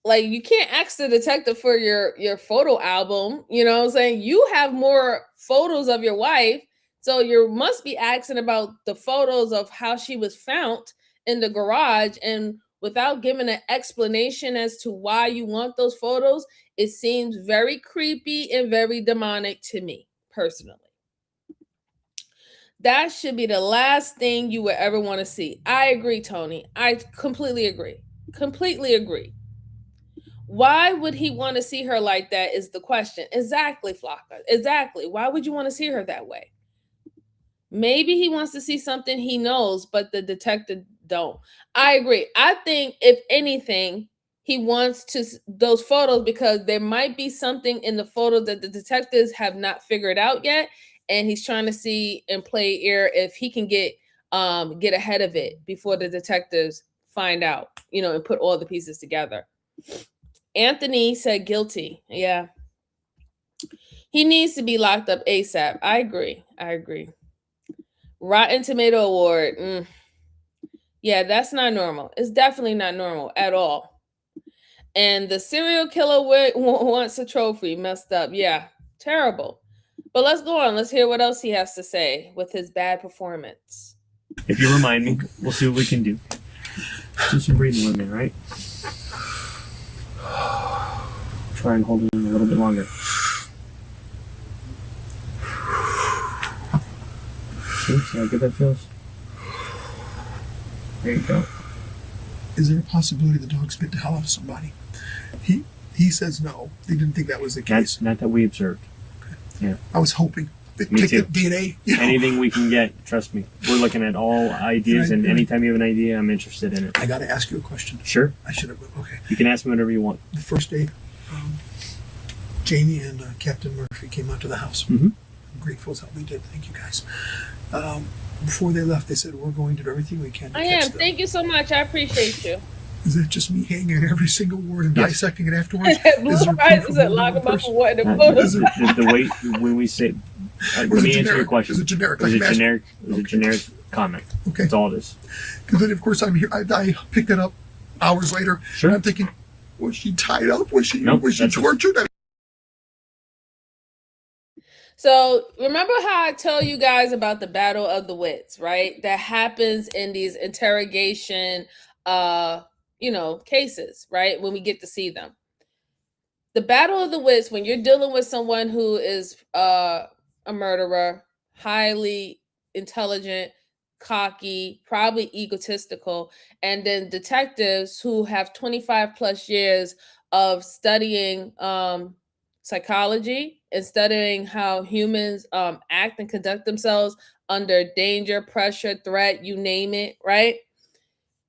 like you can't ask the detective for your photo album, you know what I'm saying? You have more photos of your wife, so you must be asking about the photos of how she was found in the garage, and without giving an explanation as to why you want those photos, it seems very creepy and very demonic to me personally. That should be the last thing you would ever want to see. I agree, Tony. I completely agree. Completely agree. Why would he want to see her like that is the question. Exactly, Flocka. Exactly. Why would you want to see her that way? Maybe he wants to see something he knows, but the detective don't. I agree. I think if anything, he wants to those photos because there might be something in the photos that the detectives have not figured out yet, and he's trying to see and play ear if he can get ahead of it before the detectives find out, you know, and put all the pieces together. Anthony said guilty. Yeah. He needs to be locked up ASAP. I agree. Rotten Tomato Award. Yeah, that's not normal. It's definitely not normal at all. And the serial killer wants a trophy. Messed up. Yeah, terrible. But let's go on. Let's hear what else he has to say with his bad performance. If you remind me, we'll see what we can do. Do some breathing with me, right? Try and hold it in a little bit longer. See how good that feels? There you go. Is there a possibility the dog spit the hell out of somebody? He says no. He didn't think that was the case. Not that we observed. Okay. Yeah. I was hoping. Me Take too. the DNA. You know. Anything we can get, trust me. We're looking at all ideas, and anytime you have an idea, I'm interested in it. I got to ask you a question. Sure. I should have. Okay. You can ask me whatever you want. The first day, Jamie and Captain Murphy came out to the house. Mm-hmm. I'm grateful as how they did. Thank you guys. Before they left, they said, we're going to do everything we can to catch them. Thank you so much. I appreciate you. Is that just me hanging at every single word and dissecting it afterwards? Blue Horizons at lock them up for what? The photos. The way when we say, let me answer your question. Is it generic? Is it generic? Is it generic comment? Okay. That's all it is. Because then, of course, I'm here. I picked it up hours later. Sure. And I'm thinking, was she tied up? Was she tortured? So remember how I tell you guys about the battle of the wits, right? That happens in these interrogation, cases, right? When we get to see them. The battle of the wits, when you're dealing with someone who is a murderer, highly intelligent, cocky, probably egotistical, and then detectives who have 25 plus years of studying psychology and studying how humans act and conduct themselves under danger, pressure, threat, you name it, right?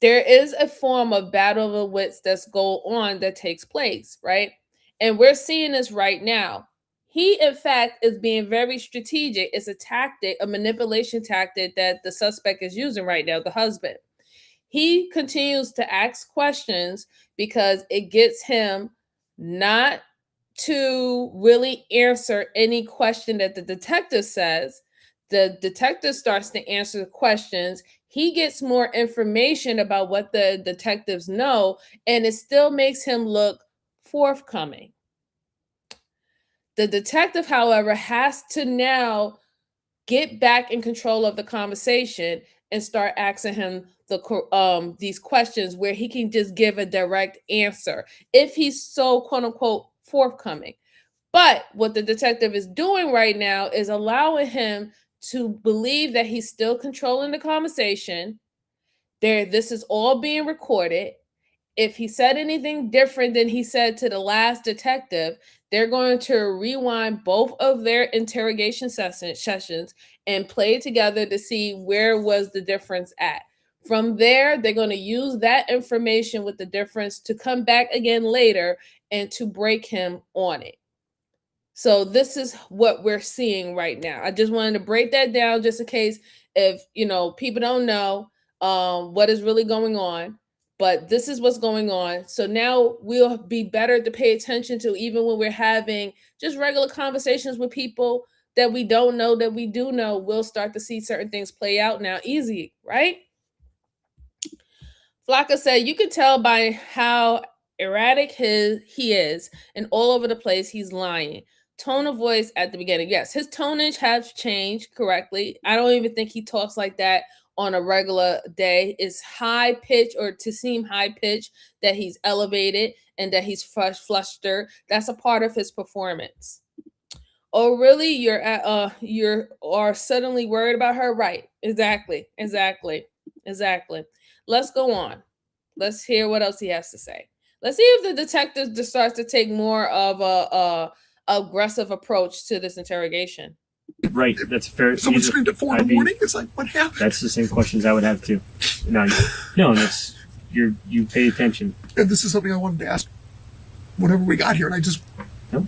there is a form of battle of the wits that's go on that takes place, right? And we're seeing this right now. He, in fact, is being very strategic. It's a tactic, a manipulation tactic that the suspect is using right now, the husband. He continues to ask questions because it gets him not to really answer any question that the detective says. The detective starts to answer the questions. He gets more information about what the detectives know, and it still makes him look forthcoming. The detective, however, has to now get back in control of the conversation and start asking him these questions where he can just give a direct answer if he's so quote unquote forthcoming. But what the detective is doing right now is allowing him to believe that he's still controlling the conversation. This is all being recorded. If he said anything different than he said to the last detective, they're going to rewind both of their interrogation sessions and play together to see where was the difference at. From there, they're going to use that information with the difference to come back again later and to break him on it. So this is what we're seeing right now. I just wanted to break that down just in case if, people don't know what is really going on, but this is what's going on. So now we'll be better to pay attention to even when we're having just regular conversations with people that we don't know that we do know. We'll start to see certain things play out now easy, right? Flocka said, you can tell by how erratic he is and all over the place he's lying. Tone of voice at the beginning. Yes, his tonage has changed correctly. I don't even think he talks like that on a regular day. It's high pitch, or to seem high pitch, that he's elevated and that he's flustered. That's a part of his performance. Oh, really? You are suddenly worried about her? Right. Exactly. Let's go on. Let's hear what else he has to say. Let's see if the detective just starts to take more of a aggressive approach to this interrogation. Right, that's fair. Someone screamed at 4 in the morning. It's like, what happened? That's the same questions I would have too. No, that's you pay attention. And this is something I wanted to ask whenever we got here, and I just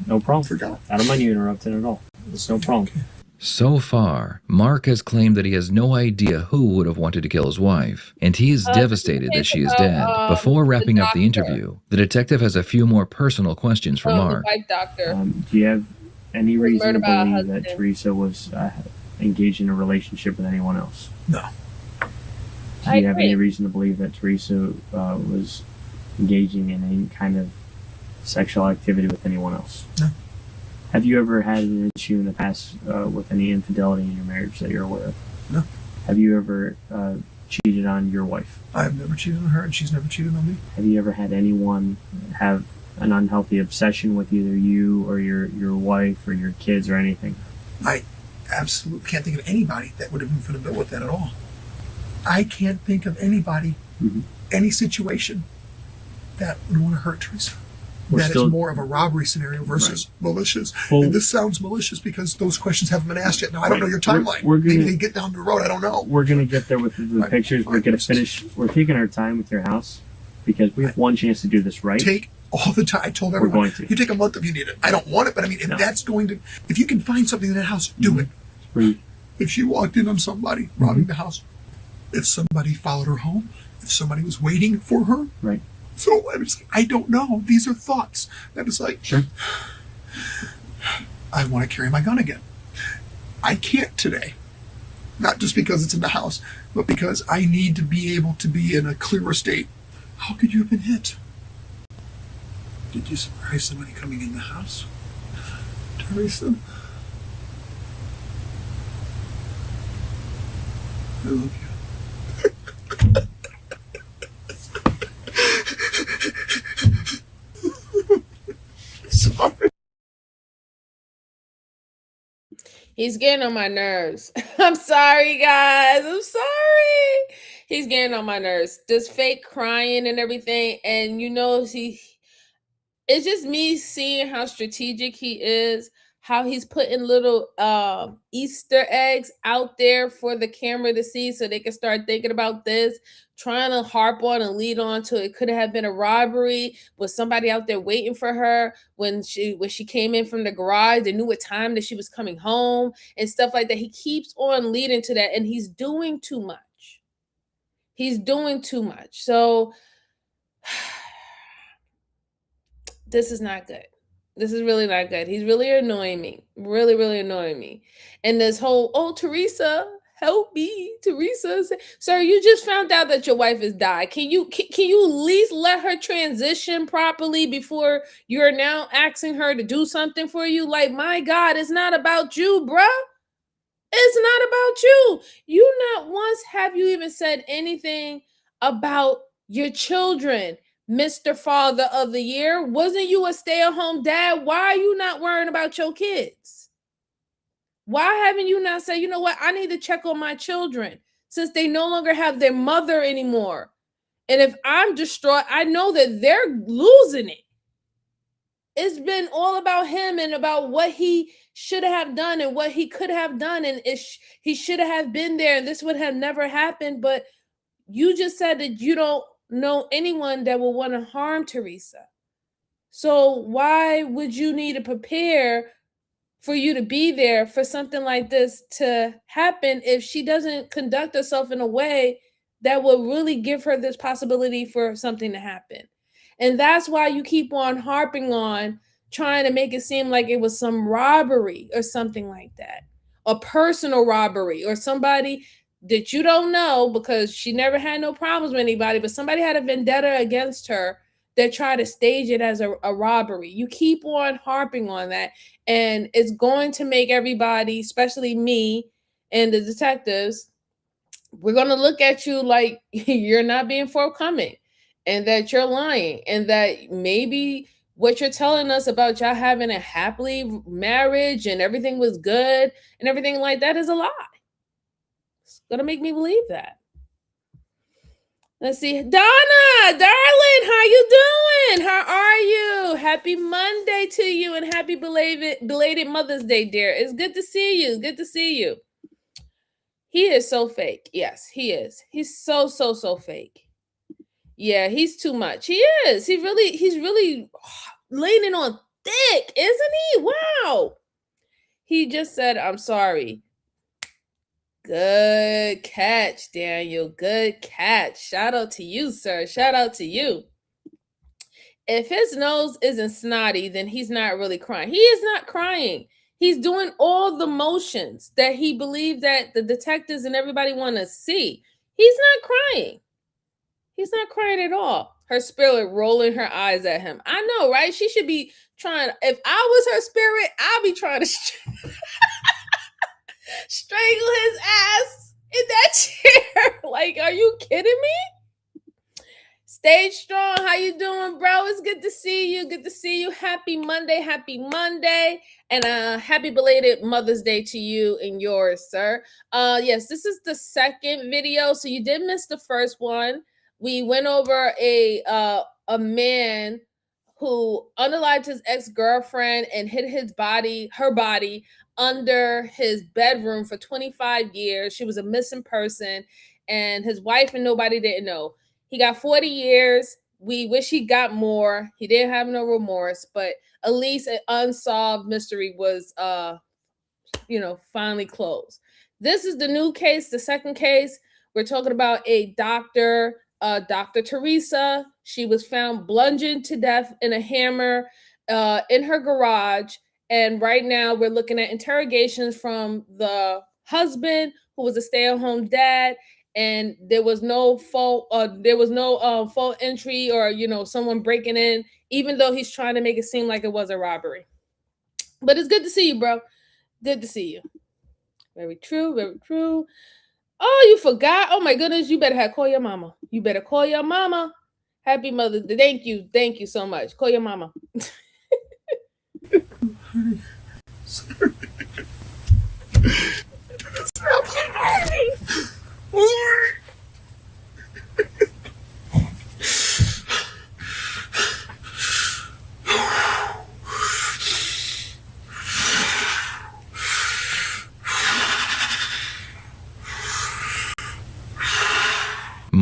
no problem. Forgot. I don't mind you interrupting at all. It's no problem. So far, Mark has claimed that he has no idea who would have wanted to kill his wife, and he is devastated that she is dead. Before wrapping up the interview, the detective has a few more personal questions for Mark. The wife doctor. Do you have any reason to about believe that Teresa was engaged in a relationship with anyone else? No. Do you have any reason to believe that Teresa was engaging in any kind of sexual activity with anyone else? No. Have you ever had an issue in the past with any infidelity in your marriage that you're aware of? No. Have you ever cheated on your wife? I have never cheated on her, and she's never cheated on me. Have you ever had anyone have an unhealthy obsession with either you or your wife or your kids or anything? I absolutely can't think of anybody that would have been fit a bill with that at all. I can't think of anybody, any situation that would want to hurt Teresa. That is more of a robbery scenario versus malicious. Well, and this sounds malicious because those questions haven't been asked yet. Now, I don't know your timeline. Maybe they get down the road. I don't know. We're going to get there with the pictures. We're going to finish. We're taking our time with your house because we have one chance to do this right. Take all the time. I told everyone. We're going to. You take a month if you need it. I don't want it, but I mean, if that's going to, if you can find something in that house, do it. Right. If she walked in on somebody robbing the house, if somebody followed her home, if somebody was waiting for her. Right. So I was like, I don't know. These are thoughts. That was like, sure. I want to carry my gun again. I can't today. Not just because it's in the house, but because I need to be able to be in a clearer state. How could you have been hit? Did you surprise somebody coming in the house? Teresa? I love you. Sorry. He's getting on my nerves. I'm sorry, guys. I'm sorry. He's getting on my nerves. This fake crying and everything. And it's just me seeing how strategic he is, how he's putting little Easter eggs out there for the camera to see so they can start thinking about this, trying to harp on and lead on to it could have been a robbery. Was somebody out there waiting for her when she came in from the garage? They knew what time that she was coming home and stuff like that. He keeps on leading to that, and he's doing too much. He's doing too much. So this is not good. This is really not good. He's really annoying me. Really, really annoying me. And this whole, oh, Teresa, help me. Teresa, sir, you just found out that your wife has died. Can you at least let her transition properly before you're now asking her to do something for you? Like, my God, it's not about you, bruh. It's not about you. You not once have you even said anything about your children. Mr. Father of the Year, wasn't you a stay-at-home dad? Why are you not worrying about your kids? Why haven't you not said, you know what, I need to check on my children since they no longer have their mother anymore? And if I'm distraught, I know that they're losing it. It's been all about him and about what he should have done and what he could have done. And he should have been there and this would have never happened. But you just said that you don't know anyone that will want to harm Teresa. So why would you need to prepare for you to be there for something like this to happen if she doesn't conduct herself in a way that will really give her this possibility for something to happen? And that's why you keep on harping on trying to make it seem like it was some robbery or something like that, a personal robbery, or somebody that you don't know because she never had no problems with anybody, but somebody had a vendetta against her that tried to stage it as a robbery. You keep on harping on that, and it's going to make everybody, especially me and the detectives, we're going to look at you like you're not being forthcoming and that you're lying and that maybe what you're telling us about y'all having a happily marriage and everything was good and everything like that is a lie. It's going to make me believe that. Let's see. Donna, darling, how you doing? How are you? Happy Monday to you and happy belated Mother's Day, dear. It's good to see you. Good to see you. He is so fake. Yes, he is. He's so fake. Yeah, he's too much. He is. He's really leaning on thick, isn't he? Wow. He just said, I'm sorry. Good catch, Daniel. Good catch. Shout out to you, sir. Shout out to you. If his nose isn't snotty, then he's not really crying. He is not crying. He's doing all the motions that he believed that the detectives and everybody want to see. He's not crying. He's not crying at all. Her spirit rolling her eyes at him. I know, right? She should be trying. If I was her spirit, I'd be trying to strangle his ass in that chair. Like, are you kidding me? Stage Strong, how you doing, bro? It's good to see you. Good to see you. Happy Monday. Happy Monday. And happy belated Mother's Day to you and yours, sir. Yes, this is the second video. So you did miss the first one. We went over a man who unalived his ex-girlfriend and hid her body under his bedroom for 25 years. She was a missing person, and his wife and nobody didn't know. He got 40 years. We wish he got more. He didn't have no remorse, but at least an unsolved mystery was finally closed. This is the new case, the second case. We're talking about a doctor, Dr. Teresa. She was found bludgeoned to death in a hammer in her garage. And right now we're looking at interrogations from the husband, who was a stay-at-home dad. And there was no fault. Fault entry or someone breaking in, even though he's trying to make it seem like it was a robbery. But it's good to see you, bro. Good to see you. Very true. Very true. Oh, you forgot? Oh my goodness! You better call your mama. You better call your mama. Happy Mother's Day. Thank you. Thank you so much. Call your mama. Sorry.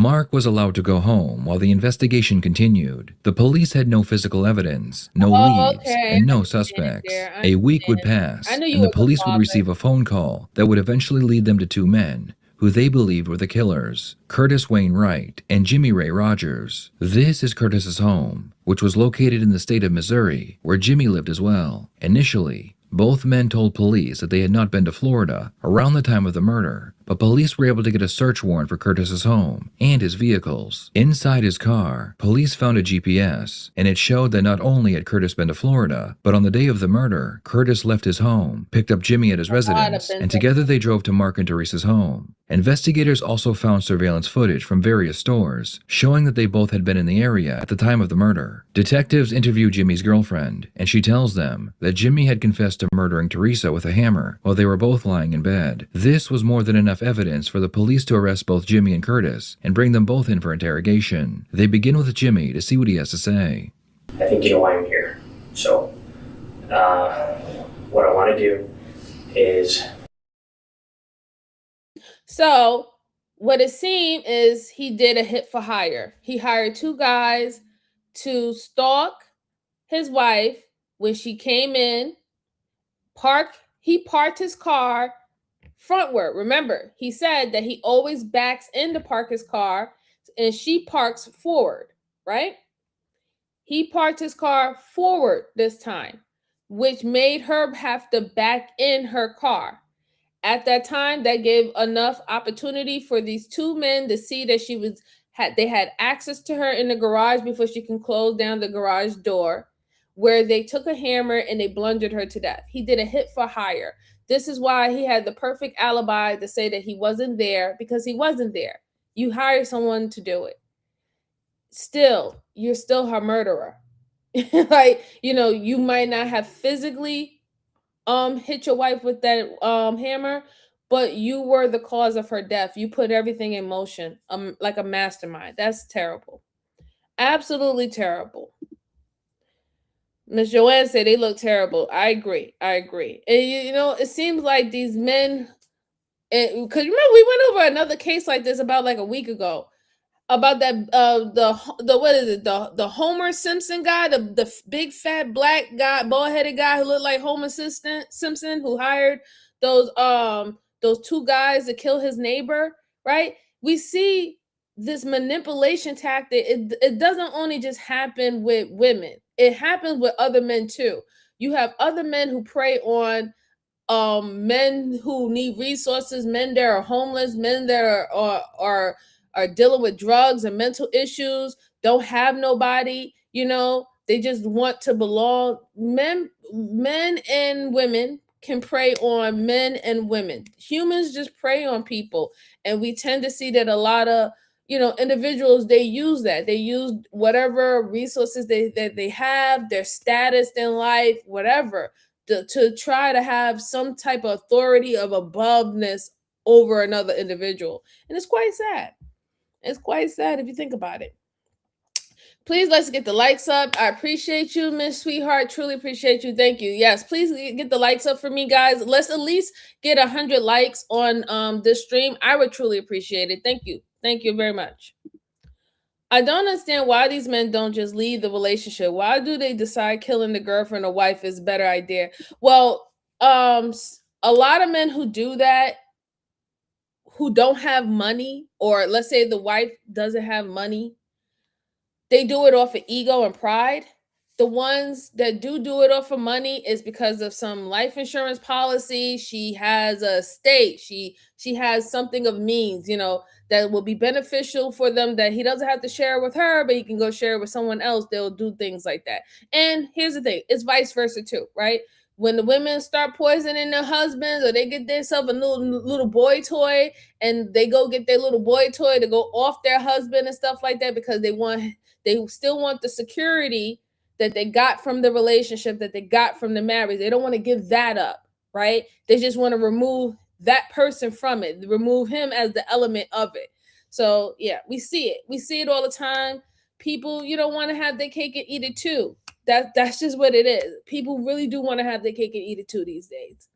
Mark was allowed to go home while the investigation continued. The police had no physical evidence, no leads, and no suspects. A week would pass, and the police would receive a phone call that would eventually lead them to two men who they believed were the killers, Curtis Wayne Wright and Jimmy Ray Rogers. This is Curtis's home, which was located in the state of Missouri, where Jimmy lived as well. Initially, both men told police that they had not been to Florida around the time of the murder, but police were able to get a search warrant for Curtis's home and his vehicles. Inside his car, police found a GPS, and it showed that not only had Curtis been to Florida, but on the day of the murder, Curtis left his home, picked up Jimmy at his residence, and together they drove to Mark and Teresa's home. Investigators also found surveillance footage from various stores, showing that they both had been in the area at the time of the murder. Detectives interview Jimmy's girlfriend, and she tells them that Jimmy had confessed to murdering Teresa with a hammer while they were both lying in bed. This was more than enough evidence for the police to arrest both Jimmy and Curtis and bring them both in for interrogation. They begin with Jimmy to see what he has to say. I think you know why I'm here. So, what I want to do is... So, what it seemed is he did a hit for hire. He hired two guys to stalk his wife when she came in, he parked his car frontward. Remember, he said that he always backs in to park his car and she parks forward, right? He parked his car forward this time, which made her have to back in her car. At that time, that gave enough opportunity for these two men to see that they had access to her in the garage before she can close down the garage door, where they took a hammer and they bludgeoned her to death. He did a hit for hire. This is why he had the perfect alibi to say that he wasn't there, because he wasn't there. You hire someone to do it. Still, you're still her murderer. Like, you might not have physically hit your wife with that hammer, but you were the cause of her death. You put everything in motion, like a mastermind. That's terrible. Absolutely terrible. Miss Joanne said they look terrible. I agree. And it seems like these men, because remember we went over another case like this about like a week ago, about that the what is it, the Homer Simpson guy, the big fat black guy, bald-headed guy who looked like Homer Simpson, who hired those two guys to kill his neighbor, right? We see this manipulation tactic. It doesn't only just happen with women, it happens with other men too. You have other men who prey on men who need resources, men that are homeless, men that are dealing with drugs and mental issues, don't have nobody, they just want to belong. Men and women can prey on men and women. Humans just prey on people, and we tend to see that a lot of individuals, they use whatever resources that they have, their status in life, whatever, to try to have some type of authority of aboveness over another individual. And it's quite sad. It's quite sad if you think about it. Please, let's get the likes up. I appreciate you, Miss Sweetheart. Truly appreciate you. Thank you. Yes, please get the likes up for me, guys. Let's at least get 100 likes on this stream. I would truly appreciate it. Thank you. Thank you very much. I don't understand why these men don't just leave the relationship. Why do they decide killing the girlfriend or wife is a better idea? Well, a lot of men who do that, who don't have money, or let's say the wife doesn't have money, they do it off of ego and pride. The ones that do it off of money is because of some life insurance policy. She has a estate. She has something of means, that will be beneficial for them, that he doesn't have to share with her, but he can go share with someone else. They'll do things like that. And here's the thing, it's vice versa too, right? When the women start poisoning their husbands, or they get themselves a little boy toy, and they go get their little boy toy to go off their husband and stuff like that, because they still want the security that they got from the relationship, that they got from the marriage. They don't want to give that up, right? They just want to remove that person from it, remove him as the element of it. So yeah, we see it. We see it all the time. People, want to have their cake and eat it too. That's just what it is. People really do want to have their cake and eat it too these days.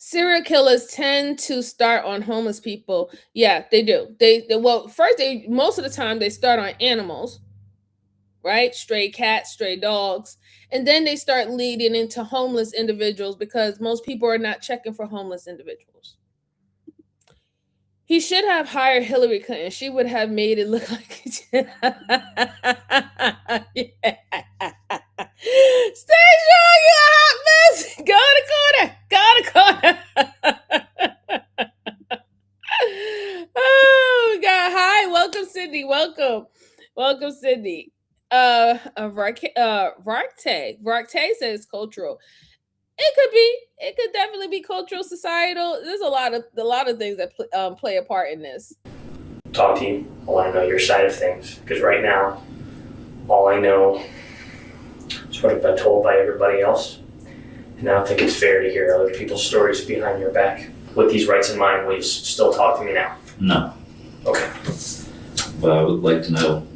Serial killers tend to start on homeless people. Yeah, they do. Well, first most of the time they start on animals, right? Stray cats, stray dogs, and then they start leading into homeless individuals because most people are not checking for homeless individuals. He should have hired Hillary Clinton. She would have made it look like yeah. Stay strong, you hot mess. Go to corner. Go to corner. Oh God. Hi, welcome, Sydney. Welcome. Welcome, Sydney. Varte says cultural. It could be. It could definitely be cultural, societal. There's a lot of things that play a part in this. Talk to you. I want to know your side of things because right now, all I know is what I've been told by everybody else, and I don't think it's fair to hear other people's stories behind your back. With these rights in mind, will you still talk to me now? No. Okay. But I would like to know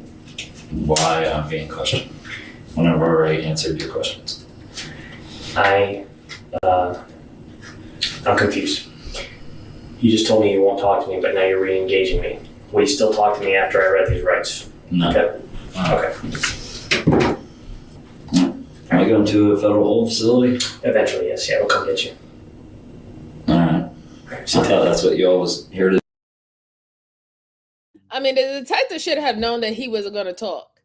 why I'm being questioned when I've already answered your questions. I'm confused. You just told me you won't talk to me, but now you're re-engaging me. Will you still talk to me after I read these rights? No. Okay. Okay. Am I going to a federal hold facility? Eventually, yes. Yeah, we'll come get you. Alright. I thought that's what y'all was here to. I mean, the detective should have known that he wasn't going to talk.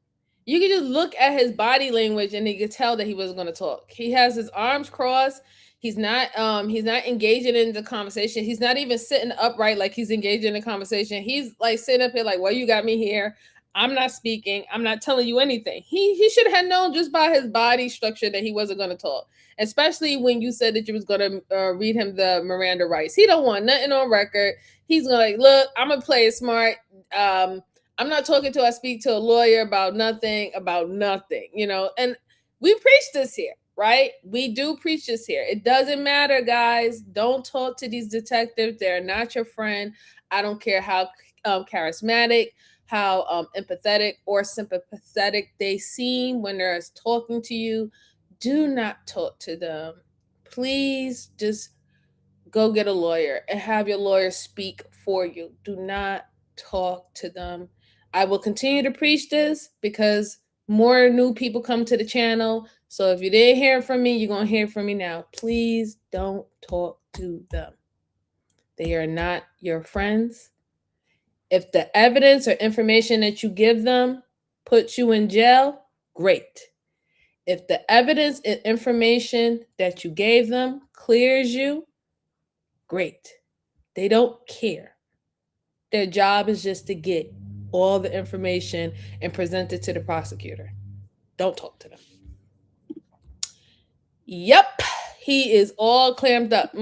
You could just look at his body language and he could tell that he wasn't going to talk. He has his arms crossed. He's not engaging in the conversation. He's not even sitting upright like he's engaging in the conversation. He's like sitting up here like, well, you got me here. I'm not speaking. I'm not telling you anything. He should have known just by his body structure that he wasn't going to talk, especially when you said that you was going to read him the Miranda rights. He don't want nothing on record. He's going to look, I'm going to play it smart. I'm not talking to, I speak to a lawyer about nothing, you know, and we preach this here, right? We do preach this here. It doesn't matter, guys. Don't talk to these detectives. They're not your friend. I don't care how charismatic, how empathetic or sympathetic they seem when they're talking to you. Do not talk to them. Please just go get a lawyer and have your lawyer speak for you. Do not talk to them. I will continue to preach this because more new people come to the channel. So if you didn't hear from me, you're going to hear from me now. Please don't talk to them. They are not your friends. If the evidence or information that you give them puts you in jail, great. If the evidence and information that you gave them clears you, great. They don't care. Their job is just to get all the information and present it to the prosecutor. Don't talk to them. Yep, he is all clammed up.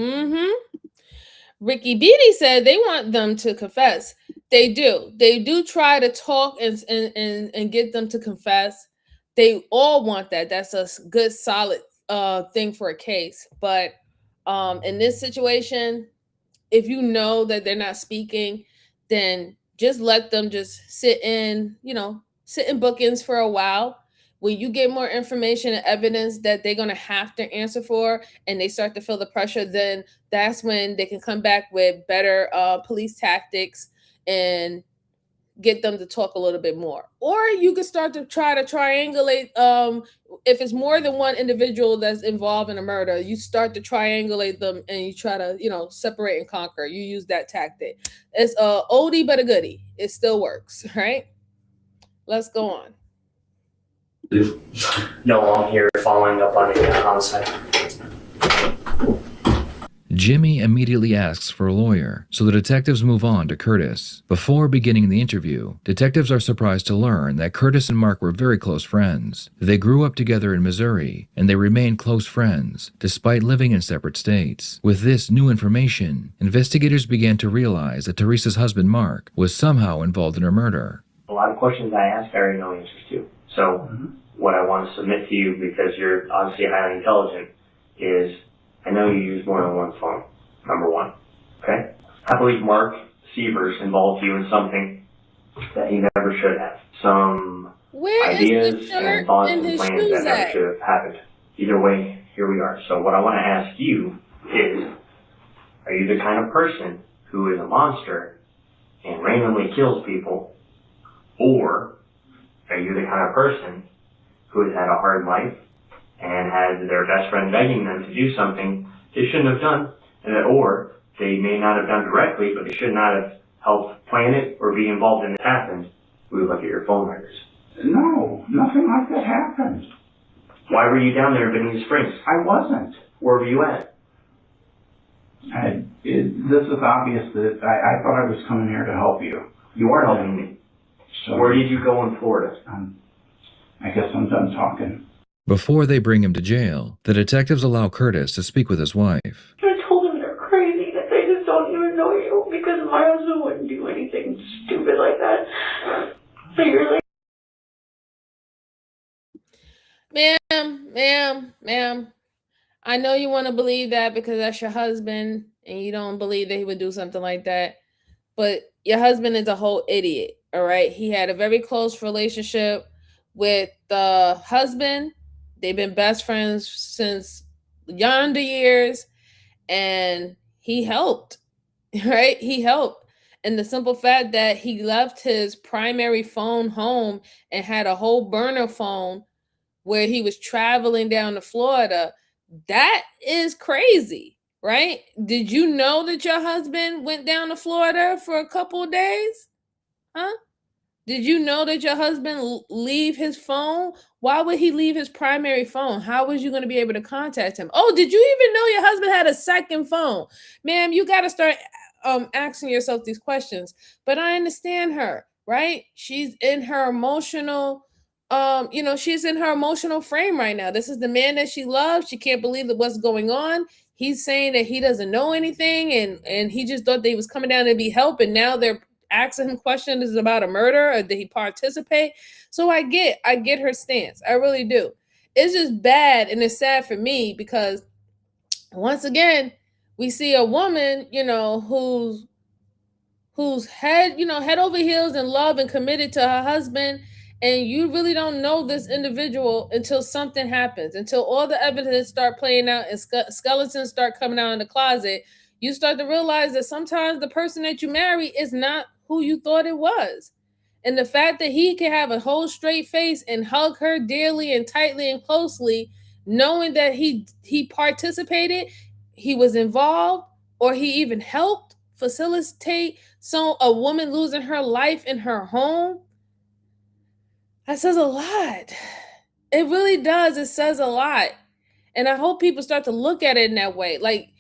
Ricky Beatty said they want them to confess. They do. They do try to talk and get them to confess. They all want that. That's a good, solid thing for a case. But in this situation, if you know that they're not speaking, then just let them just sit in bookings for a while. When you get more information and evidence that they're going to have to answer for and they start to feel the pressure, then that's when they can come back with better police tactics and get them to talk a little bit more. Or you can start to try to triangulate. If it's more than one individual that's involved in a murder, you start to triangulate them and you try to, separate and conquer. You use that tactic. It's a oldie but a goodie. It still works, right? Let's go on. No, I'm here following up on a homicide. Jimmy immediately asks for a lawyer, so the detectives move on to Curtis. Before beginning the interview, detectives are surprised to learn that Curtis and Mark were very close friends. They grew up together in Missouri, and they remained close friends, despite living in separate states. With this new information, investigators began to realize that Teresa's husband, Mark, was somehow involved in her murder. A lot of questions I ask, I already know answers to. So what I want to submit to you, because you're obviously highly intelligent, is I know you use more than one phone, number one, okay? I believe Mark Sievers involved you in something that he never should have. Some ideas and thoughts and plans that never should have happened. Either way, here we are. So what I want to ask you is, Are you the kind of person who is a monster and randomly kills people? Or are you the kind of person who has had a hard life and has their best friend begging them to do something they shouldn't have done, or they may not have done directly, but they should not have helped plan it or be involved in it happened? We would look at your phone records. No, nothing like that happened. Why were you down there in Benita Springs? I wasn't. Where were you at? This is obvious that I thought I was coming here to help you. You are helping me. So, where did you go in Florida? I guess I'm done talking. Before they bring him to jail, the detectives allow Curtis to speak with his wife. I told them they're crazy, that they just don't even know you, because my husband wouldn't do anything stupid like that. But you're like, Ma'am, I know you want to believe that because that's your husband and you don't believe that he would do something like that. But your husband is a whole idiot, all right? He had a very close relationship with the husband. They've been best friends since yonder years, and he helped, right? He helped. And the simple fact that he left his primary phone home and had a whole burner phone where he was traveling down to Florida, that is crazy, right? Did you know that your husband went down to Florida for a couple of days? Huh? Did you know that your husband leave his phone? Why would he leave his primary phone? How was you going to be able to contact him? Oh, did you even know your husband had a second phone? Ma'am, you got to start asking yourself these questions. But I understand her, right? She's in her emotional she's in her emotional frame right now. This is the man that she loves. She can't believe that what's going on. He's saying that he doesn't know anything, and he just thought they was coming down to be help, and now they're asking him questions about a murder, or did he participate? So I get her stance. I really do. It's just bad, and it's sad for me because once again, we see a woman, who's head over heels in love and committed to her husband, and you really don't know this individual until something happens, until all the evidence start playing out and skeletons start coming out in the closet. You start to realize that sometimes the person that you marry is not who you thought it was. And the fact that he can have a whole straight face and hug her dearly and tightly and closely, knowing that he participated, he was involved, or he even helped facilitate a woman losing her life in her home, that says a lot. It really does. It says a lot. And I hope people start to look at it in that way. Like,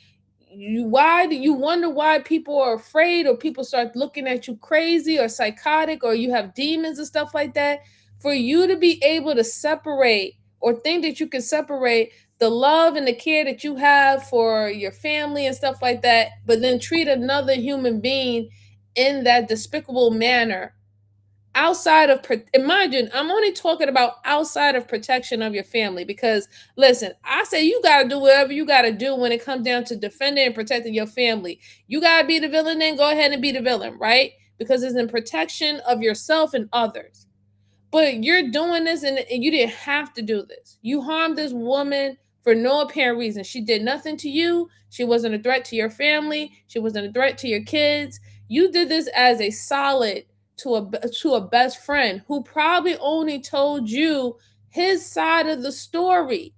why do you wonder why people are afraid, or people start looking at you crazy or psychotic, or you have demons and stuff like that? For you to be able to separate, or think that you can separate the love and the care that you have for your family and stuff like that, but then treat another human being in that despicable manner, outside of, imagine, I'm only talking about outside of protection of your family, because listen, I say you got to do whatever you got to do when it comes down to defending and protecting your family. You got to be the villain, then go ahead and be the villain, right? Because it's in protection of yourself and others. But you're doing this, and you didn't have to do this. You harmed this woman for no apparent reason. She did nothing to you. She wasn't a threat to your family. She wasn't a threat to your kids. You did this as a solid to a best friend who probably only told you his side of the story.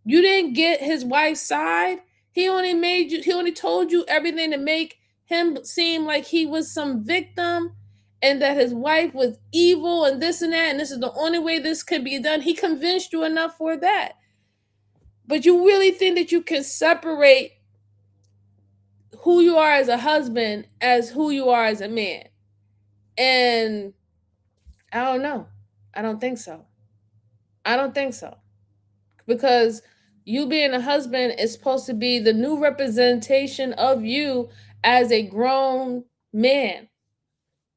You didn't get his wife's side. He only told you everything to make him seem like he was some victim, and that his wife was evil and this and that, and this is the only way this could be done. He convinced you enough for that. But you really think that you can separate who you are as a husband as who you are as a man? And I don't know. I don't think so. Because you being a husband is supposed to be the new representation of you as a grown man.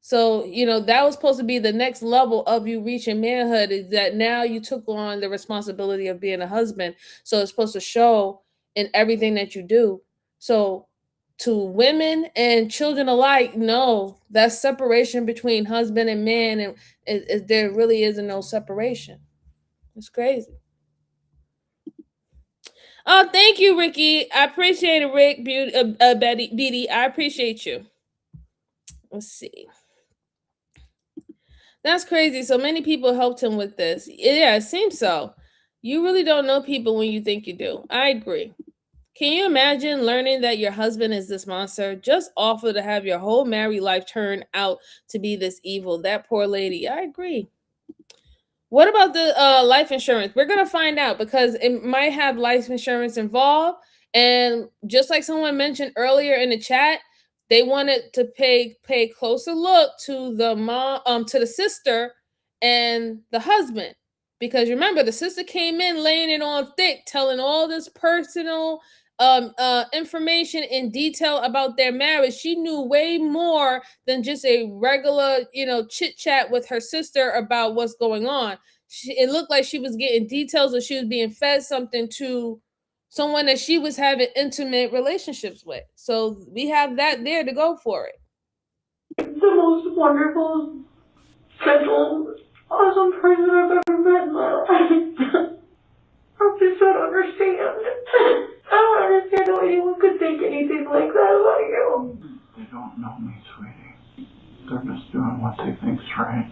So, that was supposed to be the next level of you reaching manhood, is that now you took on the responsibility of being a husband. So it's supposed to show in everything that you do. So to women and children alike, no, that separation between husband and man, and there really isn't no separation. It's crazy. Oh, thank you, Ricky. I appreciate it, Rick. Beatty, I appreciate you. Let's see. That's crazy. So many people helped him with this. Yeah, it seems so. You really don't know people when you think you do. I agree. Can you imagine learning that your husband is this monster? Just awful to have your whole married life turn out to be this evil. That poor lady. I agree. What about the life insurance? We're gonna find out because it might have life insurance involved. And just like someone mentioned earlier in the chat, they wanted to pay closer look to the mom, to the sister and the husband, because remember the sister came in laying it on thick, telling all this personal information in detail about their marriage. She knew way more than just a regular, chit chat with her sister about what's going on. It looked like she was getting details, or she was being fed something to someone that she was having intimate relationships with. So we have that there to go for it. The most wonderful, gentle, awesome person I've ever met in my life. I just don't understand. I don't understand how anyone could think anything like that about you. They don't know me, sweetie. They're just doing what they think's right.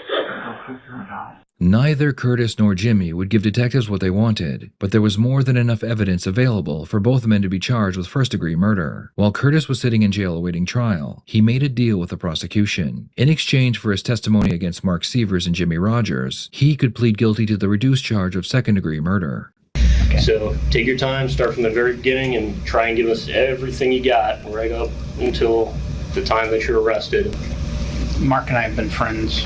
They'll figure it out. Neither Curtis nor Jimmy would give detectives what they wanted, but there was more than enough evidence available for both men to be charged with first-degree murder. While Curtis was sitting in jail awaiting trial, he made a deal with the prosecution. In exchange for his testimony against Mark Sievers and Jimmy Rogers, he could plead guilty to the reduced charge of second-degree murder. So take your time, start from the very beginning, and try and give us everything you got right up until the time that you're arrested. Mark and I have been friends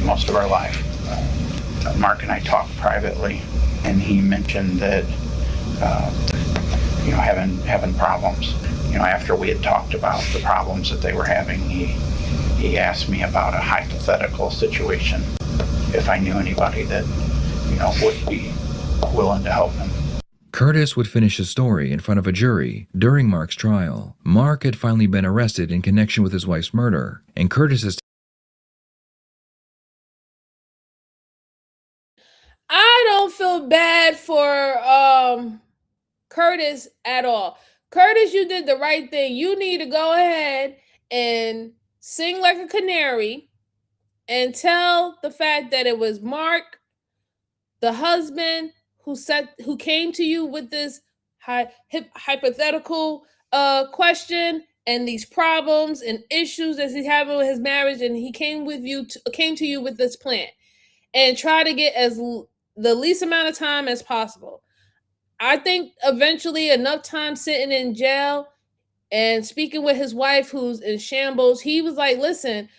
most of our life. Mark and I talked privately, and he mentioned that, having problems. After we had talked about the problems that they were having, he asked me about a hypothetical situation, if I knew anybody that, would be willing to help him. Curtis would finish his story in front of a jury during Mark's trial. Mark had finally been arrested in connection with his wife's murder, and Curtis's I don't feel bad for Curtis at all. Curtis, you did the right thing. You need to go ahead and sing like a canary and tell the fact that it was Mark, the husband, who came to you with this hypothetical question and these problems and issues that he's having with his marriage, and he came to you with this plan, and try to get the least amount of time as possible. I think eventually enough time sitting in jail and speaking with his wife who's in shambles, he was like, listen,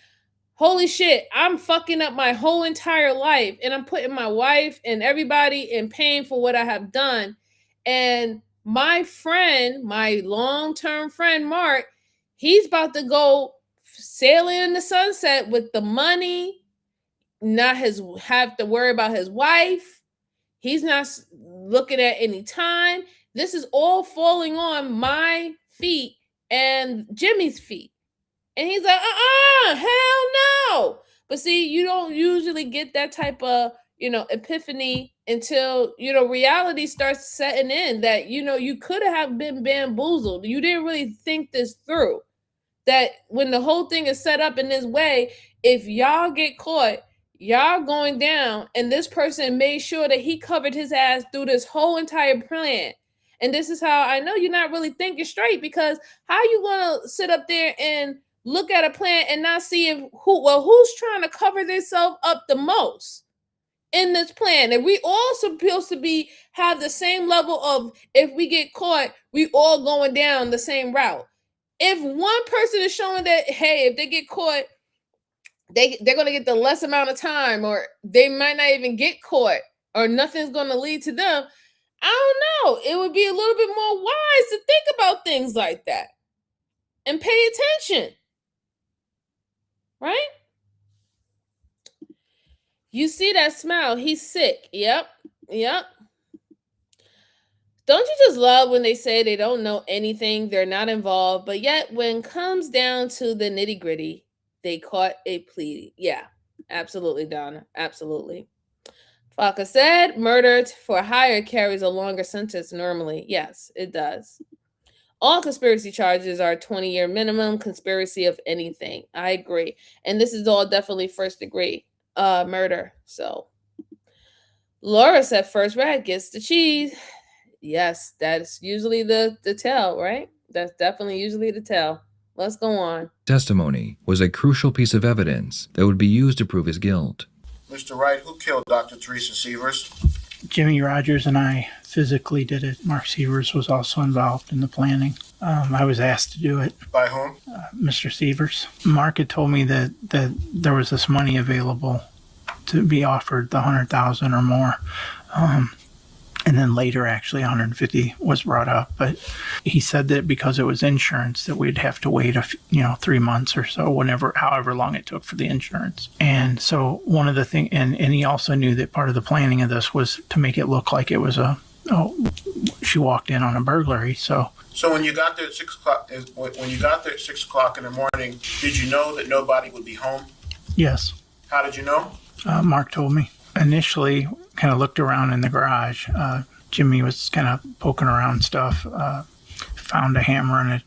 holy shit, I'm fucking up my whole entire life, and I'm putting my wife and everybody in pain for what I have done. And my friend, my long-term friend Mark, he's about to go sailing in the sunset with the money, not have to worry about his wife. He's not looking at any time. This is all falling on my feet and Jimmy's feet. And he's like, hell no. But see, you don't usually get that type of, epiphany until, reality starts setting in that, you could have been bamboozled. You didn't really think this through. That when the whole thing is set up in this way, if y'all get caught, y'all going down, and this person made sure that he covered his ass through this whole entire plan. And this is how I know you're not really thinking straight, because how you gonna sit up there and look at a plan and not see who's trying to cover themselves up the most in this plan? And we all supposed to have the same level of, if we get caught, we all going down the same route. If one person is showing that, hey, if they get caught, they're going to get the less amount of time, or they might not even get caught, or nothing's going to lead to them, I don't know. It would be a little bit more wise to think about things like that and pay attention. Right? You see that smile? He's sick. Yep. Don't you just love when they say they don't know anything, they're not involved, but yet when it comes down to the nitty gritty, they caught a plea. Yeah, absolutely, Donna. Absolutely. Faka said, murder for hire carries a longer sentence normally. Yes, it does. All conspiracy charges are 20-year minimum, conspiracy of anything. I agree. And this is all definitely first degree murder. So Laura said first rat gets the cheese. Yes, that's usually the tell, right? That's definitely usually the tell. Let's go on. Testimony was a crucial piece of evidence that would be used to prove his guilt. Mr. Wright, who killed Dr. Teresa Severs? Jimmy Rogers and I physically did it. Mark Severs was also involved in the planning. I was asked to do it. By whom? Mr. Severs. Mark had told me that there was this money available to be offered, the $100,000 or more. And then later, actually, 150 was brought up. But he said that because it was insurance, that we'd have to wait 3 months or so, however long it took for the insurance. And so one of the things, and he also knew that part of the planning of this was to make it look like it was she walked in on a burglary. So when you got there at 6 o'clock, in the morning, did you know that nobody would be home? yes, How did you know? Mark told me. Initially, kind of looked around in the garage. Jimmy was kind of poking around stuff, found a hammer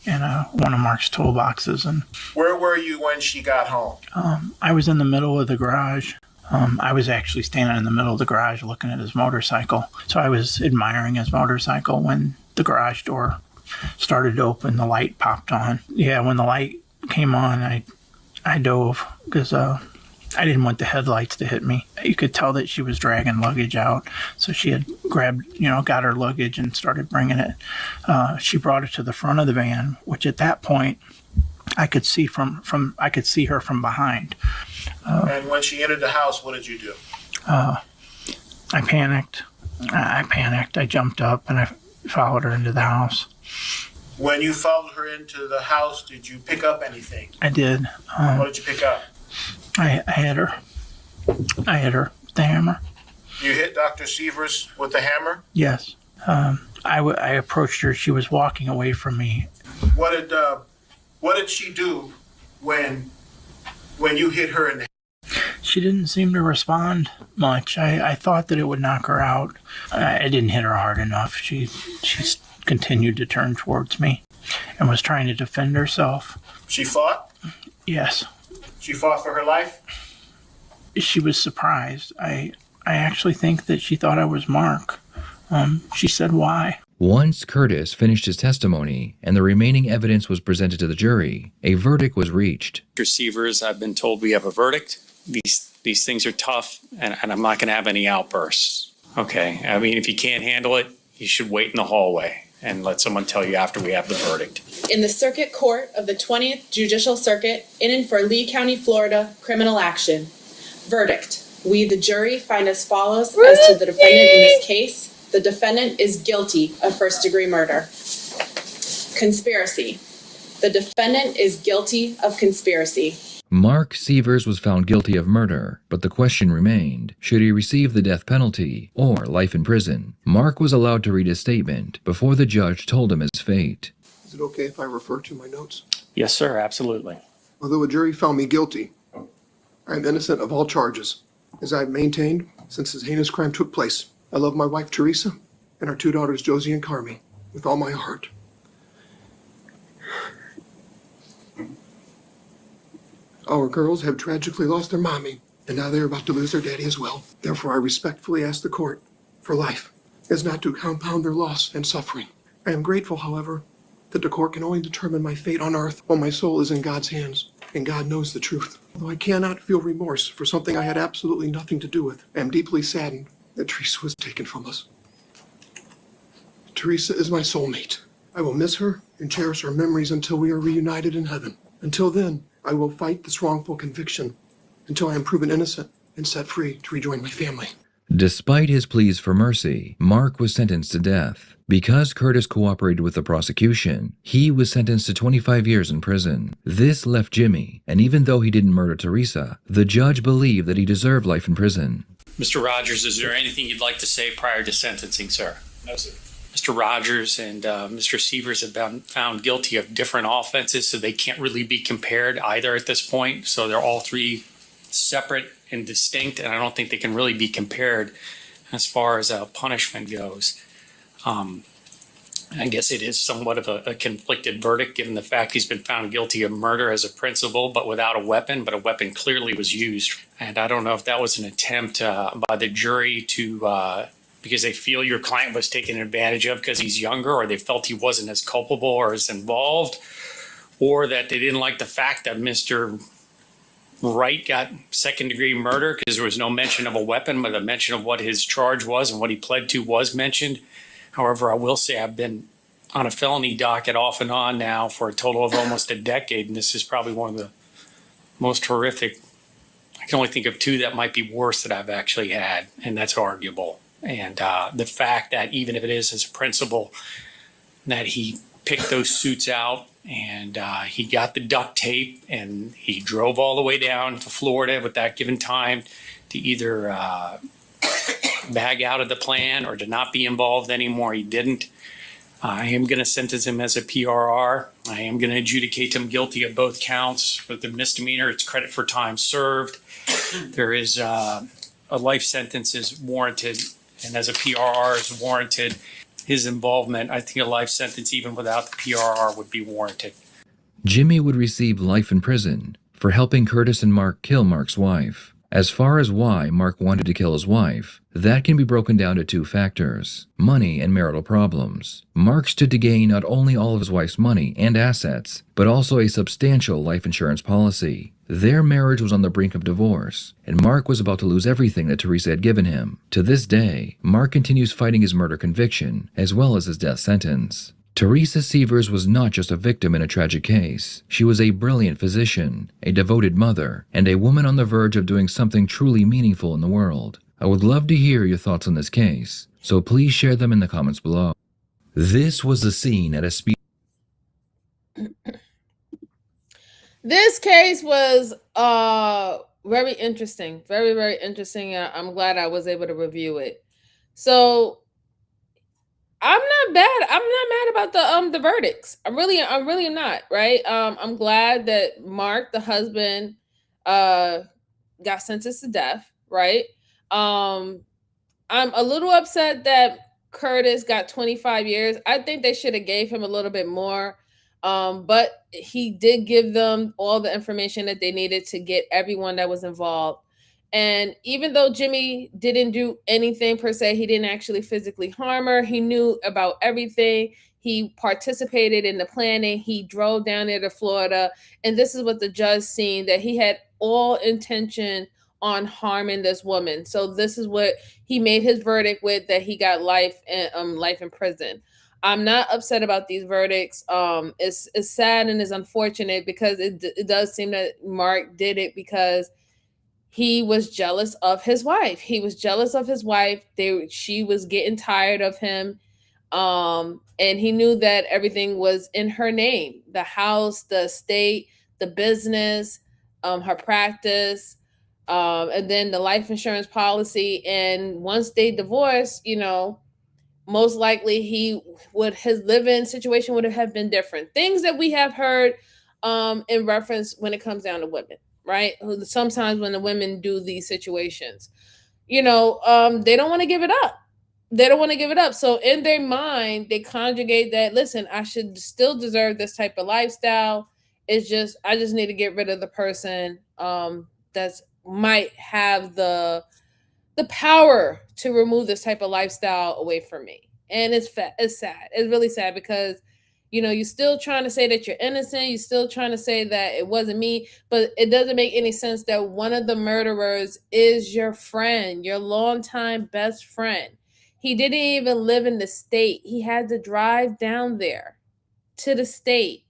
in one of Mark's toolboxes. And Where were you when she got home? I was in the middle of the garage. I was actually standing in the middle of the garage looking at his motorcycle. So I was admiring his motorcycle when the garage door started to open, the light popped on. Yeah, when the light came on, I dove because I didn't want the headlights to hit me. You could tell that she was dragging luggage out. So she had got her luggage and started bringing it. She brought it to the front of the van, which at that point I could see I could see her from behind. And when she entered the house, what did you do? I panicked. I jumped up and I followed her into the house. When you followed her into the house, did you pick up anything? I did. What did you pick up? I hit her. I hit her with the hammer. You hit Dr. Severs with the hammer? Yes. I approached her. She was walking away from me. What did she do when you hit her in the head? She didn't seem to respond much. I thought that it would knock her out. I didn't hit her hard enough. She continued to turn towards me and was trying to defend herself. She fought? Yes. She fought for her life? She was surprised. I actually think that she thought I was Mark. She said, "Why?" Once Curtis finished his testimony and the remaining evidence was presented to the jury, a verdict was reached. Mr. Severs, I've been told we have a verdict. These things are tough, and I'm not going to have any outbursts. Okay? I mean, if you can't handle it, you should wait in the hallway and let someone tell you after we have the verdict. In the Circuit Court of the 20th Judicial Circuit, in and for Lee County, Florida, criminal action. Verdict. We, the jury, find as follows as to the defendant in this case. The defendant is guilty of first-degree murder. Conspiracy. The defendant is guilty of conspiracy. Mark Severs was found guilty of murder, but the question remained, should he receive the death penalty or life in prison? Mark was allowed to read his statement before the judge told him his fate. Is it okay if I refer to my notes? Yes, sir, absolutely. Although a jury found me guilty, I am innocent of all charges. As I have maintained since this heinous crime took place, I love my wife Teresa and our 2 daughters Josie and Carmi with all my heart. Our girls have tragically lost their mommy, and now they are about to lose their daddy as well. Therefore, I respectfully ask the court for life, as not to compound their loss and suffering. I am grateful, however, that the court can only determine my fate on earth while my soul is in God's hands, and God knows the truth. Although I cannot feel remorse for something I had absolutely nothing to do with, I am deeply saddened that Teresa was taken from us. Teresa is my soulmate. I will miss her and cherish her memories until we are reunited in heaven. Until then, I will fight this wrongful conviction until I am proven innocent and set free to rejoin my family. Despite his pleas for mercy, Mark was sentenced to death. Because Curtis cooperated with the prosecution, he was sentenced to 25 years in prison. This left Jimmy, and even though he didn't murder Teresa, the judge believed that he deserved life in prison. Mr. Rogers, is there anything you'd like to say prior to sentencing, sir? No, sir. Mr. Rogers and Mr. Severs have been found guilty of different offenses, so they can't really be compared either at this point. So they're all 3 separate and distinct, and I don't think they can really be compared as far as punishment goes. I guess it is somewhat of a conflicted verdict, given the fact he's been found guilty of murder as a principal, but without a weapon. But a weapon clearly was used. And I don't know if that was an attempt by the jury to, because they feel your client was taken advantage of because he's younger, or they felt he wasn't as culpable or as involved, or that they didn't like the fact that Mr. Wright got second-degree murder because there was no mention of a weapon, but a mention of what his charge was and what he pled to was mentioned. However, I will say I've been on a felony docket off and on now for a total of almost a decade, and this is probably one of the most horrific. I can only think of two that might be worse that I've actually had, and that's arguable. And the fact that even if it is as a principal, that he picked those suits out and he got the duct tape and he drove all the way down to Florida with that given time to either bag out of the plan or to not be involved anymore. He didn't. I am going to sentence him as a PRR. I am going to adjudicate him guilty of both counts. For the misdemeanor, it's credit for time served. There is a life sentence is warranted, and as a PRR is warranted. His involvement, I think a life sentence even without the PRR would be warranted. Jimmy would receive life in prison for helping Curtis and Mark kill Mark's wife. As far as why Mark wanted to kill his wife, that can be broken down to two factors: money and marital problems. Mark stood to gain not only all of his wife's money and assets, but also a substantial life insurance policy. Their marriage was on the brink of divorce, and Mark was about to lose everything that Teresa had given him. To this day, Mark continues fighting his murder conviction, as well as his death sentence. Teresa Severs was not just a victim in a tragic case. She was a brilliant physician, a devoted mother, and a woman on the verge of doing something truly meaningful in the world. I would love to hear your thoughts on this case, so please share them in the comments below. This was the scene at a speed. This case was very interesting, very, very interesting. I'm glad I was able to review it. So I'm not mad about the verdicts. I really am not, right? I'm glad that Mark, the husband, got sentenced to death, right? I'm a little upset that Curtis got 25 years. I think they should have gave him a little bit more. But he did give them all the information that they needed to get everyone that was involved. And even though Jimmy didn't do anything per se, he didn't actually physically harm her. He knew about everything. He participated in the planning. He drove down there to Florida. And this is what the judge seen, that he had all intention on harming this woman. So this is what he made his verdict with, that he got life in prison. I'm not upset about these verdicts. It's sad and it's unfortunate because it does seem that Mark did it because he was jealous of his wife. He was jealous of his wife. She was getting tired of him. And he knew that everything was in her name: the house, the estate, the business, her practice, and then the life insurance policy. And once they divorced, most likely his live-in situation would have been different. Things that we have heard in reference when it comes down to women, right? Sometimes when the women do these situations, they don't want to give it up. They don't want to give it up. So in their mind, they conjugate that, listen, I should still deserve this type of lifestyle. I just need to get rid of the person that's might have the power to remove this type of lifestyle away from me. And it's sad. It's really sad because, you're still trying to say that you're innocent. You're still trying to say that it wasn't me, but it doesn't make any sense that one of the murderers is your friend, your longtime best friend. He didn't even live in the state. He had to drive down there to the state.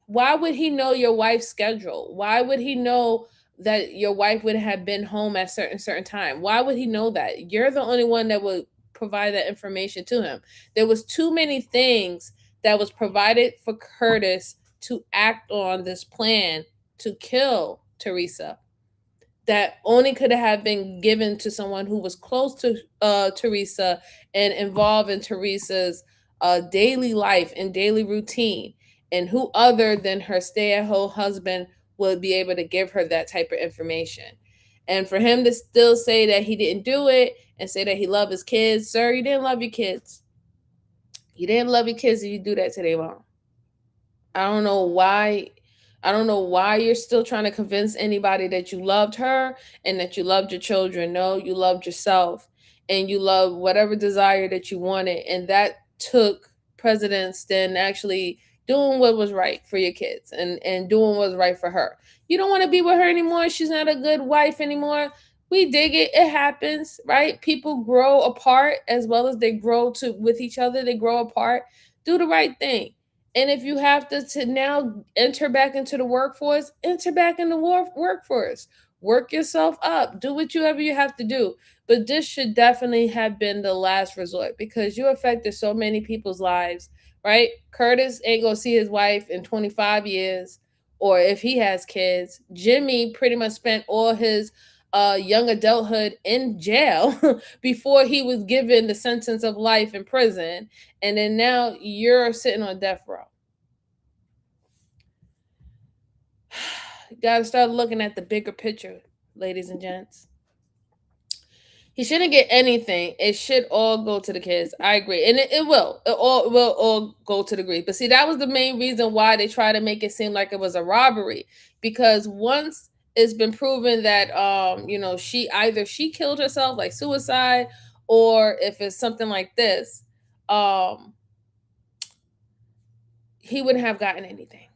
Why would he know your wife's schedule? Why would he know that your wife would have been home at certain time? Why would he know that? You're the only one that would provide that information to him. There was too many things that was provided for Curtis to act on this plan to kill Teresa that only could have been given to someone who was close to Teresa and involved in Teresa's daily life and daily routine. And who other than her stay-at-home husband would be able to give her that type of information. And for him to still say that he didn't do it and say that he loved his kids, sir, you didn't love your kids. You didn't love your kids if you do that to their mom. I don't know why you're still trying to convince anybody that you loved her and that you loved your children. No, you loved yourself and you loved whatever desire that you wanted. And that took precedence than actually doing what was right for your kids and doing what was right for her. You don't want to be with her anymore. She's not a good wife anymore. We dig it. It happens, right? People grow apart as well as they grow with each other. They grow apart. Do the right thing. And if you have to now enter back into the workforce, enter back in the workforce. Work yourself up. Do whatever you have to do. But this should definitely have been the last resort because you affected so many people's lives, right? Curtis ain't going to see his wife in 25 years, or if he has kids. Jimmy pretty much spent all his young adulthood in jail before he was given the sentence of life in prison. And then now you're sitting on death row. You got to start looking at the bigger picture, ladies and gents. He shouldn't get anything. It should all go to the kids. I agree. And it will. It will all go to the kids. But see, that was the main reason why they try to make it seem like it was a robbery. Because once it's been proven that she killed herself, like suicide, or if it's something like this, he wouldn't have gotten anything.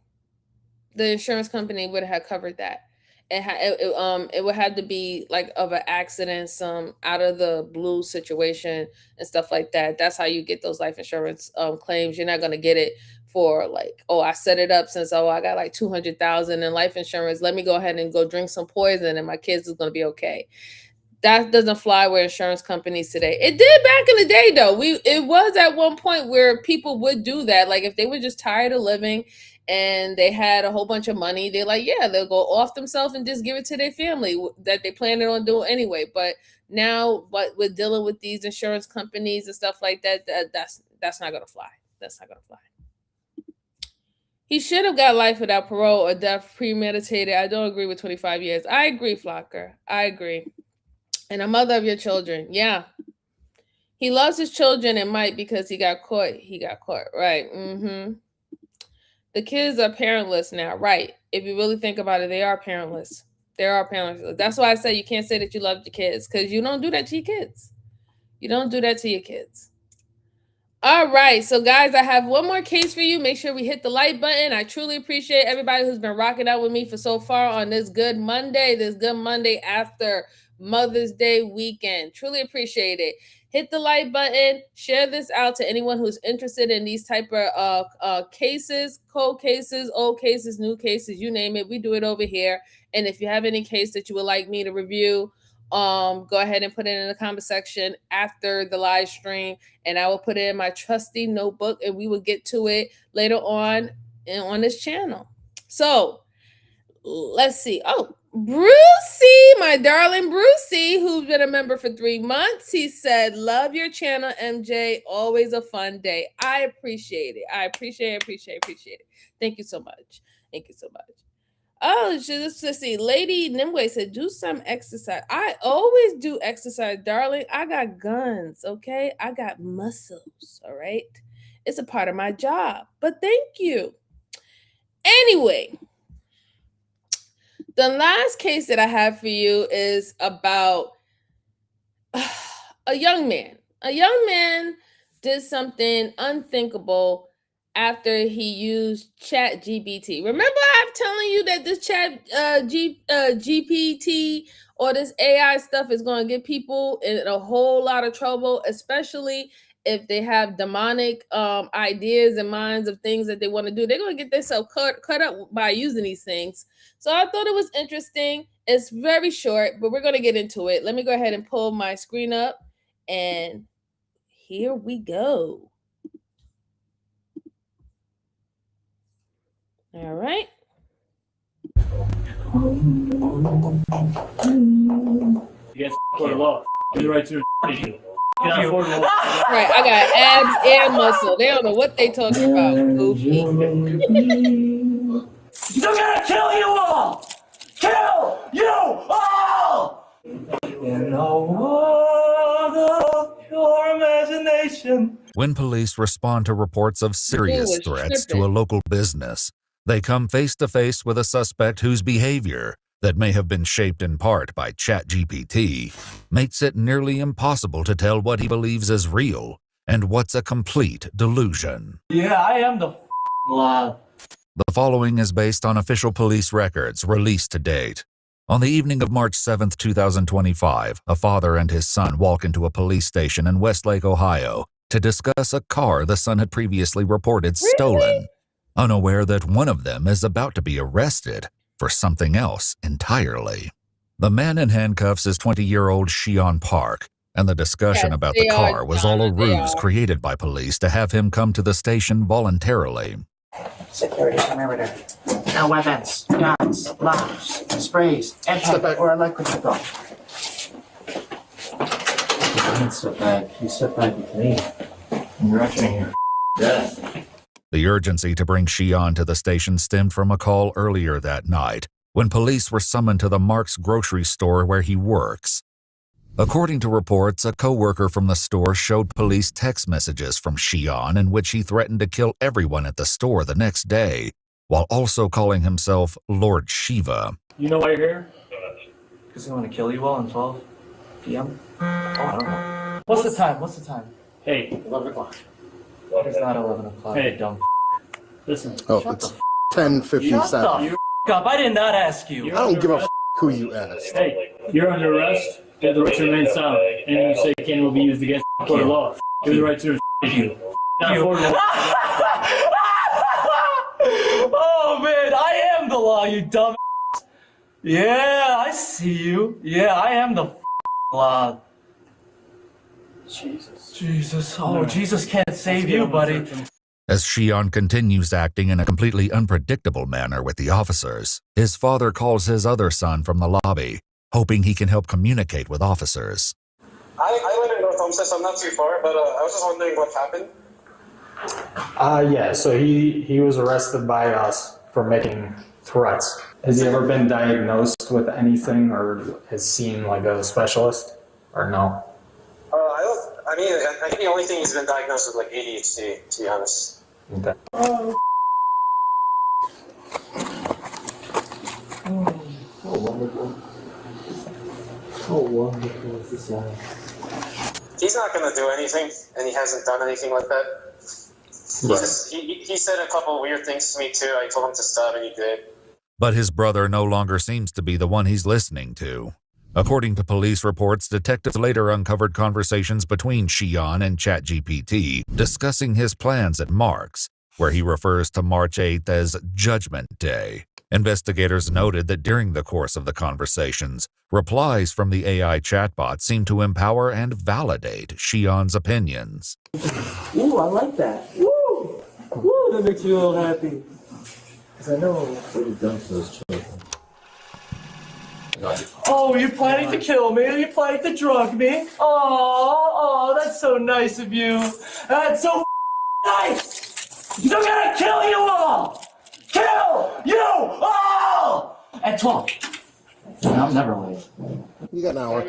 The insurance company would have covered that. It would have to be like of an accident, some out of the blue situation and stuff like that. That's how you get those life insurance claims. You're not going to get it for like, oh, I set it up since, I got like 200,000 in life insurance. Let me go ahead and go drink some poison and my kids is going to be okay. That doesn't fly with insurance companies today. It did back in the day, though. It was at one point where people would do that. Like if they were just tired of living and they had a whole bunch of money, they're like, yeah, they'll go off themselves and just give it to their family that they planned on doing anyway. But now, what we're dealing with these insurance companies and stuff like that, that's not gonna fly. That's not gonna fly. He should have got life without parole or death premeditated. I don't agree with 25 years. I agree, Flocker. I agree. And a mother of your children. Yeah. He loves his children and might because he got caught. He got caught. Right. Mm-hmm. The kids are parentless now. Right. If you really think about it, they are parentless. They are parentless. That's why I say you can't say that you love your kids because you don't do that to your kids. You don't do that to your kids. All right. So, guys, I have one more case for you. Make sure we hit the like button. I truly appreciate everybody who's been rocking out with me for so far on this good Monday after Mother's Day weekend. Truly appreciate it. Hit the like button. Share this out to anyone who's interested in these type of cases, cold cases, old cases, new cases, you name it. We do it over here. And if you have any case that you would like me to review, go ahead and put it in the comment section after the live stream, and I will put it in my trusty notebook, and we will get to it later on this channel. So let's see. Oh, Brucey, my darling Brucey, who's been a member for 3 months. He said, love your channel, MJ. Always a fun day. I appreciate it. I appreciate it. Thank you so much. Thank you so much. Oh, let's see. Lady Nimway said, do some exercise. I always do exercise, darling. I got guns, okay? I got muscles, all right? It's a part of my job, but thank you. Anyway, the last case that I have for you is about a young man. A young man did something unthinkable after he used ChatGPT. Remember I'm telling you that this GPT or this AI stuff is going to get people in a whole lot of trouble, especially if they have demonic ideas and minds of things that they want to do. They're going to get themselves cut up by using these things. So I thought it was interesting. It's very short, but we're going to get into it. Let me go ahead and pull my screen up, and here we go. All right. Yes, for the law. Do right to you. Right, I got abs and muscle. They don't know what they talking about. Goofy. They're gonna kill you all! Kill you all! In a world of pure imagination. When police respond to reports of serious threats to a local business, they come face to face with a suspect whose behavior, that may have been shaped in part by ChatGPT, makes it nearly impossible to tell what he believes is real and what's a complete delusion. Yeah, I am the law. The following is based on official police records released to date. On the evening of March 7, 2025, a father and his son walk into a police station in Westlake, Ohio, to discuss a car the son had previously reported stolen, unaware that one of them is about to be arrested for something else entirely. The man in handcuffs is 20-year-old Shion Park, and the discussion about the car was all a ruse created by police to have him come to the station voluntarily. Security, come over there. No weapons, guns, knives, sprays, anything, or electric gun. Don't step back. You step back with me. You're entering your death. The urgency to bring Shion to the station stemmed from a call earlier that night, when police were summoned to the Mark's grocery store where he works. According to reports, a co-worker from the store showed police text messages from Shion in which he threatened to kill everyone at the store the next day, while also calling himself Lord Shiva. You know why you're here? Because I want to kill you all in 12 p.m.? Oh, I don't know. What's the time? Hey. 11 o'clock. It's not 11 o'clock, Hey. you dumb Listen. Oh, Shut it's the 10:57. Shut the up. I did not ask you. I don't give a who you asked. Hey, you're under arrest. You have the right to remain silent. Anything you say can will be used against you for the law. You have the right to you. Oh man, I am the law, you dumb. Yeah, I see you. Yeah, I am the law. Jesus. Oh, Jesus can't save you, buddy. As Shion continues acting in a completely unpredictable manner with the officers, his father calls his other son from the lobby, hoping he can help communicate with officers. I live in North Homestead, so I'm not too far, but I was just wondering what happened. Yeah, so he was arrested by us for making threats. Has he ever been diagnosed with anything or has seen like a specialist or no? I think the only thing he's been diagnosed with like ADHD, to be honest. Okay. Oh, so wonderful. So wonderful is this life. He's not going to do anything, and he hasn't done anything like that. He said a couple weird things to me too. I told him to stop, and he did. But his brother no longer seems to be the one he's listening to. According to police reports, detectives later uncovered conversations between Shion and ChatGPT discussing his plans at Mark's, where he refers to March 8th as Judgment Day. Investigators noted that during the course of the conversations, replies from the AI chatbot seemed to empower and validate Shion's opinions. Ooh, I like that. Woo! Woo, that makes me a little happy. Because I know what you've done for those children. Oh, you're planning to kill me? You're planning to drug me? Oh, that's so nice of you. That's so nice. They're gonna kill you all. Kill you all at 12. I'm never late. You got an hour.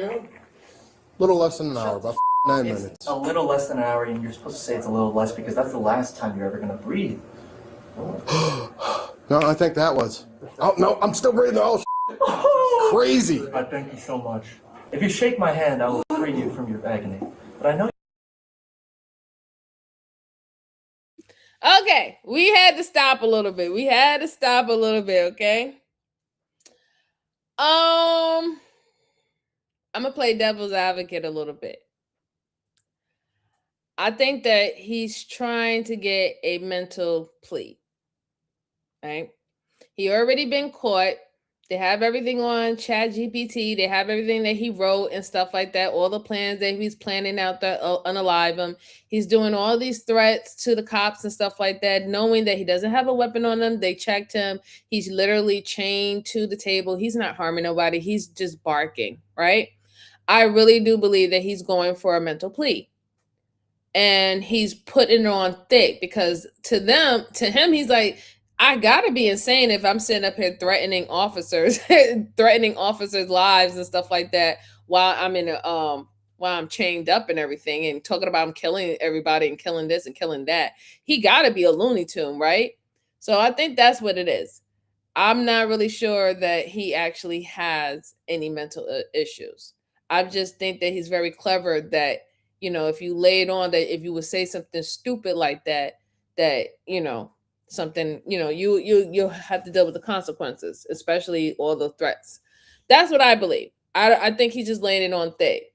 Little less than an hour, about 9 minutes. It's a little less than an hour, and you're supposed to say it's a little less because that's the last time you're ever gonna breathe. No, I think that was. Oh, no, I'm still breathing. Oh, crazy. I thank you so much. If you shake my hand, I will free you from your agony. But I know. Okay, we had to stop a little bit. Okay. I'm gonna play devil's advocate a little bit. I think that he's trying to get a mental plea. Right? He already been caught. They have everything on ChatGPT. They have everything that he wrote and stuff like that. All the plans that he's planning out to unalive him. He's doing all these threats to the cops and stuff like that, knowing that he doesn't have a weapon on him. They checked him. He's literally chained to the table. He's not harming nobody. He's just barking, right? I really do believe that he's going for a mental plea. And he's putting it on thick because to him, he's like, I gotta be insane if I'm sitting up here threatening officers, threatening officers' lives and stuff like that while I'm in a while I'm chained up and everything and talking about I'm killing everybody and killing this and killing that. He gotta be a Looney Tune, right? So I think that's what it is. I'm not really sure that he actually has any mental issues. I just think that he's very clever that, if you lay it on that if you would say something stupid like that, something, you'll have to deal with the consequences, especially all the threats. That's what I believe. I think he's just laying it on thick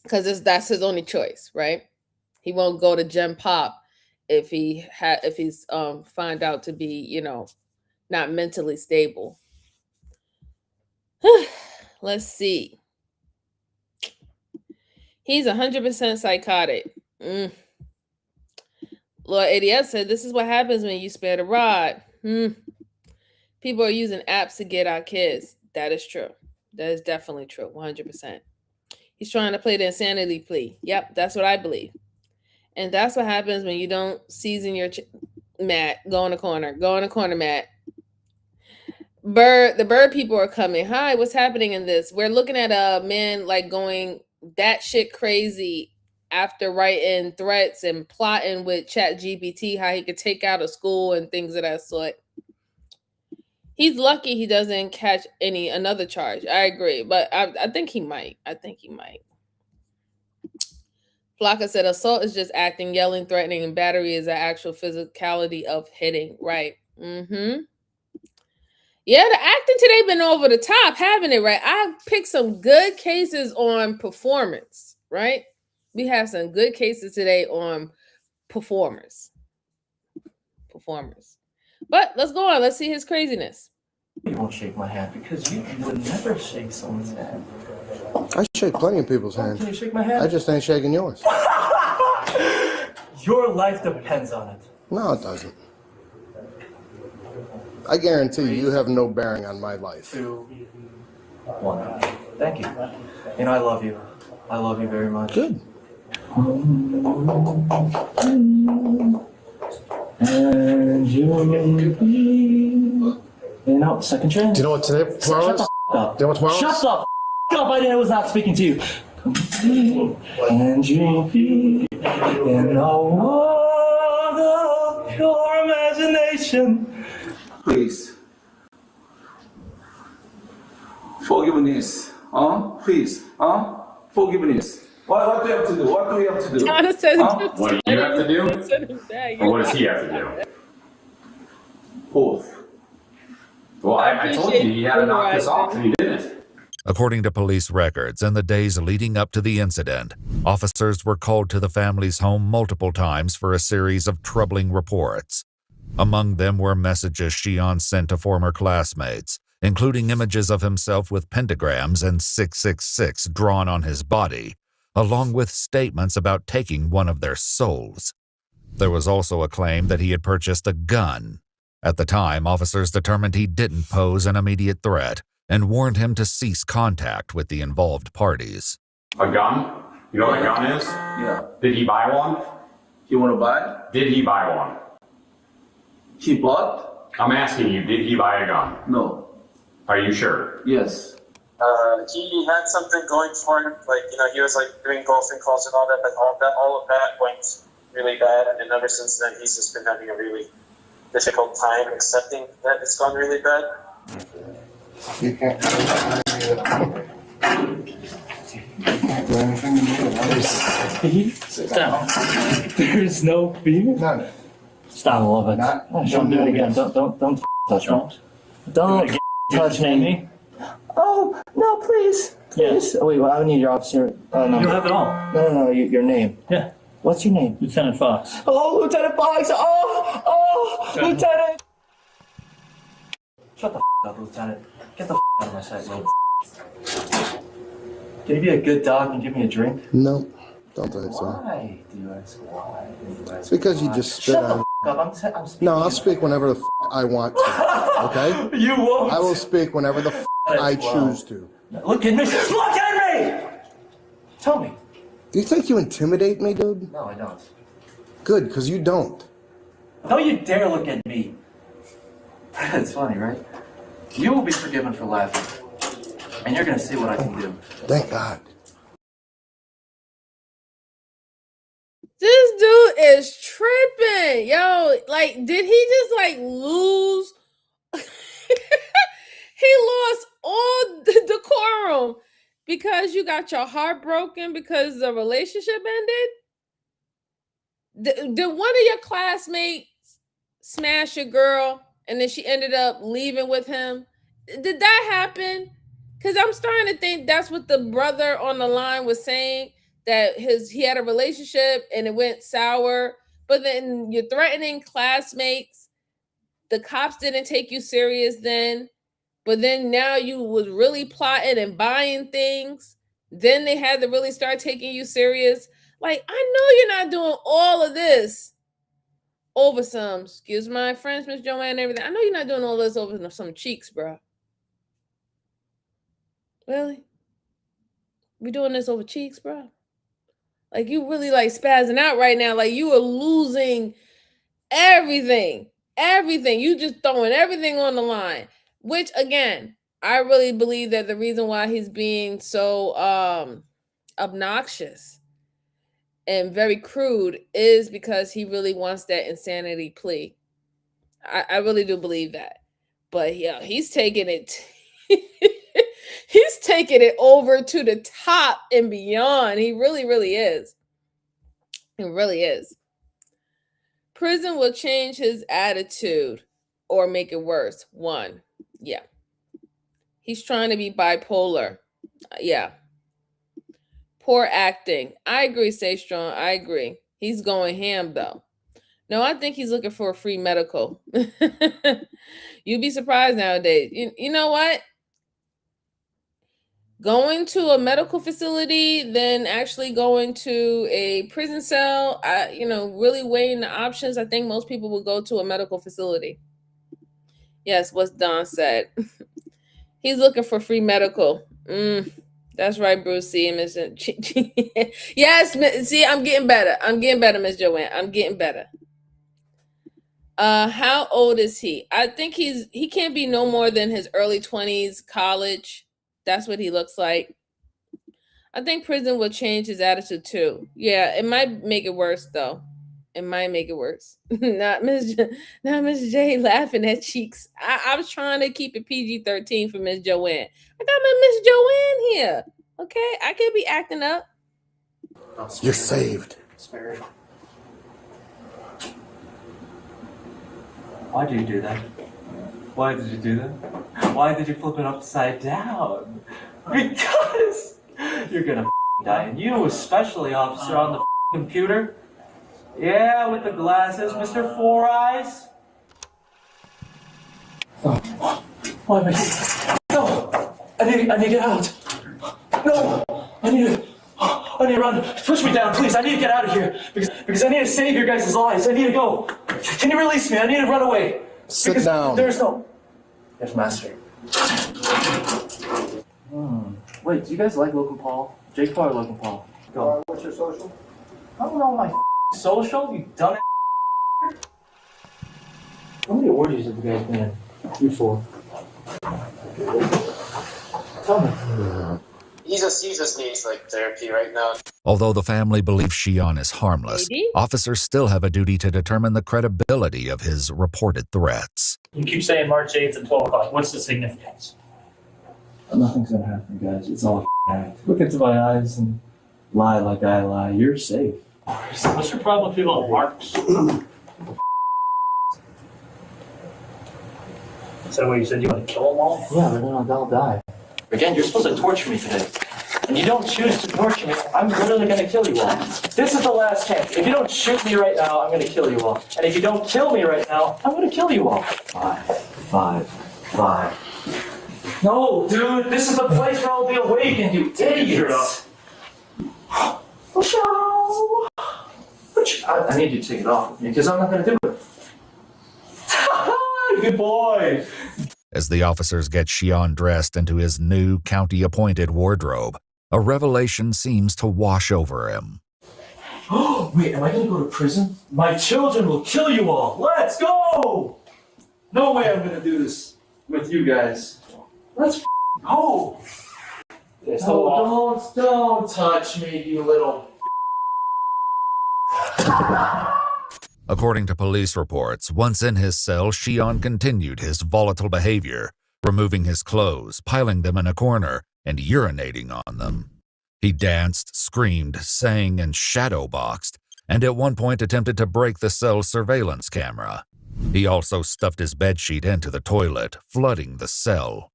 because that's his only choice, right? He won't go to Gen Pop if he's find out to be, not mentally stable. Let's see. He's 100% psychotic. Lord ADS said, this is what happens when you spare the rod. People are using apps to get our kids. That is true. That is definitely true. 100%. He's trying to play the insanity plea. Yep, that's what I believe. And that's what happens when you don't season your Matt. Go in the corner. Go in the corner, Matt. The bird people are coming. Hi, what's happening in this? We're looking at a man like going that shit crazy after writing threats and plotting with ChatGPT how he could take out a school and things of that sort. He's lucky he doesn't catch another charge. I agree, but I think he might. Flocka said assault is just acting, yelling, threatening, and battery is the actual physicality of hitting. Right. Yeah, the acting today been over the top, haven't it, right? I picked some good cases on performance, right? We have some good cases today on performers. But let's go on. Let's see his craziness. You won't shake my hand because you would never shake someone's hand. I shake plenty of people's hands. Can you shake my hand? I just ain't shaking yours. Your life depends on it. No, it doesn't. I guarantee you have no bearing on my life. 2, 1. Thank you. And I love you. I love you very much. Good. And second chance. Do you know what today tomorrow is? Shut the up. Do you know what tomorrow is? Shut the up. I was not speaking to you. And you'll be in a world of pure imagination. Please. Forgiveness. Please. Forgiveness. What do you have to do? What do we have to do? What do you have to do? Or what does he have to do? Both. Well, I told you he had to knock this off and he didn't. According to police records, in the days leading up to the incident, officers were called to the family's home multiple times for a series of troubling reports. Among them were messages Shion sent to former classmates, including images of himself with pentagrams and 666 drawn on his body, along with statements about taking one of their souls. There was also a claim that he had purchased a gun. At the time, officers determined he didn't pose an immediate threat and warned him to cease contact with the involved parties. A gun? You know what a gun is? Yeah. Did he buy one? You want to buy? Did he buy one? He bought? I'm asking you, did he buy a gun? No. Are you sure? Yes. He had something going for him, he was doing golfing calls and all that, but all of that went really bad, and ever since then he's just been having a really difficult time accepting that it's gone really bad. You can't do anything to me. Sit down. There's no fear? None. Stop, I love it. Don't do it again. Don't touch me. Don't touch me. Oh, no, please. Please. Oh, wait, well, I need your officer. No. You don't have it all. No, your name. Yeah. What's your name? Lieutenant Fox. Oh, Lieutenant Fox. Oh, Lieutenant. Shut the up, Lieutenant. Get the out of my sight, little. Can you be a good dog and give me a drink? No, don't think so. Why do you ask why? It's because you just spit on. I'm speaking. No, I'll speak whenever the I want to. Okay? You won't. I will speak whenever the I choose to. Look at me. Look at me! Tell me. Do you think you intimidate me, dude? No, I don't. Good, because you don't. Don't you dare look at me. It's funny, right? You will be forgiven for laughing. And you're gonna see what I can do. Thank God. This dude is tripping. Yo, like, did he just like lose? He lost all the decorum because you got your heart broken because the relationship ended? Did one of your classmates smash your girl and then she ended up leaving with him? Did that happen? Because I'm starting to think that's what the brother on the line was saying, that he had a relationship and it went sour, but then you're threatening classmates. The cops didn't take you serious then, but then now you was really plotting and buying things. Then they had to really start taking you serious. Like, I know you're not doing all of this over some, excuse my French, Miss Joanne, and everything. I know you're not doing all this over some cheeks, bro. Really? We doing this over cheeks, bro? Like, you really like spazzing out right now. Like, you are losing everything. Everything. You just throwing everything on the line. Which, again, I really believe that the reason why he's being so obnoxious and very crude is because he really wants that insanity plea. I really do believe that. But yeah, he's taking it. He's taking it over to the top and beyond. He really, really is. He really is. Prison will change his attitude or make it worse. 1. Yeah. He's trying to be bipolar. Yeah. Poor acting. I agree, Stay Strong. I agree. He's going ham, though. No, I think he's looking for a free medical. You'd be surprised nowadays. You know what? Going to a medical facility, then actually going to a prison cell, really weighing the options, I think most people will go to a medical facility. Yes, what Don said. He's looking for free medical. That's right, Bruce. See, yes, see, I'm getting better. I'm getting better, Miss Joanne. I'm getting better. How old is he? I think he can't be no more than his early 20s, college. That's what he looks like. I think prison will change his attitude too. Yeah, it might make it worse though. It might make it worse. Not Miss J laughing at cheeks. I was trying to keep it PG-13 for Miss Joanne. I got my Miss Joanne here. Okay, I can't be acting up. You're saved. Spirit. Why did you do that? Why did you do that? Why did you flip it upside down? Because you're gonna die. And you, especially, officer, on the computer. Yeah, with the glasses, Mr. Four Eyes. Oh. Why am I here? No! I need to get out. No! I need to run. Push me down, please. I need to get out of here. Because I need to save your guys' lives. I need to go. Can you release me? I need to run away. Sit down. There's no... Yes, master. Wait, do you guys like Logan Paul? Jake Paul or Logan Paul? Go. What's your social? I don't know my social, you dumb. How many orgies have you guys been in? You 4. Tell me. He just needs like therapy right now. Although the family believes Shion is harmless, officers still have a duty to determine the credibility of his reported threats. You keep saying March 8th at 12 o'clock. What's the significance? Nothing's gonna happen, guys. It's all a act. Look into my eyes and lie like I lie. You're safe. What's your problem with people on marks? Is that what you said? You want to kill them all? Yeah, but then they'll die. Again, you're supposed to torture me today. And you don't choose to torture me, I'm literally gonna kill you all. This is the last chance. If you don't shoot me right now, I'm gonna kill you all. And if you don't kill me right now, I'm gonna kill you all. 5. No, dude, this is the place where I'll be awakened, you idiots. I need you to take it off with me, because I'm not gonna do it. Good boy. As the officers get Shion dressed into his new county-appointed wardrobe, a revelation seems to wash over him. Oh, wait, am I gonna go to prison? My children will kill you all. Let's go! No way I'm gonna do this with you guys. Let's go. Don't touch me, you little. According to police reports, once in his cell, Shion continued his volatile behavior, removing his clothes, piling them in a corner, and urinating on them. He danced, screamed, sang, and shadowboxed, and at one point attempted to break the cell's surveillance camera. He also stuffed his bedsheet into the toilet, flooding the cell.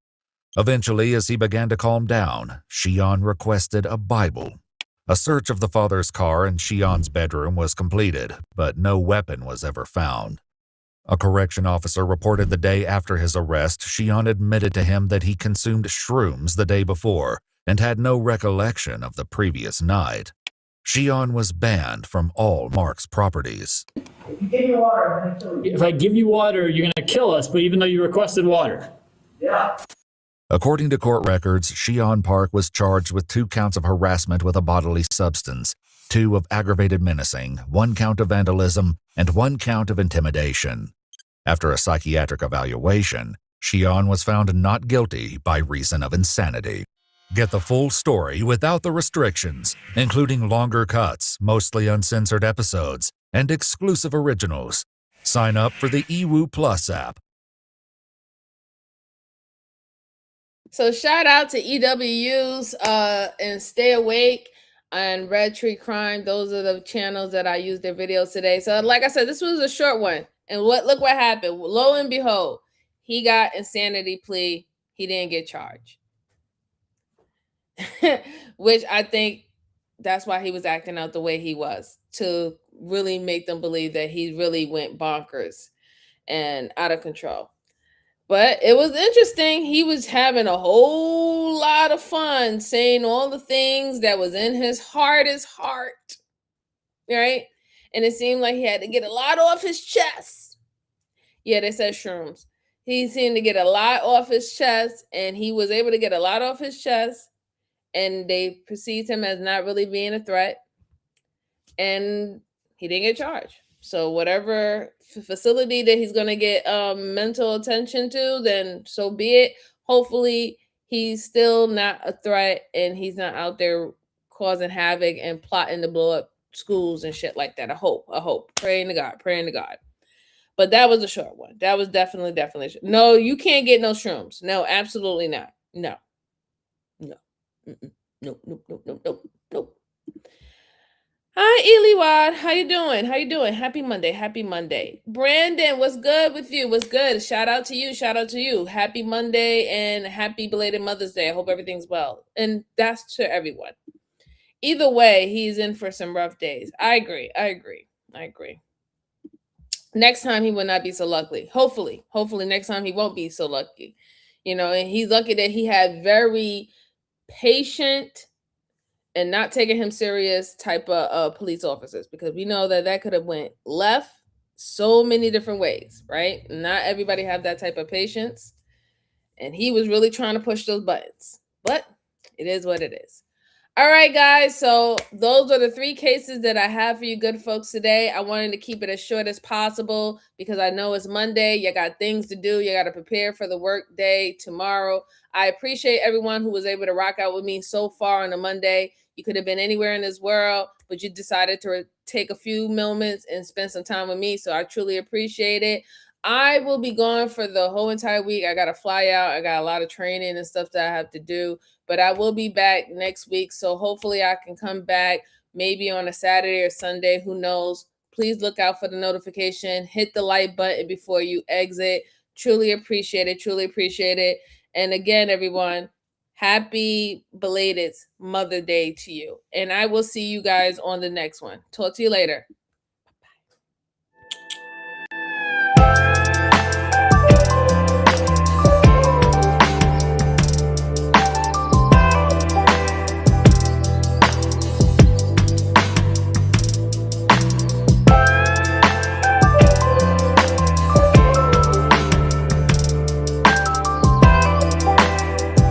Eventually, as he began to calm down, Shion requested a Bible. A search of the father's car and Shion's bedroom was completed, but no weapon was ever found. A correction officer reported the day after his arrest, Shion admitted to him that he consumed shrooms the day before and had no recollection of the previous night. Shion was banned from all Mark's properties. If you give me water, I'm gonna kill you. If I give you water, you're gonna kill us, but even though you requested water. Yeah. According to court records, Shion Park was charged with 2 counts of harassment with a bodily substance, 2 of aggravated menacing, 1 count of vandalism, and 1 count of intimidation. After a psychiatric evaluation, Shion was found not guilty by reason of insanity. Get the full story without the restrictions, including longer cuts, mostly uncensored episodes, and exclusive originals. Sign up for the eWoo Plus app. So shout out to EWUs and Stay Awake and Red Tree Crime. Those are the channels that I used their videos today. So like I said, this was a short one. And look what happened. Lo and behold, he got insanity plea. He didn't get charged. Which I think that's why he was acting out the way he was, to really make them believe that he really went bonkers and out of control. But it was interesting. He was having a whole lot of fun saying all the things that was in his heart, right? And it seemed like he had to get a lot off his chest. Yeah, they said shrooms. He seemed to get a lot off his chest, and he was able to get a lot off his chest, and they perceived him as not really being a threat, and he didn't get charged. So whatever facility that he's going to get mental attention to, then so be it. Hopefully he's still not a threat and he's not out there causing havoc and plotting to blow up schools and shit like that. I hope. Praying to God. But that was a short one. That was definitely. No, you can't get no shrooms. No, absolutely not. No. Nope. Hi, Eliwad. How you doing? Happy Monday. Brandon, what's good with you? What's good? Shout out to you. Happy Monday and happy belated Mother's Day. I hope everything's well. And that's to everyone. Either way, he's in for some rough days. I agree. Next time he will not be so lucky. Hopefully next time he won't be so lucky. And he's lucky that he had very patient and not taking him serious type of police officers, because we know that could have went left so many different ways, right? Not everybody have that type of patience, and he was really trying to push those buttons, but it is what it is. All right, guys, so those are the 3 cases that I have for you good folks today. I wanted to keep it as short as possible because I know it's Monday. You got things to do. You got to prepare for the work day tomorrow. I appreciate everyone who was able to rock out with me so far on a Monday. You could have been anywhere in this world, but you decided to take a few moments and spend some time with me, so I truly appreciate it. I will be gone for the whole entire week. I got to fly out. I got a lot of training and stuff that I have to do, but I will be back next week. So hopefully I can come back maybe on a Saturday or Sunday. Who knows? Please look out for the notification. Hit the like button before you exit. Truly appreciate it. And again, everyone, happy belated Mother Day to you. And I will see you guys on the next one. Talk to you later. Bye.